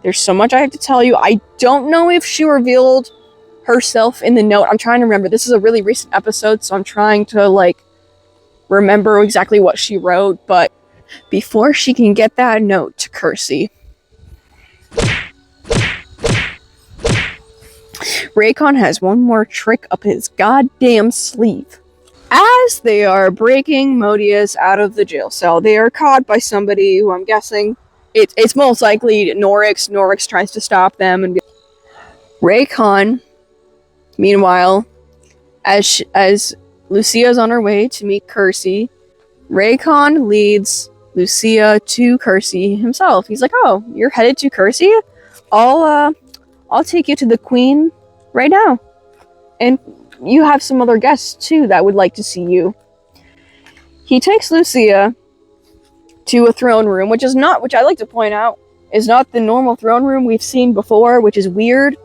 There's so much I have to tell you. I don't know if she revealed herself in the note. I'm trying to remember. This is a really recent episode, so I'm trying to, like, remember exactly what she wrote. But before she can get that note to Kersey, Raycon has one more trick up his goddamn sleeve. As they are breaking Modius out of the jail cell, they are caught by somebody who I'm guessing it's most likely Norix. Norix tries to stop them, and Raycon, meanwhile, as Lucia's on her way to meet Kersey, Raycon leads Lucia to Kersey himself. He's like, "Oh, you're headed to Kersey? I'll take you to the Queen right now. And you have some other guests too that would like to see you." He takes Lucia to a throne room, which I like to point out, is not the normal throne room we've seen before, which is weird.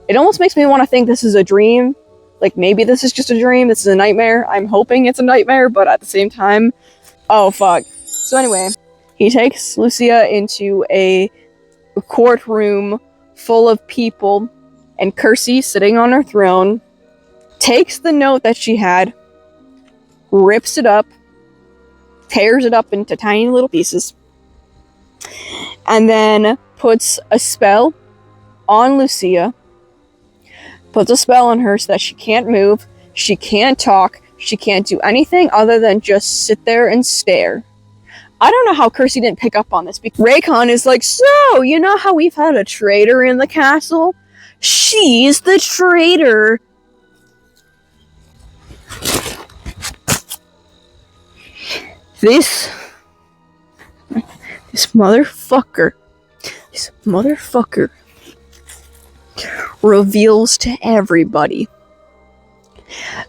It almost makes me want to think this is a dream. Like, maybe this is just a dream, this is a nightmare. I'm hoping it's a nightmare, but at the same time, oh fuck. So anyway, he takes Lucia into a courtroom full of people, and Kersey, sitting on her throne, takes the note that she had, rips it up, tears it up into tiny little pieces, and then puts a spell on Lucia, puts a spell on her so that she can't move, she can't talk, she can't do anything other than just sit there and stare. I don't know how Kersey didn't pick up on this, because Raycon is like, "So, you know how we've had a traitor in the castle? She's the traitor." This motherfucker reveals to everybody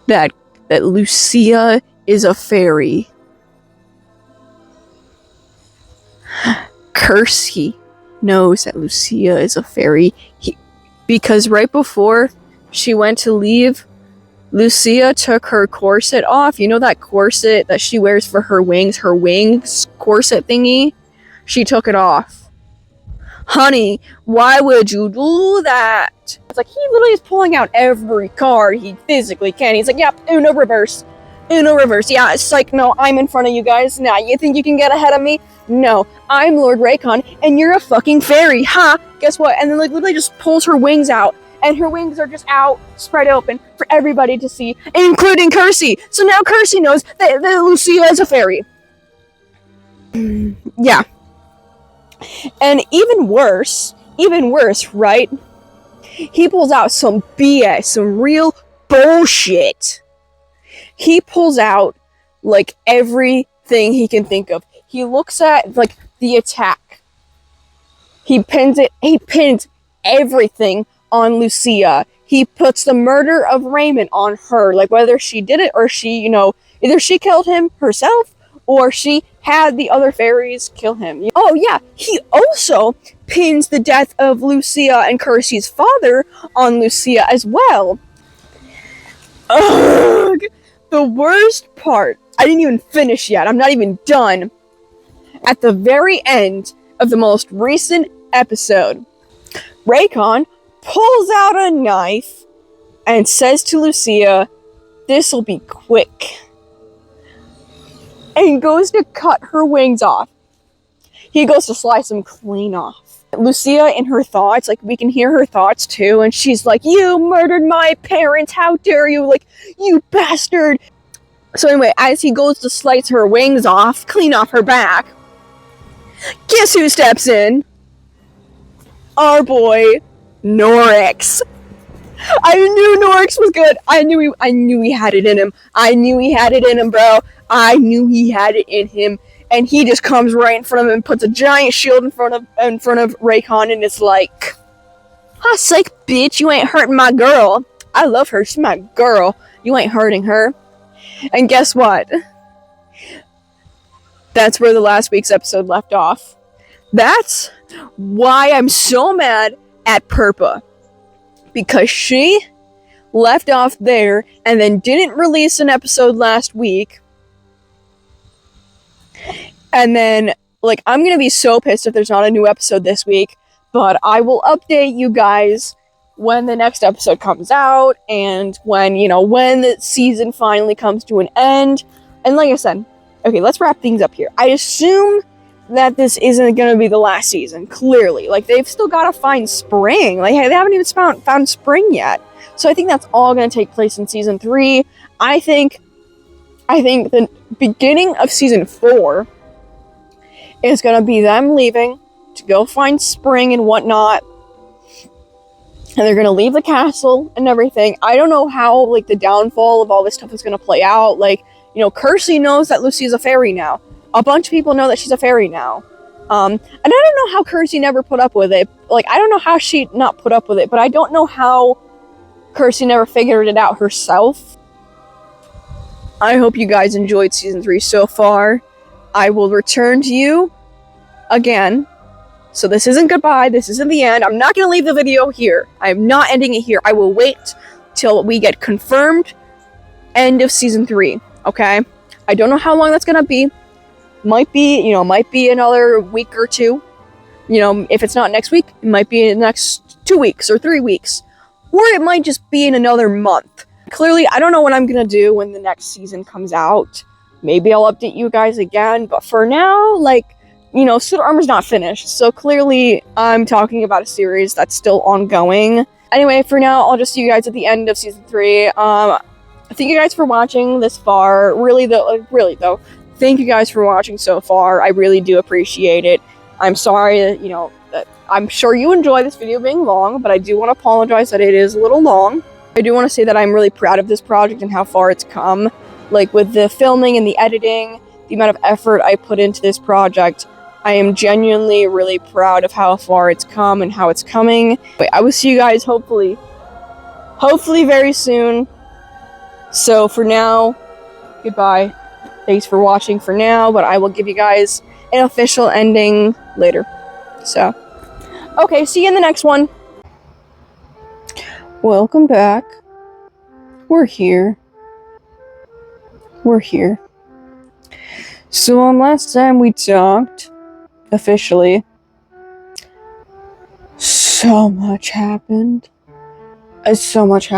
that Lucia is a fairy. Kersey knows that Lucia is a fairy because right before she went to leave, Lucia took her corset off. You know that corset that she wears for her wings corset thingy? She took it off. Honey, why would you do that? It's like, he literally is pulling out every card he physically can. He's like, "Yep, Uno reverse. Uno reverse. Yeah, it's like, no, I'm in front of you guys. Now, you think you can get ahead of me? No, I'm Lord Raycon, and you're a fucking fairy. Ha! Guess what?" And then, like, literally just pulls her wings out. And her wings are just out, spread open, for everybody to see, including Kersey. So now Kersey knows that Lucia is a fairy. Yeah. And even worse, right? He pulls out some BS, some real bullshit. He pulls out, like, everything he can think of. He looks at, like, the attack. He pins everything on Lucia. He puts the murder of Raymond on her, like, whether she did it or she, either she killed him herself or she had the other fairies kill him. Oh yeah, he also pins the death of Lucia and Kersey's father on Lucia as well. Ugh! The worst part, I didn't even finish yet, I'm not even done. At the very end of the most recent episode, Raycon pulls out a knife and says to Lucia, "This'll be quick," and goes to cut her wings off. He goes to slice them clean off. Lucia, in her thoughts, like, we can hear her thoughts too, and she's like, "You murdered my parents, how dare you, like, you bastard." So anyway, as he goes to slice her wings off, clean off her back, guess who steps in? Our boy, Norix. I knew Norix was good. I knew he had it in him. I knew he had it in him, bro. I knew he had it in him. And he just comes right in front of him and puts a giant shield in front of Raycon, and it's like, "Ah, psych, bitch, you ain't hurting my girl. I love her. She's my girl. You ain't hurting her." And guess what? That's where the last week's episode left off. That's why I'm so mad at Purpah. Because she left off there and then didn't release an episode last week. And then, like, I'm gonna be so pissed if there's not a new episode this week. But I will update you guys when the next episode comes out and when, when the season finally comes to an end. And like I said, okay, let's wrap things up here. I assume that this isn't going to be the last season, clearly. Like, they've still got to find spring. Like, they haven't even found spring yet. So I think that's all going to take place in season 3. I think the beginning of season 4 is going to be them leaving to go find spring and whatnot. And they're going to leave the castle and everything. I don't know how, like, the downfall of all this stuff is going to play out. Like, Kersey knows that Lucy's a fairy now. A bunch of people know that she's a fairy now. And I don't know how Kersey never put up with it. Like, I don't know how she not put up with it, but I don't know how Kersey never figured it out herself. I hope you guys enjoyed season 3 so far. I will return to you again. So this isn't goodbye, this isn't the end. I'm not going to leave the video here. I'm not ending it here. I will wait till we get confirmed end of season 3, okay? I don't know how long that's going to be. Might be another week or two. If it's not next week, it might be in the next 2 weeks or 3 weeks. Or it might just be in another month. Clearly, I don't know what I'm going to do when the next season comes out. Maybe I'll update you guys again, but for now, Suitor Armor's not finished, so clearly I'm talking about a series that's still ongoing. Anyway, for now, I'll just see you guys at the end of season 3. Thank you guys for watching this far. Really though, thank you guys for watching so far. I really do appreciate it. I'm sorry that, I'm sure you enjoy this video being long, but I do want to apologize that it is a little long. I do want to say that I'm really proud of this project and how far it's come. Like, with the filming and the editing, the amount of effort I put into this project, I am genuinely really proud of how far it's come and how it's coming. I will see you guys hopefully very soon. So for now, goodbye. Thanks for watching for now, but I will give you guys an official ending later. So, okay, see you in the next one. Welcome back. We're here. So last time we talked, officially, so much happened. So much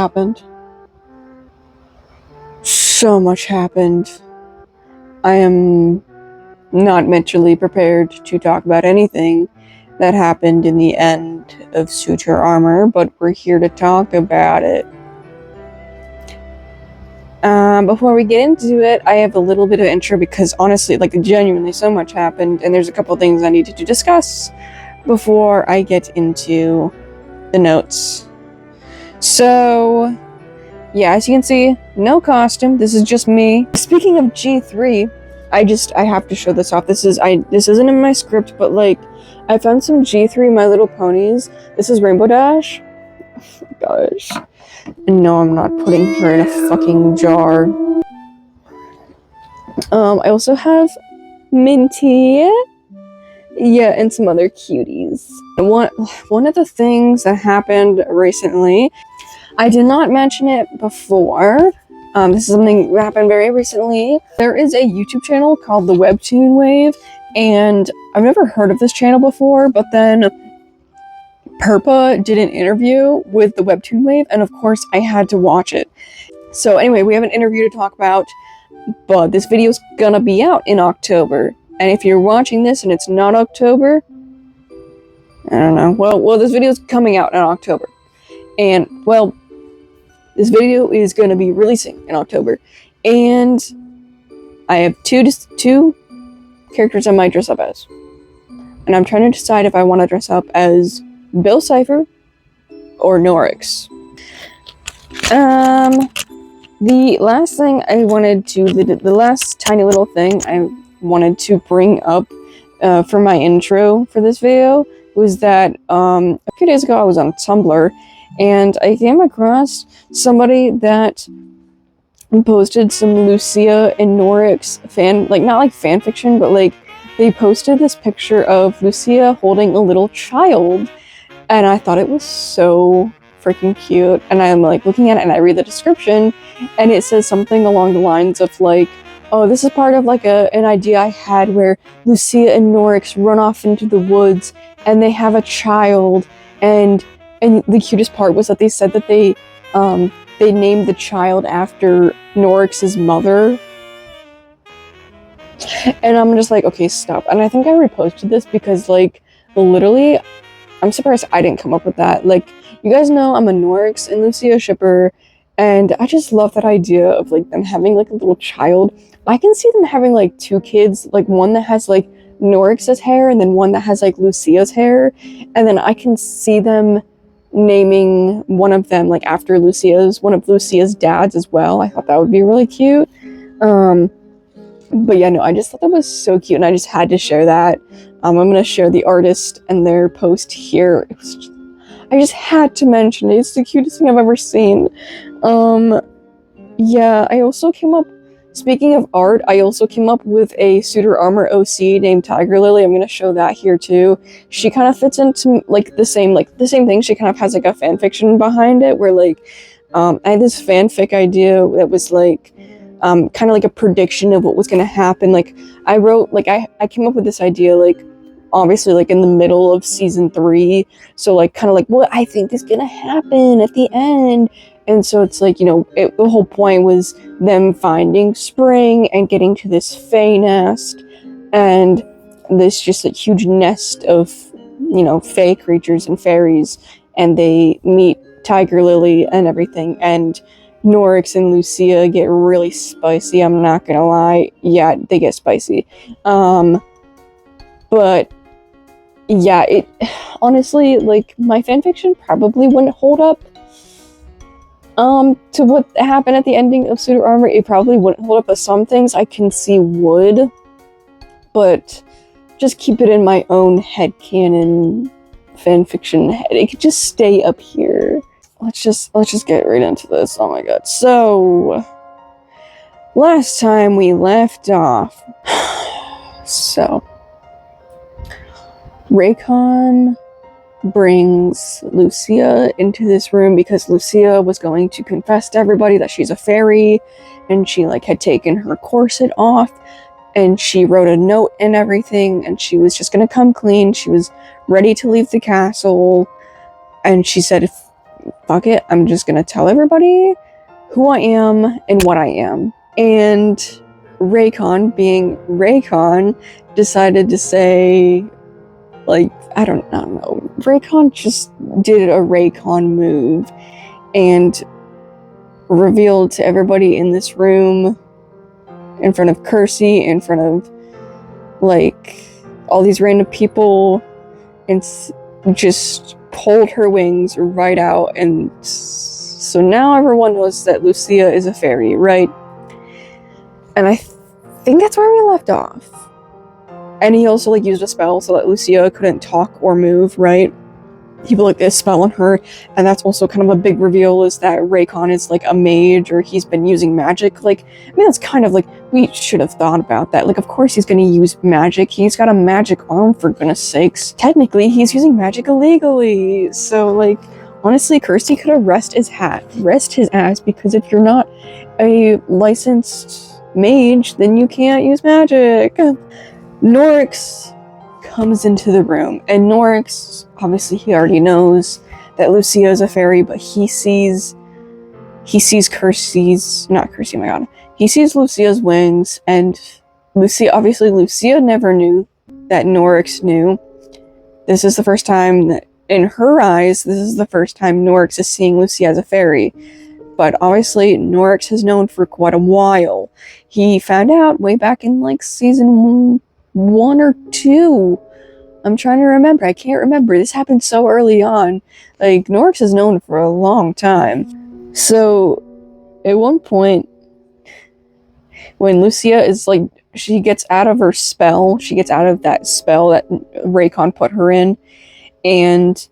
happened. I am not mentally prepared to talk about anything that happened in the end of Suitor Armor, but we're here to talk about it. Before we get into it, I have a little bit of intro because honestly, genuinely so much happened, and there's a couple things I needed to discuss before I get into the notes. So, yeah, as you can see, no costume. This is just me. Speaking of G3, I have to show this off. This isn't in my script, but I found some G3 My Little Ponies. This is Rainbow Dash. Oh my gosh. And no, I'm not putting her in a fucking jar. I also have Minty. Yeah, and some other cuties. One of the things that happened recently, I did not mention it before. This is something that happened very recently. There is a YouTube channel called The Webtoon Wave, and I've never heard of this channel before, but then Purpah did an interview with The Webtoon Wave, and of course I had to watch it. So anyway, we have an interview to talk about, but this video's gonna be out in October. And if you're watching this and it's not October, I don't know. Well, this video's coming out in October. And, well, this video is going to be releasing in October. And I have two characters I might dress up as. And I'm trying to decide if I want to dress up as Bill Cipher or Norix. The last thing I wanted to, the last tiny little thing I wanted to bring up for my intro for this video was that a few days ago I was on Tumblr and I came across somebody that posted some Lucia and Norix not like fan fiction, but like they posted this picture of Lucia holding a little child, and I thought it was so freaking cute. And I'm like looking at it and I read the description, and it says something along the lines of like, oh, this is part of like an idea I had where Lucia and Norix run off into the woods and they have a child, and the cutest part was that they said that they named the child after Norix's mother. And I'm just like, okay, stop. And I think I reposted this because like literally I'm surprised I didn't come up with that. Like, you guys know I'm a Norix and Lucia shipper, and I just love that idea of like them having like a little child. I can see them having like two kids, like one that has like Norix's hair and then one that has like Lucia's hair, and then I can see them naming one of them like after one of Lucia's dads as well. I thought that would be really cute. But yeah, no, I just thought that was so cute, and I just had to share that. I'm gonna share the artist and their post here. I just had to mention it. It's the cutest thing I've ever seen. Yeah, I also came up, speaking of art, I also came up with a Suitor Armor OC named Tiger Lily. I'm gonna show that here too. She kind of fits into like the same thing. She kind of has like a fan fiction behind it where like, I had this fanfic idea that was like, kind of like a prediction of what was gonna happen. Like I wrote, like I came up with this idea like obviously like in the middle of season 3, so like kind of like what I think is gonna happen at the end. And so it's like, you know, the whole point was them finding spring and getting to this fae nest, and this just like huge nest of, you know, fae creatures and fairies, and they meet Tiger Lily and everything, and Norix and Lucia get really spicy. I'm not gonna lie. Yeah, they get spicy. But yeah, it honestly, like, my fanfiction probably wouldn't hold up to what happened at the ending of Suitor Armor. It probably wouldn't hold up, but some things I can see would, but just keep it in my own headcanon fanfiction head. It could just stay up here. Let's just get right into this. Oh my god. So last time we left off, so Raycon brings Lucia into this room because Lucia was going to confess to everybody that she's a fairy, and she like had taken her corset off, and she wrote a note and everything, and she was just gonna come clean. She was ready to leave the castle, and she said, fuck it, I'm just gonna tell everybody who I am and what I am. And Raycon, being Raycon, decided to say, like, I don't know, Raycon just did a Raycon move and revealed to everybody in this room, in front of Kersey, in front of like all these random people, and just pulled her wings right out. And so now everyone knows that Lucia is a fairy, right? And I think that's where we left off. And he also like used a spell so that Lucia couldn't talk or move, right? He put like this spell on her, and that's also kind of a big reveal, is that Raycon is like a mage, or he's been using magic. Like, I mean, that's kind of like, we should have thought about that. Like, of course he's gonna use magic. He's got a magic arm, for goodness sakes. Technically, he's using magic illegally. So like, honestly, Kirsty could have rest his ass, because if you're not a licensed mage, then you can't use magic. Norix comes into the room, and Norix, obviously he already knows that Lucia is a fairy, but he sees he sees Lucia's wings, and Lucia never knew that Norix knew. This is the first time that, in her eyes, Norix is seeing Lucia as a fairy. But obviously, Norix has known for quite a while. He found out way back in like season 1 or 2. I'm trying to remember. I can't remember. This happened so early on. Like, Norix has known for a long time. So, at one point, when Lucia is like, she gets out of her spell, she gets out of that spell that Raycon put her in, and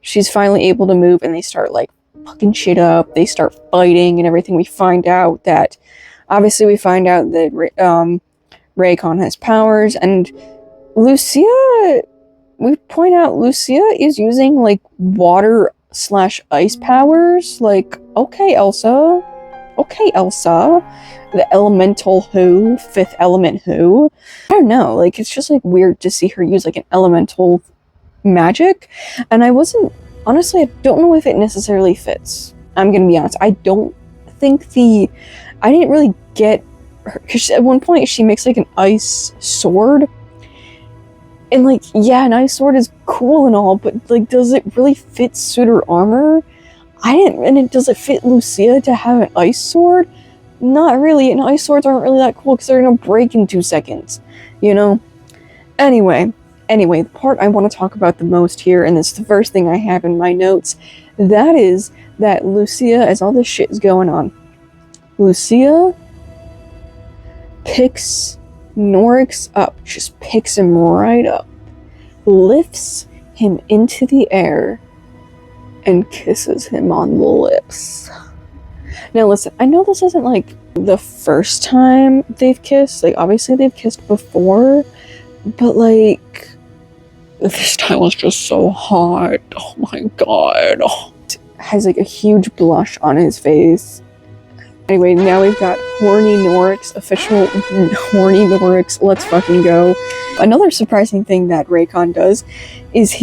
she's finally able to move, and they start like fucking shit up. They start fighting and everything. We find out that Raycon has powers, and Lucia, we point out Lucia is using like water / ice powers. Like, okay, Elsa. The elemental who? Fifth element who? I don't know, like, it's just like weird to see her use like an elemental magic, and honestly, I don't know if it necessarily fits. I'm gonna be honest, I didn't really get her, because at one point she makes like an ice sword, and like, yeah, an ice sword is cool and all, but like, does it really fit Suitor Armor? Does it fit Lucia to have an ice sword? Not really, and ice swords aren't really that cool because they're gonna break in 2 seconds, you know? Anyway, the part I want to talk about the most here, and this is the first thing I have in my notes, that is that Lucia, as all this shit is going on, Lucia picks Norix up, just picks him right up, lifts him into the air, and kisses him on the lips. Now listen, I know this isn't like the first time they've kissed, like obviously they've kissed before, but like, this time was just so hot. Oh my god. Has like a huge blush on his face. Anyway, now we've got horny Norix, official horny Norix, let's fucking go. Another surprising thing that Raycon does is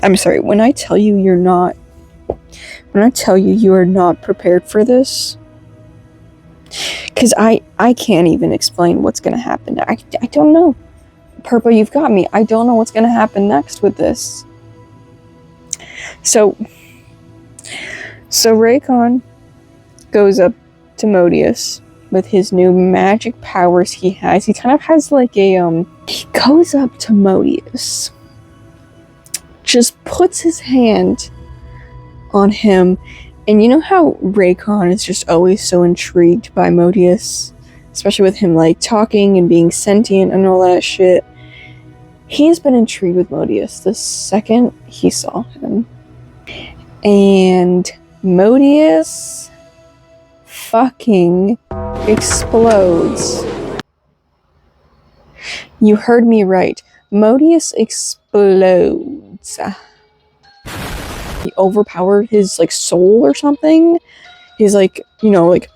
I'm sorry, when I tell you you are not prepared for this, because I can't even explain what's gonna happen. I don't know. Purpah, you've got me. I don't know what's gonna happen next with this. So Raycon goes up to Modius with his new magic powers he has. He kind of has like a, he goes up to Modius, just puts his hand on him, and you know how Raycon is just always so intrigued by Modius, especially with him like talking and being sentient and all that shit. He's been intrigued with Modius the second he saw him, and Modius fucking explodes. You heard me right. Modius explodes. He overpowered his like soul or something. His like, you know, like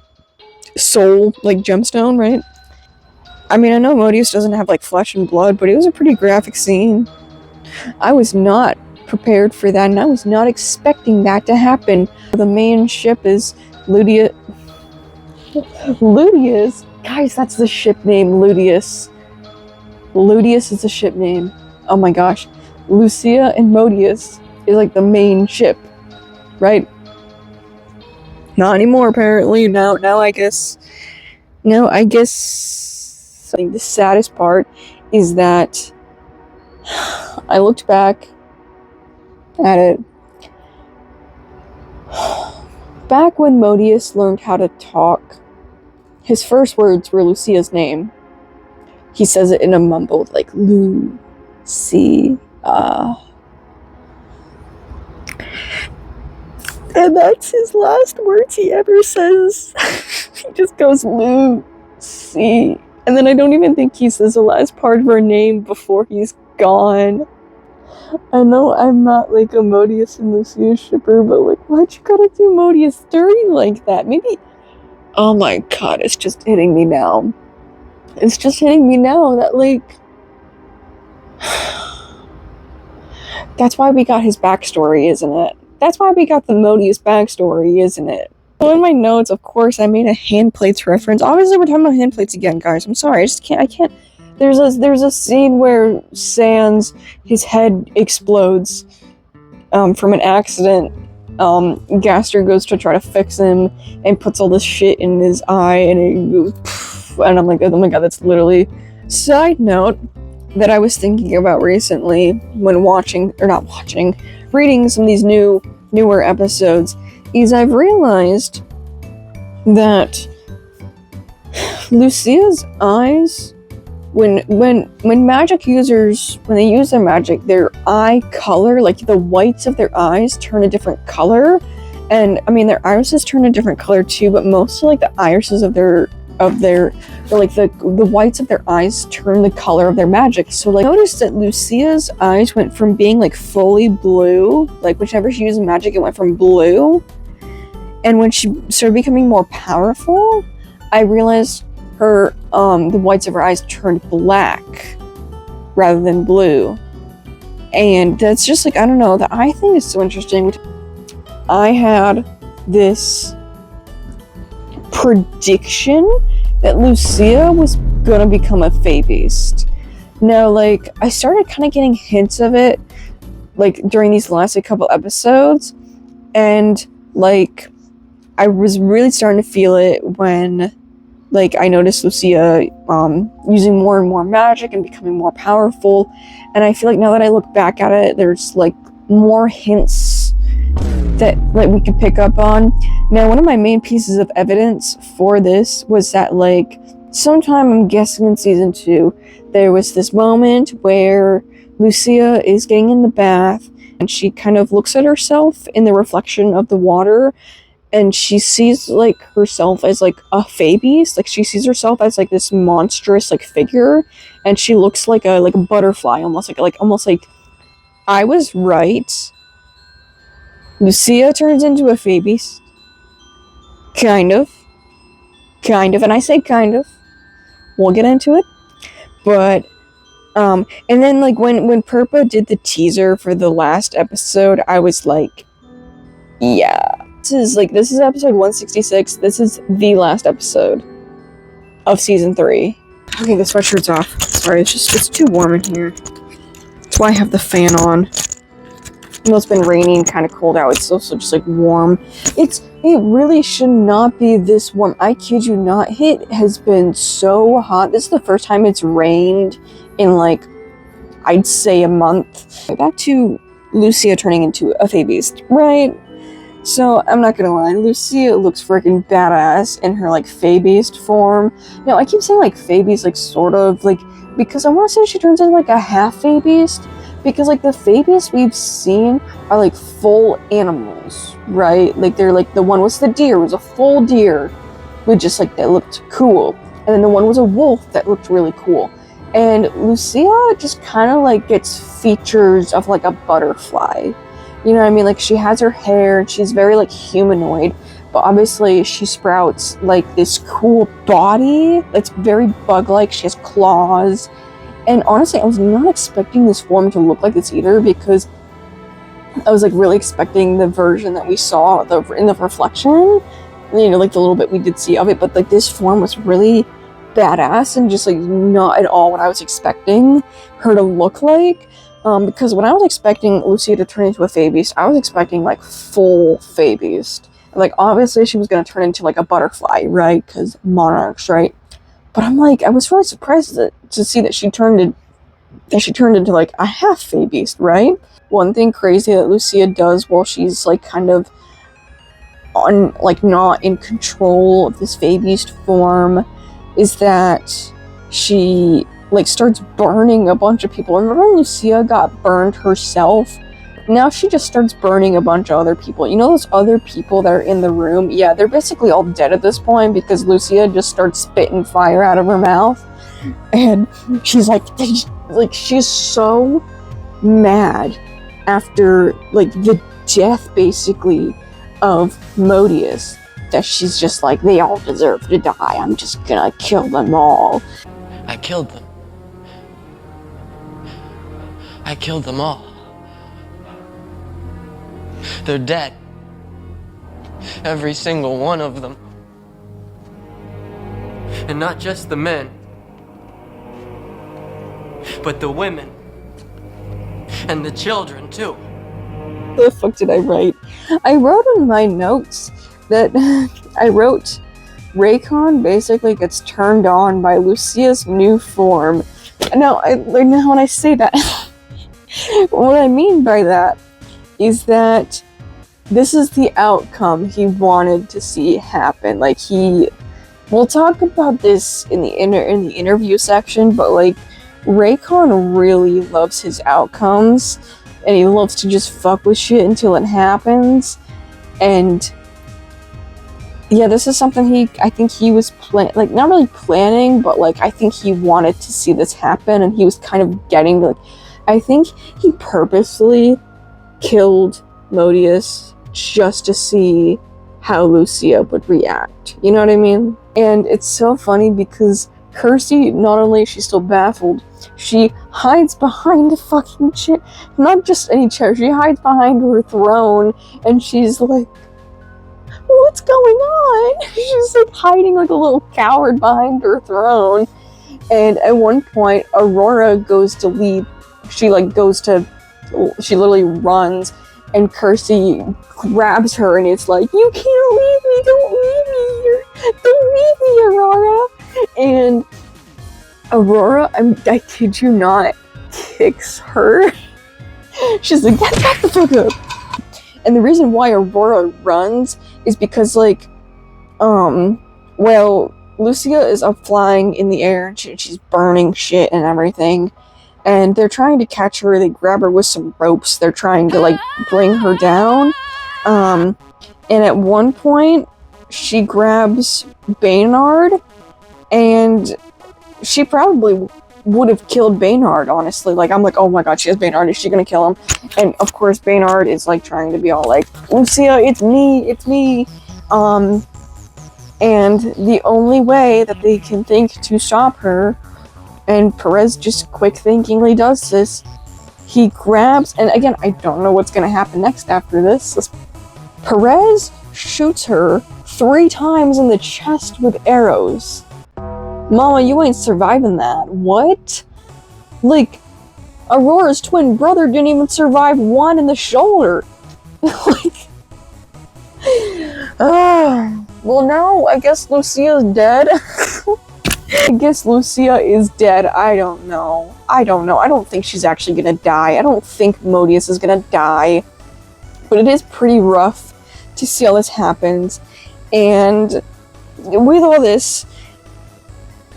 soul like gemstone, right? I mean, I know Modius doesn't have like flesh and blood, but it was a pretty graphic scene. I was not prepared for that, and I was not expecting that to happen. The main ship is Ludius. Guys, that's the ship name, Ludius. Ludius is the ship name. Oh my gosh. Lucia and Modius is like the main ship, right? Not anymore, apparently. Now I guess the saddest part is that I looked back at it. Back when Modius learned how to talk, his first words were Lucia's name. He says it in a mumbled, like, Lucia. And that's his last words he ever says. He just goes, Lucy. And then I don't even think he says the last part of her name before he's gone. I know I'm not like a Modius and Lucia shipper, but like, why'd you gotta do Modius dirty like that? Maybe. Oh my god, it's just hitting me now. It's just hitting me now that like. That's why we got his backstory, isn't it? That's why we got the Modius backstory, isn't it? So in my notes, of course, I made a Handplates reference. Obviously, we're talking about Handplates again, guys. I'm sorry, I can't. There's a scene where Sans, his head explodes from an accident. Gaster goes to try to fix him and puts all this shit in his eye, and it goes, and I'm like, oh my god, that's literally. Side note that I was thinking about recently when reading some of these newer episodes, is I've realized that Lucia's eyes when magic users, when they use their magic, their eye color, like the whites of their eyes turn a different color. And I mean, their irises turn a different color too, but mostly like the irises of their or like the whites of their eyes turn the color of their magic. So like, notice that Lucia's eyes went from being like fully blue, like whenever she used magic, it went from blue. And when she started becoming more powerful, I realized her the whites of her eyes turned black rather than blue. And that's just like, I don't know, the eye thing is so interesting. I had this prediction that Lucia was gonna become a Fae Beast. Now, like, I started kind of getting hints of it, like, during these last couple episodes, and, like, I was really starting to feel it when, like, I noticed Lucia using more and more magic and becoming more powerful, and I feel like now that I look back at it, there's, like, more hints that like we could pick up on. Now, one of my main pieces of evidence for this was that, like, sometime, I'm guessing in season 2, there was this moment where Lucia is getting in the bath and she kind of looks at herself in the reflection of the water, and she sees like herself as like a Fae Beast. Like, she sees herself as like this monstrous like figure, and she looks like a butterfly, almost like I was right. Lucia turns into a Fae Beast. Kind of, and I say kind of. We'll get into it. But, and then, like, when Purpah did the teaser for the last episode, I was like, yeah. This is episode 166. This is the last episode of season 3. Okay, the sweatshirt's off. Sorry, it's too warm in here. That's why I have the fan on. Even though it's been raining, kind of cold out, it's also just like warm. It really should not be this warm. I kid you not. It has been so hot. This is the first time it's rained in like, I'd say a month. Back to Lucia turning into a Fae Beast, right? So, I'm not gonna lie, Lucia looks freaking badass in her like Fae Beast form. Now, I keep saying like Fae Beast, like sort of, like, because I want to say she turns into like a half Fae Beast. Because, like, the Fae Beasts we've seen are, like, full animals, right? Like, they're, like, the one was the deer, was a full deer, with just, like, that looked cool. And then the one was a wolf that looked really cool. And Lucia just kind of, like, gets features of, like, a butterfly. You know what I mean? Like, she has her hair, and she's very, like, humanoid. But obviously, she sprouts, like, this cool body that's very bug-like. She has claws. And honestly, I was not expecting this form to look like this either, because I was like really expecting the version that we saw in the reflection, you know, like the little bit we did see of it, but like this form was really badass and just like not at all what I was expecting her to look like. Because when I was expecting Lucia to turn into a Fae Beast, I was expecting like full Fae Beast. Like, obviously she was going to turn into like a butterfly, right? Because monarchs, right? But I'm like, I was really surprised to see that she turned into like a half Fae Beast, right? One thing crazy that Lucia does while she's like kind of not in control of this Fae Beast form is that she like starts burning a bunch of people. Remember when Lucia got burned herself? Now she just starts burning a bunch of other people. You know those other people that are in the room? Yeah, they're basically all dead at this point because Lucia just starts spitting fire out of her mouth. And she's like she's so mad after like the death basically of Modius that she's just like, they all deserve to die. I'm just gonna kill them all. I killed them. I killed them all. They're dead. Every single one of them. And not just the men, but the women. And the children, too. What the fuck did I write? I wrote in my notes that Raycon basically gets turned on by Lucia's new form. Now when I say that, what I mean by that is that this is the outcome he wanted to see happen. Like, he we'll talk about this in the interview section, but like Raycon really loves his outcomes, and he loves to just fuck with shit until it happens. And yeah, this is something I think he was not really planning, but like I think he wanted to see this happen, and he was kind of getting like, I think he purposely killed Modius just to see how Lucia would react. You know what I mean? And it's so funny because Kirsty, not only is she still baffled, she hides behind a fucking chair. Not just any chair, she hides behind her throne, and she's like, what's going on? She's like hiding like a little coward behind her throne. And at one point, Aurora goes to leave. She literally runs, and Kirsty grabs her, and it's like, you can't leave me, don't leave me, Aurora. And Aurora, I kid you not, kicks her. She's like, get the fuck up. And the reason why Aurora runs is because, like, Lucia is up flying in the air, and she's burning shit and everything. And they're trying to catch her. They grab her with some ropes. They're trying to, like, bring her down. And at one point, she grabs Baynard, and she probably would have killed Baynard, honestly. Like, I'm like, oh my god, she has Baynard. Is she gonna kill him? And, of course, Baynard is, like, trying to be all like, Lucia, it's me. And the only way that they can think to stop her, and Perez just quick-thinkingly does this, he grabs, and again, I don't know what's gonna happen next after this. Perez shoots her 3 times in the chest with arrows. Mama, you ain't surviving that. What? Like, Aurora's twin brother didn't even survive 1 in the shoulder. Like, well, now I guess Lucia's dead. I guess Lucia is dead. I don't know. I don't think she's actually gonna die. I don't think Modius is gonna die. But it is pretty rough to see how this happens. And with all this,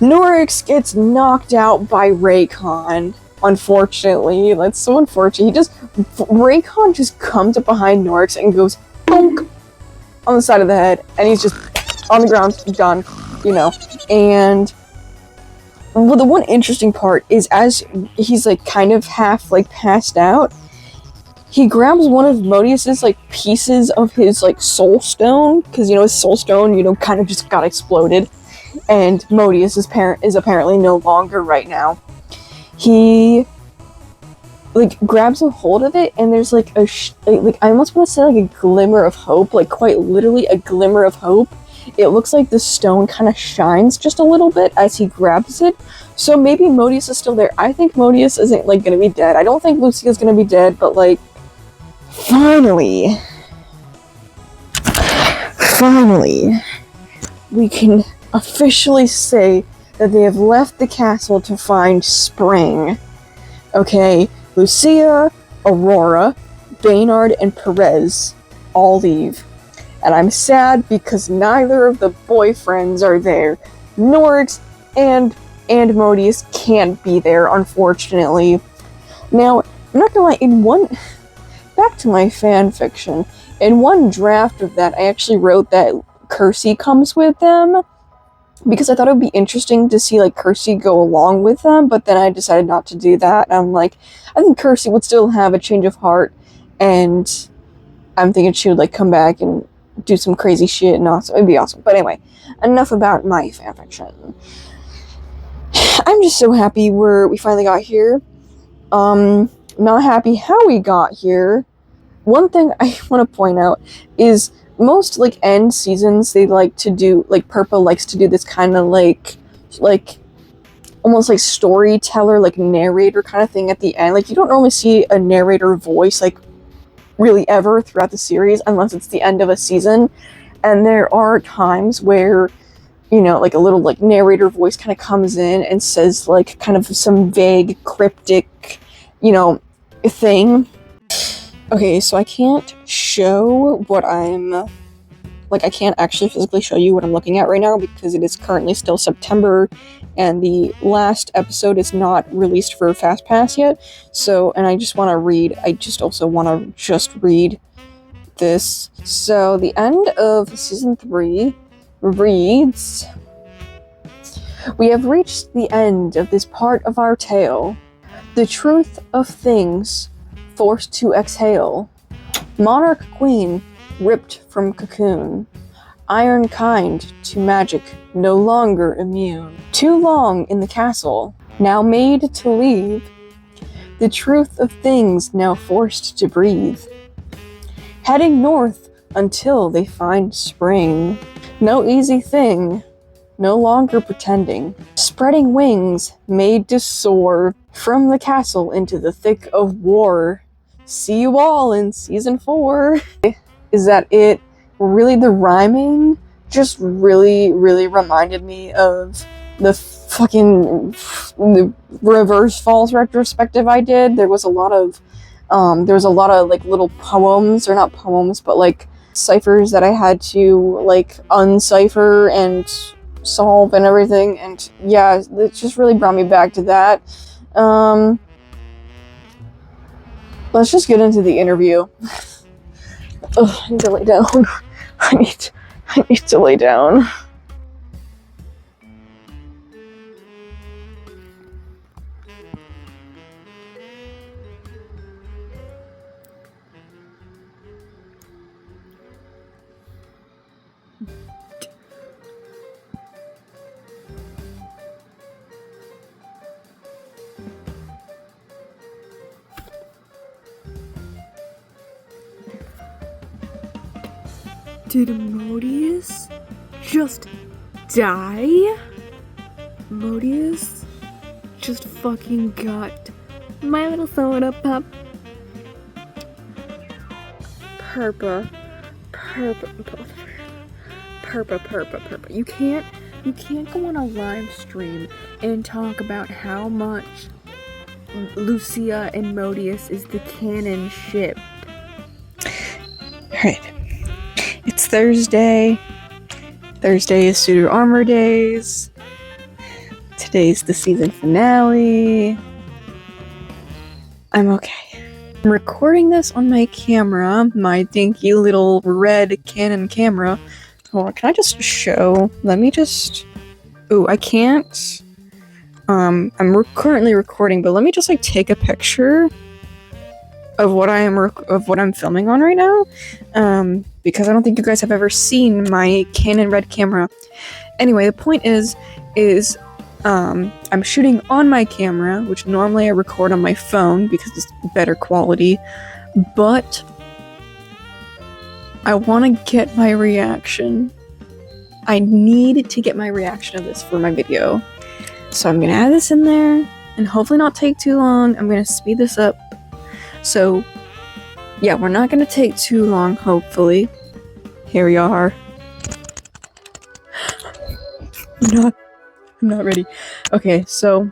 Norix gets knocked out by Raycon. Unfortunately, that's so unfortunate. Raycon just comes up behind Norix and goes bonk on the side of the head, and he's just on the ground, done, you know. And well, the one interesting part is as he's like kind of half like passed out, he grabs one of Modius's like pieces of his like soul stone, because you know his soul stone, you know, kind of just got exploded, and Modius is apparently no longer right now. He like grabs a hold of it, and there's like like I almost want to say like a glimmer of hope, like quite literally a glimmer of hope. It looks like the stone kind of shines just a little bit as he grabs it, so maybe Modius is still there. I think Modius isn't like gonna be dead. I don't think Lucia's gonna be dead, but like finally we can officially say that they have left the castle to find Spring. Okay, Lucia, Aurora, Baynard, and Perez all leave. And I'm sad because neither of the boyfriends are there. Norix and Modius can't be there, unfortunately. Now, I'm not gonna lie, back to my fanfiction. In one draft of that, I actually wrote that Kirsty comes with them, because I thought it would be interesting to see like Kirsty go along with them, but then I decided not to do that. I'm like, I think Kirsty would still have a change of heart, and I'm thinking she would like come back and do some crazy shit, and awesome. It'd be awesome. But anyway, enough about my fanfiction. I'm just so happy we finally got here. Not happy how we got here. One thing I want to point out is most like end seasons, they like to do, like Purpah likes to do this kind of like almost like storyteller, like narrator kind of thing at the end. Like you don't normally see a narrator voice like really ever throughout the series unless it's the end of a season. And there are times where, you know, like a little like narrator voice kind of comes in and says like kind of some vague cryptic, you know, thing. Okay, so I can't show what I'm like, I can't actually physically show you what I'm looking at right now because it is currently still September and the last episode is not released for Fast Pass yet. So, and I just want to read, read this. So, the end of season 3 reads, "We have reached the end of this part of our tale. The truth of things forced to exhale. Monarch Queen ripped from cocoon. Iron kind to magic no longer immune. Too long in the castle, now made to leave. The truth of things now forced to breathe. Heading north until they find spring. No easy thing, no longer pretending. Spreading wings made to soar from the castle into the thick of war. See you all in season 4. Is that it? Really, the rhyming just really reminded me of the reverse falls retrospective I did. There was a lot of like little poems, or not poems, but like ciphers that I had to like uncipher and solve and everything, and yeah, it just really brought me back to that. Let's just get into the interview. Ugh, I need to lay down. I need to lay down. Did Modius just die? Modius just fucking got my little soda pup. Purpah. You can't go on a live stream and talk about how much Lucia and Modius is the canon ship. Alright. It's Thursday. Thursday is Suitor Armor days. Today's the season finale. I'm okay. I'm recording this on my camera, my dinky little red Canon camera. Hold on, can I just show? Let me just... Ooh, I can't. I'm currently recording, but let me just like take a picture of what I'm filming on right now. Because I don't think you guys have ever seen my Canon red camera. Anyway, the point is I'm shooting on my camera, which normally I record on my phone because it's better quality, but I want to get my reaction. I need to get my reaction of this for my video. So I'm gonna add this in there, and hopefully not take too long. I'm gonna speed this up. So, yeah, we're not gonna take too long, hopefully. Here we are. I'm not ready. Okay, so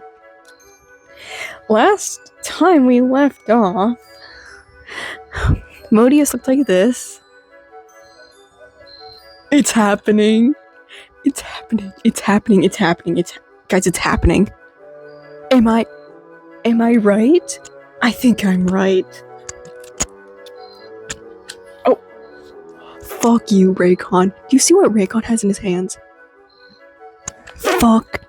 last time we left off, Modius looked like this. It's happening. It's happening. It's happening. It's happening. Guys, it's happening. Am I right? I think I'm right. Oh. Fuck you, Raycon. Do you see what Raycon has in his hands? Fuck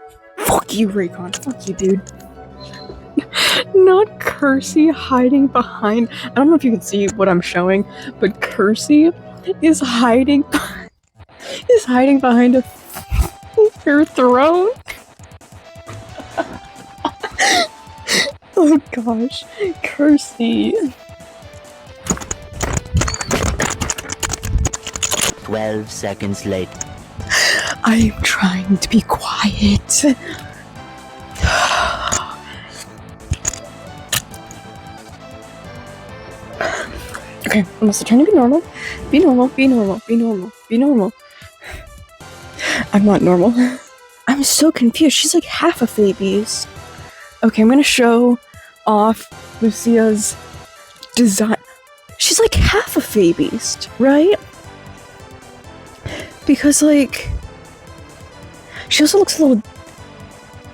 you, Raycon. Fuck you, dude. Not Kersey hiding behind... I don't know if you can see what I'm showing, but Kersey is hiding behind her throne. Oh gosh, Kersey. 12 seconds later. I am trying to be quiet. Okay, I'm also trying to be normal. Be normal, be normal, be normal, be normal. I'm not normal. I'm so confused. She's like half a Fae Beast. Okay, I'm gonna show off Lucia's design. She's like half a Fae Beast, right? Because, like, she also looks a little...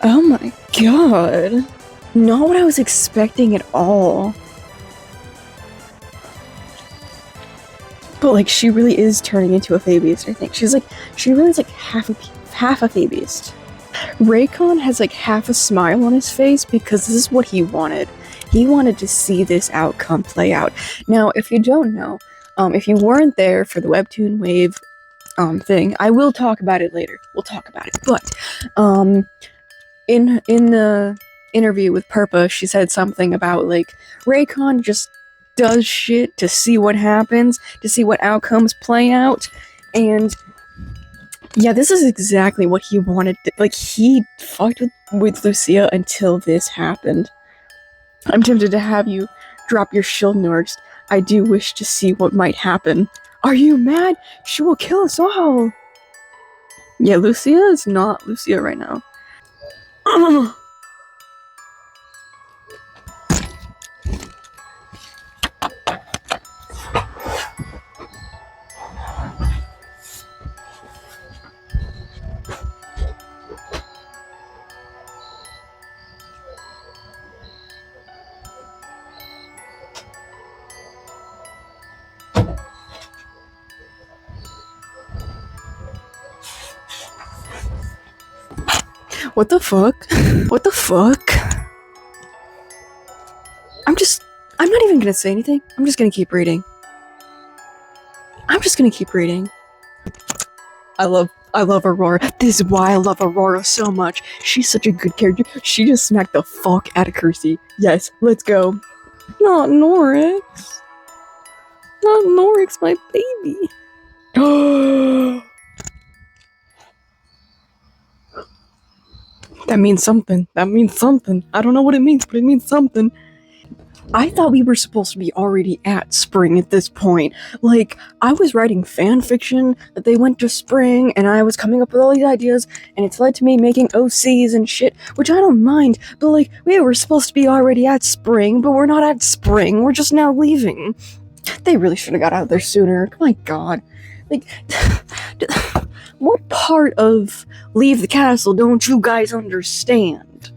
Oh my god. Not what I was expecting at all. But, like, she really is turning into a Fabiest, I think. She really is, like, half a Fabiest. Raycon has, like, half a smile on his face because this is what he wanted. He wanted to see this outcome play out. Now, if you don't know, if you weren't there for the Webtoon Wave thing, I will talk about it later. We'll talk about it. But, in the interview with Purpah, she said something about, like, Raycon just does shit to see what happens, to see what outcomes play out, and yeah, this is exactly what he wanted. Like, he fucked with Lucia until this happened. I'm tempted to have you drop your shield, Norks. I do wish to see what might happen. Are you mad? She will kill us all! Yeah, Lucia is not Lucia right now. What the fuck? What the fuck? I'm not even gonna say anything. I'm just gonna keep reading. I love Aurora. This is why I love Aurora so much. She's such a good character. She just smacked the fuck out of Kersey. Yes, let's go. Not Norix. Not Norix, my baby. That means something. That means something. I don't know what it means, but it means something. I thought we were supposed to be already at spring at this point. Like, I was writing fan fiction that they went to spring, and I was coming up with all these ideas, and it's led to me making OCs and shit, which I don't mind, but like, we were supposed to be already at spring, but we're not at spring, we're just now leaving. They really should have got out there sooner. My god. Like, what part of Leave the Castle don't you guys understand?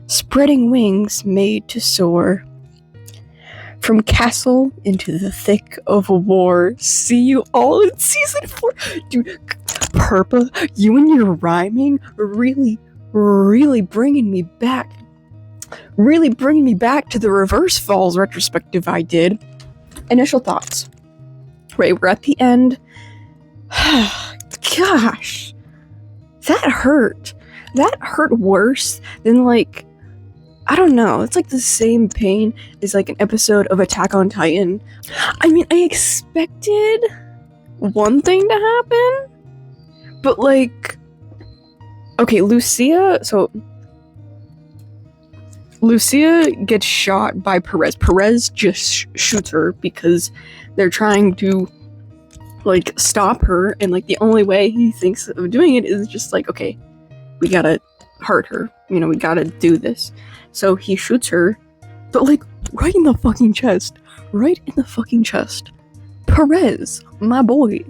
Spreading wings made to soar. From castle into the thick of a war. See you all in season 4. Dude, Purpah, you and your rhyming really bringing me back. Really bringing me back to the Reverse Falls retrospective I did. Initial thoughts. Right, we're at the end. Gosh. That hurt. That hurt worse than, like, I don't know, it's like the same pain as like an episode of Attack on Titan. I mean, I expected one thing to happen, but like, okay, Lucia gets shot by Perez. Perez just shoots her because they're trying to, like, stop her, and like the only way he thinks of doing it is just like, okay, we gotta hurt her, you know, we gotta do this. So he shoots her, but like right in the fucking chest. Right in the fucking chest. Perez, my boy.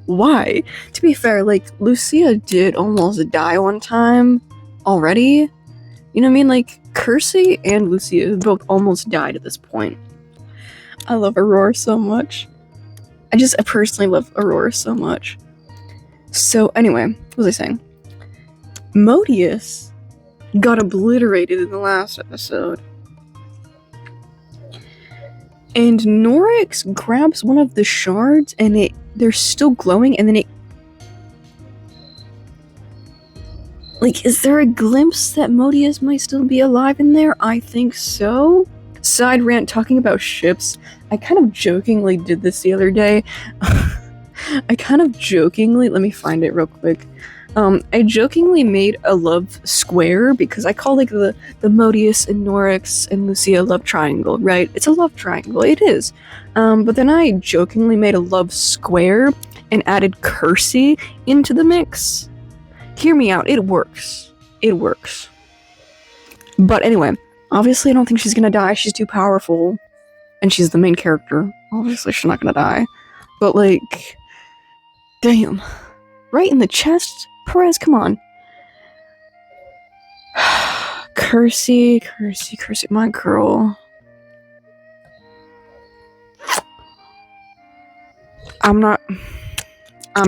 Why? To be fair, like, Lucia did almost die one time already. You know what I mean? Like, Kersey and Lucia both almost died at this point. I love Aurora so much. I personally love Aurora so much. So anyway, what was I saying? Modius got obliterated in the last episode. And Norix grabs one of the shards and they're still glowing, and then it... Like, is there a glimpse that Modius might still be alive in there? I think so. Side rant talking about ships. I kind of jokingly did this the other day. Let me find it real quick. I jokingly made a love square because I call, like, the Modius and Norix and Lucia love triangle, right? It's a love triangle, it is. But then I jokingly made a love square and added Kersey into the mix. Hear me out, it works. It works. But anyway, obviously I don't think she's gonna die, she's too powerful. And she's the main character. Obviously she's not gonna die. But, like, damn. right in the chest. Perez, come on. Cursey, my girl. I'm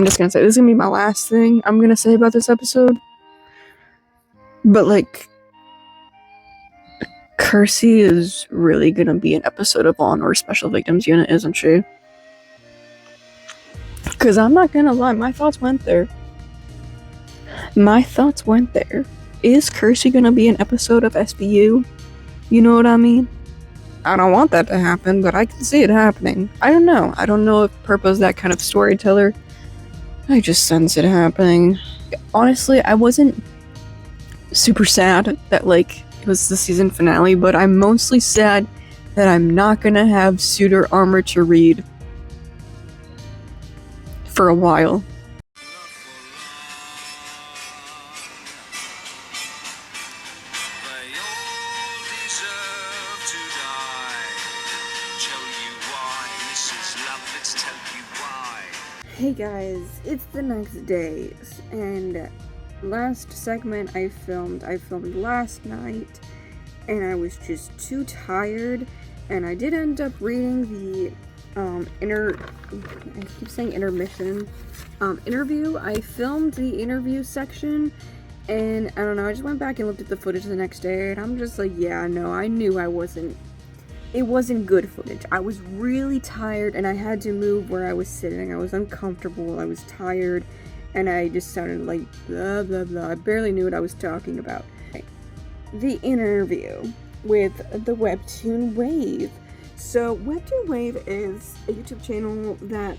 just gonna say, this is gonna be my last thing I'm gonna say about this episode. But, like, Cursey is really gonna be an episode of Law & Order Special Victims Unit, isn't she? Because I'm not gonna lie, my thoughts went there. Is Cursey gonna be an episode of SBU? You know what I mean? I don't want that to happen, but I can see it happening. I don't know. I don't know if Purpah's that kind of storyteller. I just sense it happening. Honestly, I wasn't super sad that, like, it was the season finale, but I'm mostly sad that I'm not gonna have Suitor Armor to read for a while. Hey guys, it's the next day, and last segment I filmed last night, and I was just too tired, and I did end up reading the interview. I filmed the interview section, and I don't know, I just went back and looked at the footage the next day, and I'm just like, yeah, no, I knew it wasn't good footage. I was really tired, and I had to move where I was sitting. I was uncomfortable, I was tired, and I just sounded like blah blah blah. I barely knew what I was talking about. The interview with the Webtoon Wave. So Webtoon Wave is a YouTube channel that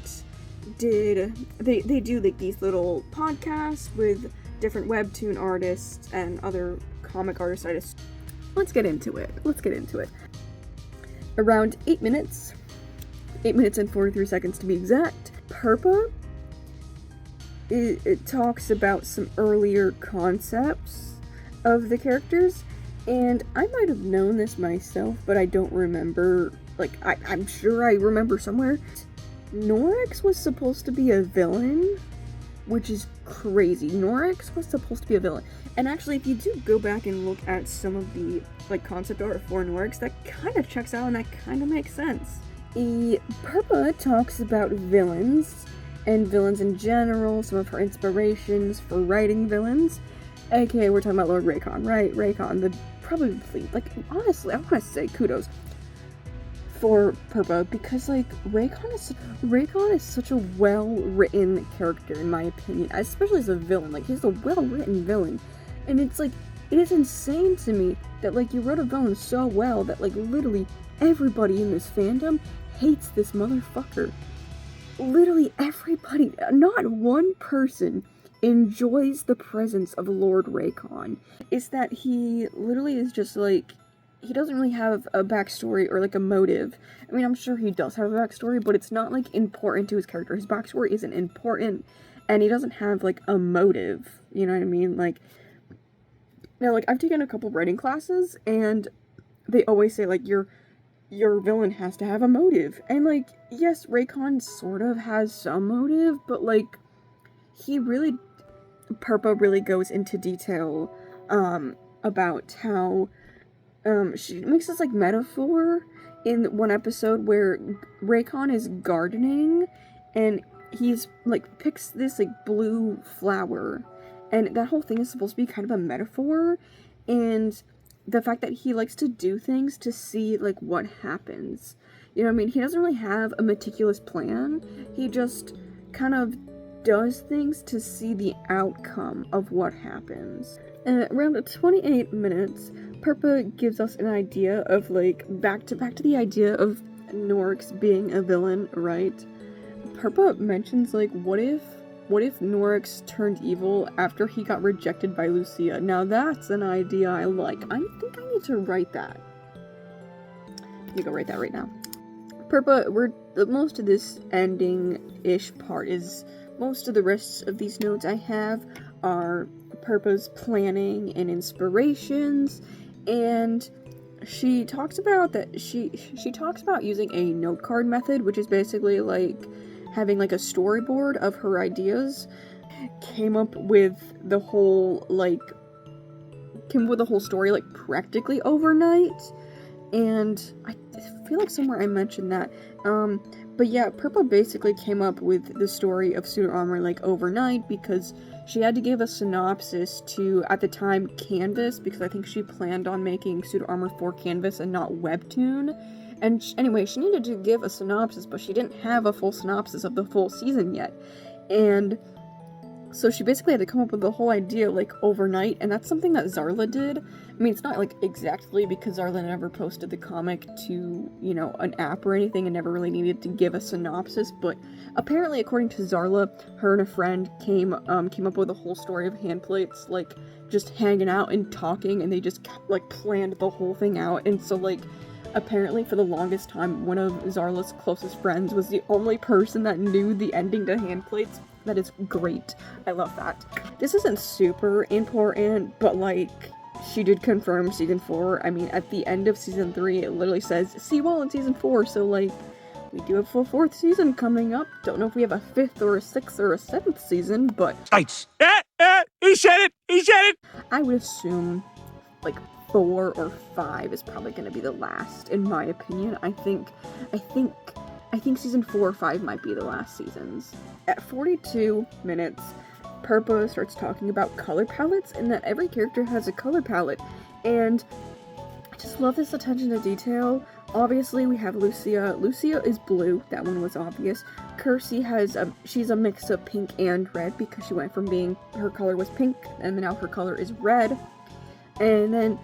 they do like these little podcasts with different Webtoon artists and other comic artists. Let's get into it. Around 8 minutes and 43 seconds to be exact, Purpah it talks about some earlier concepts of the characters, and I might have known this myself, but I don't remember. Like, I'm sure I remember somewhere. Norex was supposed to be a villain, which is crazy. Norex was supposed to be a villain. And actually, if you do go back and look at some of the, like, concept art for Norex, that kind of checks out and that kind of makes sense. Purpah talks about villains, and villains in general, some of her inspirations for writing villains. AKA, we're talking about Lord Raycon, right? Raycon, probably, like, honestly, I want to say kudos for Purpah, because, like, Raycon is such a well-written character, in my opinion, especially as a villain. Like, he's a well-written villain, and it's, like, it is insane to me that, like, you wrote a villain so well that, like, literally everybody in this fandom hates this motherfucker. Literally everybody, not one person enjoys the presence of Lord Raycon. It's that he literally is just, like, he doesn't really have a backstory or, like, a motive. I mean, I'm sure he does have a backstory, but it's not, like, important to his character. His backstory isn't important, and he doesn't have, like, a motive. You know what I mean? Like, now, like, I've taken a couple writing classes, and they always say, like, your villain has to have a motive. And, like, yes, Raycon sort of has some motive, but, like, Purpah really goes into detail, about how, she makes this, like, metaphor in one episode where Raycon is gardening, and he's, like, picks this, like, blue flower, and that whole thing is supposed to be kind of a metaphor, and the fact that he likes to do things to see, like, what happens. You know what I mean? He doesn't really have a meticulous plan. He just kind of does things to see the outcome of what happens. And around 28 minutes, Purpah gives us an idea of, like, back to the idea of Norex being a villain, right? Purpah mentions, like, what if Norex turned evil after he got rejected by Lucia? Now that's an idea I like. I think I need to write that. Let me go write that right now. Purpah, most of this ending-ish part is, most of the rest of these notes I have are Purpah's planning and inspirations, and she talks about that she talks about using a note card method, which is basically like having, like, a storyboard of her ideas. came up with the whole story like practically overnight, and I feel like somewhere I mentioned that. But yeah, Purpah basically came up with the story of Suitor Armor like overnight because she had to give a synopsis to, at the time, Canvas, because I think she planned on making Suitor Armor for Canvas and not Webtoon. And anyway, she needed to give a synopsis, but she didn't have a full synopsis of the full season yet. And so she basically had to come up with the whole idea, like, overnight, and that's something that Zarla did. I mean, it's not, like, exactly because Zarla never posted the comic to, you know, an app or anything and never really needed to give a synopsis, but apparently, according to Zarla, her and a friend came up with a whole story of Handplates, like, just hanging out and talking, and they just, like, planned the whole thing out, and so, like, apparently, for the longest time, one of Zarla's closest friends was the only person that knew the ending to Handplates. That is great. I love that. This isn't super important, but, like, she did confirm Season 4. I mean, at the end of Season 3, it literally says, see you all in Season 4, so, like, we do have a full 4th season coming up. Don't know if we have a 5th or a 6th or a 7th season, but... He said it! He said it! I would assume, like, 4 or 5 is probably going to be the last, in my opinion. I think Season 4 or 5 might be the last seasons. At 42 minutes, Purpah starts talking about color palettes and that every character has a color palette. And I just love this attention to detail. Obviously, we have Lucia. Lucia is blue. That one was obvious. Kersey she's a mix of pink and red because she went from being, her color was pink and now her color is red. And then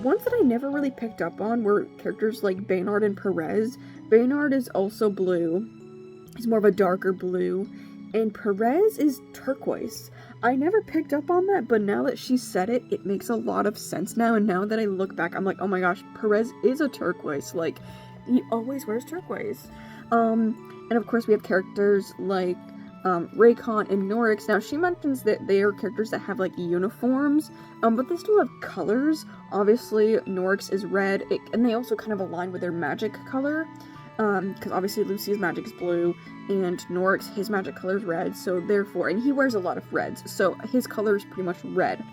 ones that I never really picked up on were characters like Baynard and Perez. Baynard is also blue. He's more of a darker blue. And Perez is turquoise. I never picked up on that, but now that she said it, it makes a lot of sense now. And now that I look back, I'm like, oh my gosh, Perez is a turquoise. Like, he always wears turquoise. And of course we have characters like Raycon and Norix. Now, she mentions that they are characters that have, like, uniforms, but they still have colors. Obviously, Norix is red, and they also kind of align with their magic color, because obviously Lucia's magic is blue, and Norix, his magic color is red, so therefore, and he wears a lot of reds, so his color is pretty much red.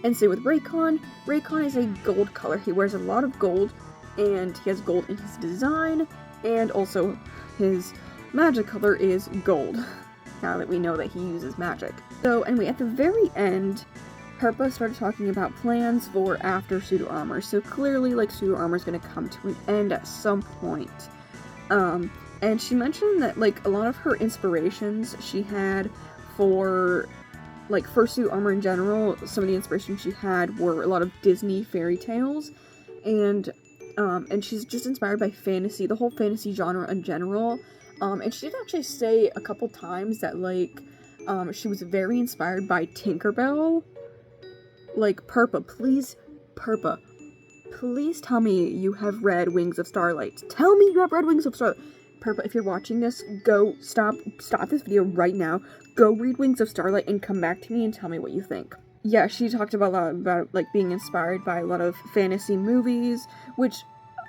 And same with Raycon. Raycon is a gold color. He wears a lot of gold, and he has gold in his design, and also his magic color is gold, now that we know that he uses magic. So anyway, at the very end, Purpah started talking about plans for after Suitor Armor. So clearly, like, Suitor Armor is going to come to an end at some point. And she mentioned that, like, a lot of her inspirations she had for Suitor Armor in general, some of the inspirations she had were a lot of Disney fairy tales, and she's just inspired by fantasy, the whole fantasy genre in general. And she did actually say a couple times that, like, she was very inspired by Tinkerbell. Like, Purpah, please tell me you have read Wings of Starlight. Tell me you have read Wings of Starlight. Purpah, if you're watching this, go stop this video right now. Go read Wings of Starlight and come back to me and tell me what you think. Yeah, she talked about a lot about, like, being inspired by a lot of fantasy movies, which,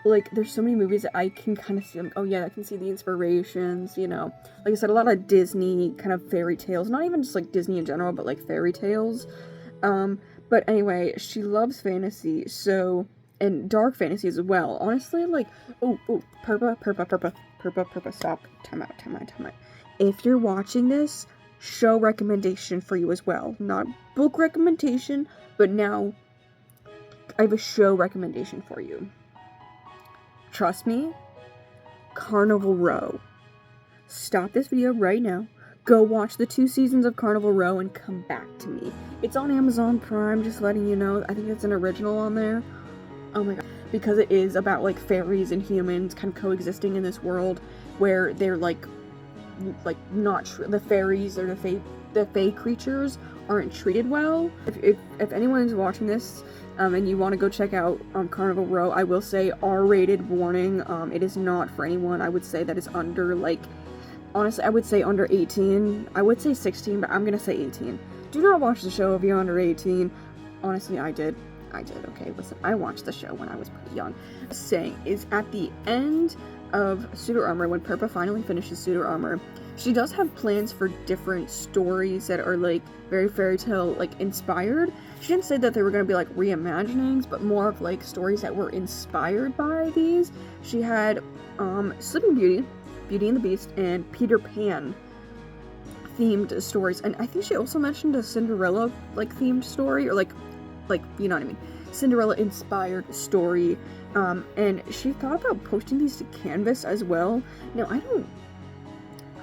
like, there's so many movies that I can kind of see, like, oh yeah, I can see the inspirations, you know. Like I said, a lot of Disney kind of fairy tales, not even just, like, Disney in general, but, like, fairy tales. But anyway, she loves fantasy, so, and dark fantasy as well. Honestly, like, Purpah, stop. Time out. If you're watching this, show recommendation for you as well. Not book recommendation, but now I have a show recommendation for you. Trust me, Carnival Row. Stop this video right now. Go watch the 2 seasons of Carnival Row and come back to me. It's on Amazon Prime, just letting you know. I think it's an original on there. Oh my god. Because it is about, like, fairies and humans kind of coexisting in this world where they're, like not the fairies or the fae creatures aren't treated well. If anyone's watching this, and you want to go check out Carnival Row, I will say R-rated warning. It is not for anyone. I would say that is under, like, honestly, I would say under 18. I would say 16, but I'm gonna say 18. Do not watch the show if you're under 18. Honestly, I did. Okay, listen, I watched the show when I was pretty young. Saying is at the end of Suitor Armor, when Purpah finally finishes Suitor Armor, she does have plans for different stories that are like very fairy tale like inspired. She didn't say that they were going to be like reimaginings, but more of like stories that were inspired by these. She had Sleeping Beauty, Beauty and the Beast, and Peter Pan themed stories, and I think she also mentioned a Cinderella like themed story, or like you know what I mean, Cinderella inspired story. And she thought about posting these to Canvas as well. Now I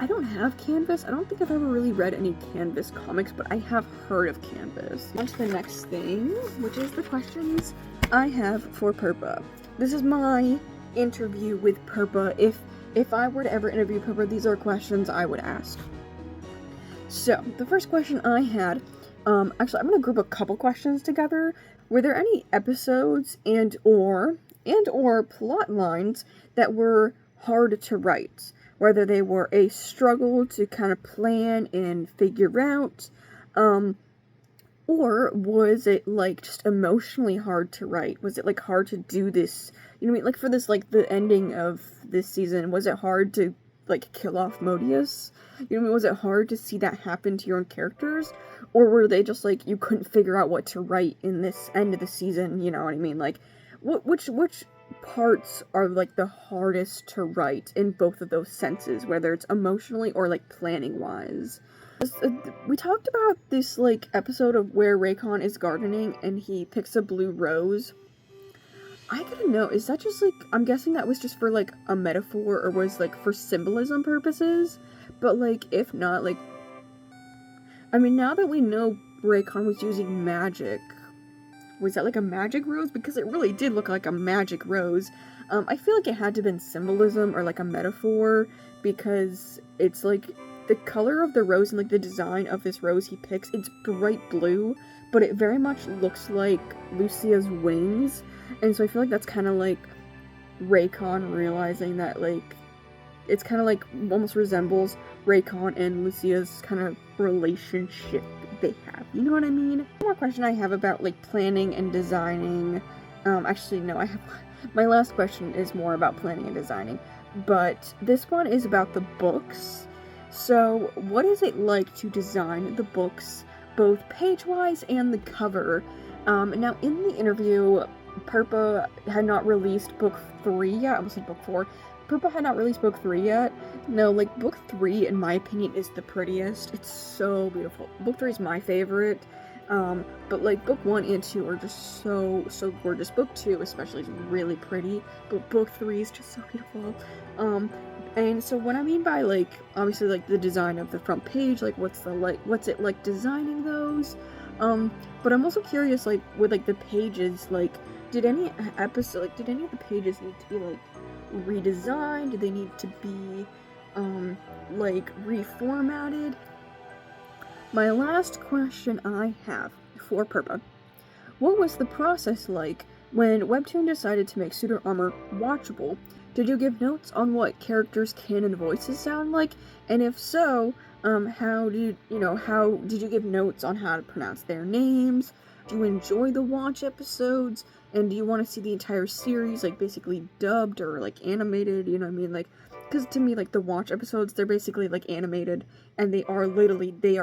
don't have Canvas. I don't think I've ever really read any Canvas comics, but I have heard of Canvas. On to the next thing, which is the questions I have for Purpah. This is my interview with Purpah. If I were to ever interview Purpah, these are questions I would ask. So, the first question I had, actually I'm going to group a couple questions together. Were there any episodes and or plot lines that were hard to write? Whether they were a struggle to kind of plan and figure out, or was it like just emotionally hard to write? Was it like hard to do this? You know what I mean? Like for this, like the ending of this season, was it hard to like kill off Modius? You know what I mean? Was it hard to see that happen to your own characters? Or were they just like, you couldn't figure out what to write in this end of the season? You know what I mean? Like, which parts are like the hardest to write in both of those senses, whether it's emotionally or like planning wise? We talked about this like episode of where Raycon is gardening and he picks a blue rose. I gotta know, is that just like, I'm guessing that was just for like a metaphor or was like for symbolism purposes, but like if not, like, I mean, now that we know Raycon was using magic, was that like a magic rose? Because it really did look like a magic rose. I feel like it had to have been symbolism or like a metaphor, because it's like the color of the rose and like the design of this rose he picks, it's bright blue, but it very much looks like Lucia's wings. And so I feel like that's kind of like Raycon realizing that like, it's kind of like almost resembles Raycon and Lucia's kind of relationship they have. You know what I mean? One more question I have about like planning and designing. Actually, no, I have my last question is more about planning and designing, but this one is about the books. So, what is it like to design the books, both page-wise and the cover? Now, in the interview, Purpah had not released book 3 yet. I almost said book 4. Purpah had not released book 3 yet. No, like, book 3, in my opinion, is the prettiest. It's so beautiful. Book 3 is my favorite. But, like, book 1 and 2 are just so gorgeous. Book 2, especially, is really pretty. But book 3 is just so beautiful. And so what I mean by, like, obviously, like, the design of the front page, like, what's it like designing those? But I'm also curious, like, with, like, the pages, like, did any of the pages need to be, like, redesigned? Do they need to be, like, reformatted? My last question I have for Purpah. What was the process like when Webtoon decided to make Suitor Armor watchable? Did you give notes on what characters' canon voices sound like? And if so, how did you give notes on how to pronounce their names? Do you enjoy the watch episodes? And do you want to see the entire series, like, basically dubbed or, like, animated? You know what I mean? Like, because to me, like, the watch episodes, they're basically, like, animated, and they are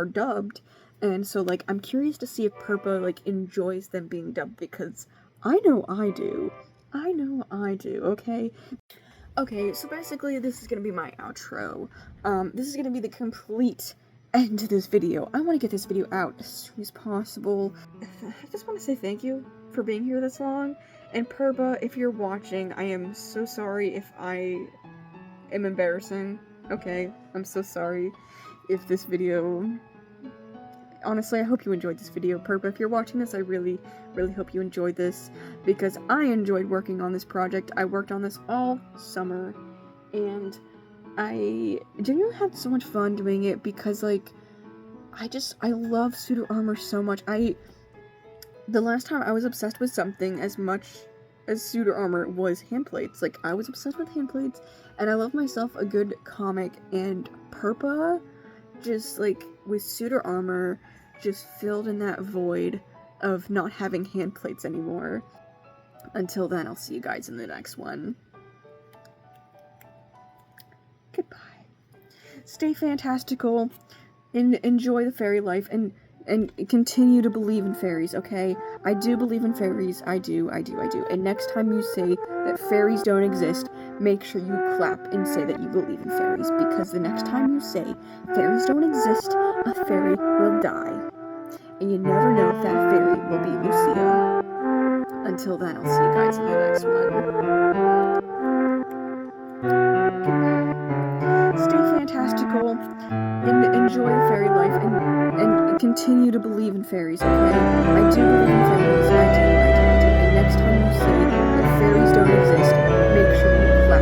dubbed. And so, like, I'm curious to see if Purpah, like, enjoys them being dubbed, because I know I do. Okay? Okay, so basically, this is gonna be my outro. This is gonna be the complete end to this video. I want to get this video out as soon as possible. I just want to say thank you for being here this long. And Purpah, if you're watching, I am so sorry if I am embarrassing. Okay, I'm so sorry if this video... Honestly, I hope you enjoyed this video, Purpah. If you're watching this, I really, really hope you enjoyed this, because I enjoyed working on this project. I worked on this all summer, and I genuinely had so much fun doing it, because, like, I love Suitor Armor so much. The last time I was obsessed with something as much as Suitor Armor was Handplates. Like, I was obsessed with Handplates, and I love myself a good comic, and Purpah, just, like, with Suitor Armor, just filled in that void of not having Handplates anymore. Until then, I'll see you guys in the next one. Goodbye. stay fantastical, and enjoy the fairy life, and continue to believe in fairies, okay? I do believe in fairies. I do. And next time you say that fairies don't exist, make sure you clap and say that you believe in fairies, because the next time you say fairies don't exist, a fairy will die. And you never know if that fairy will be Lucia. Until then, I'll see you guys in the next one. Stay fantastical, and enjoy the fairy life, and continue to believe in fairies, okay? I do believe in fairies. I do. And next time you say that fairies don't exist, make sure you clap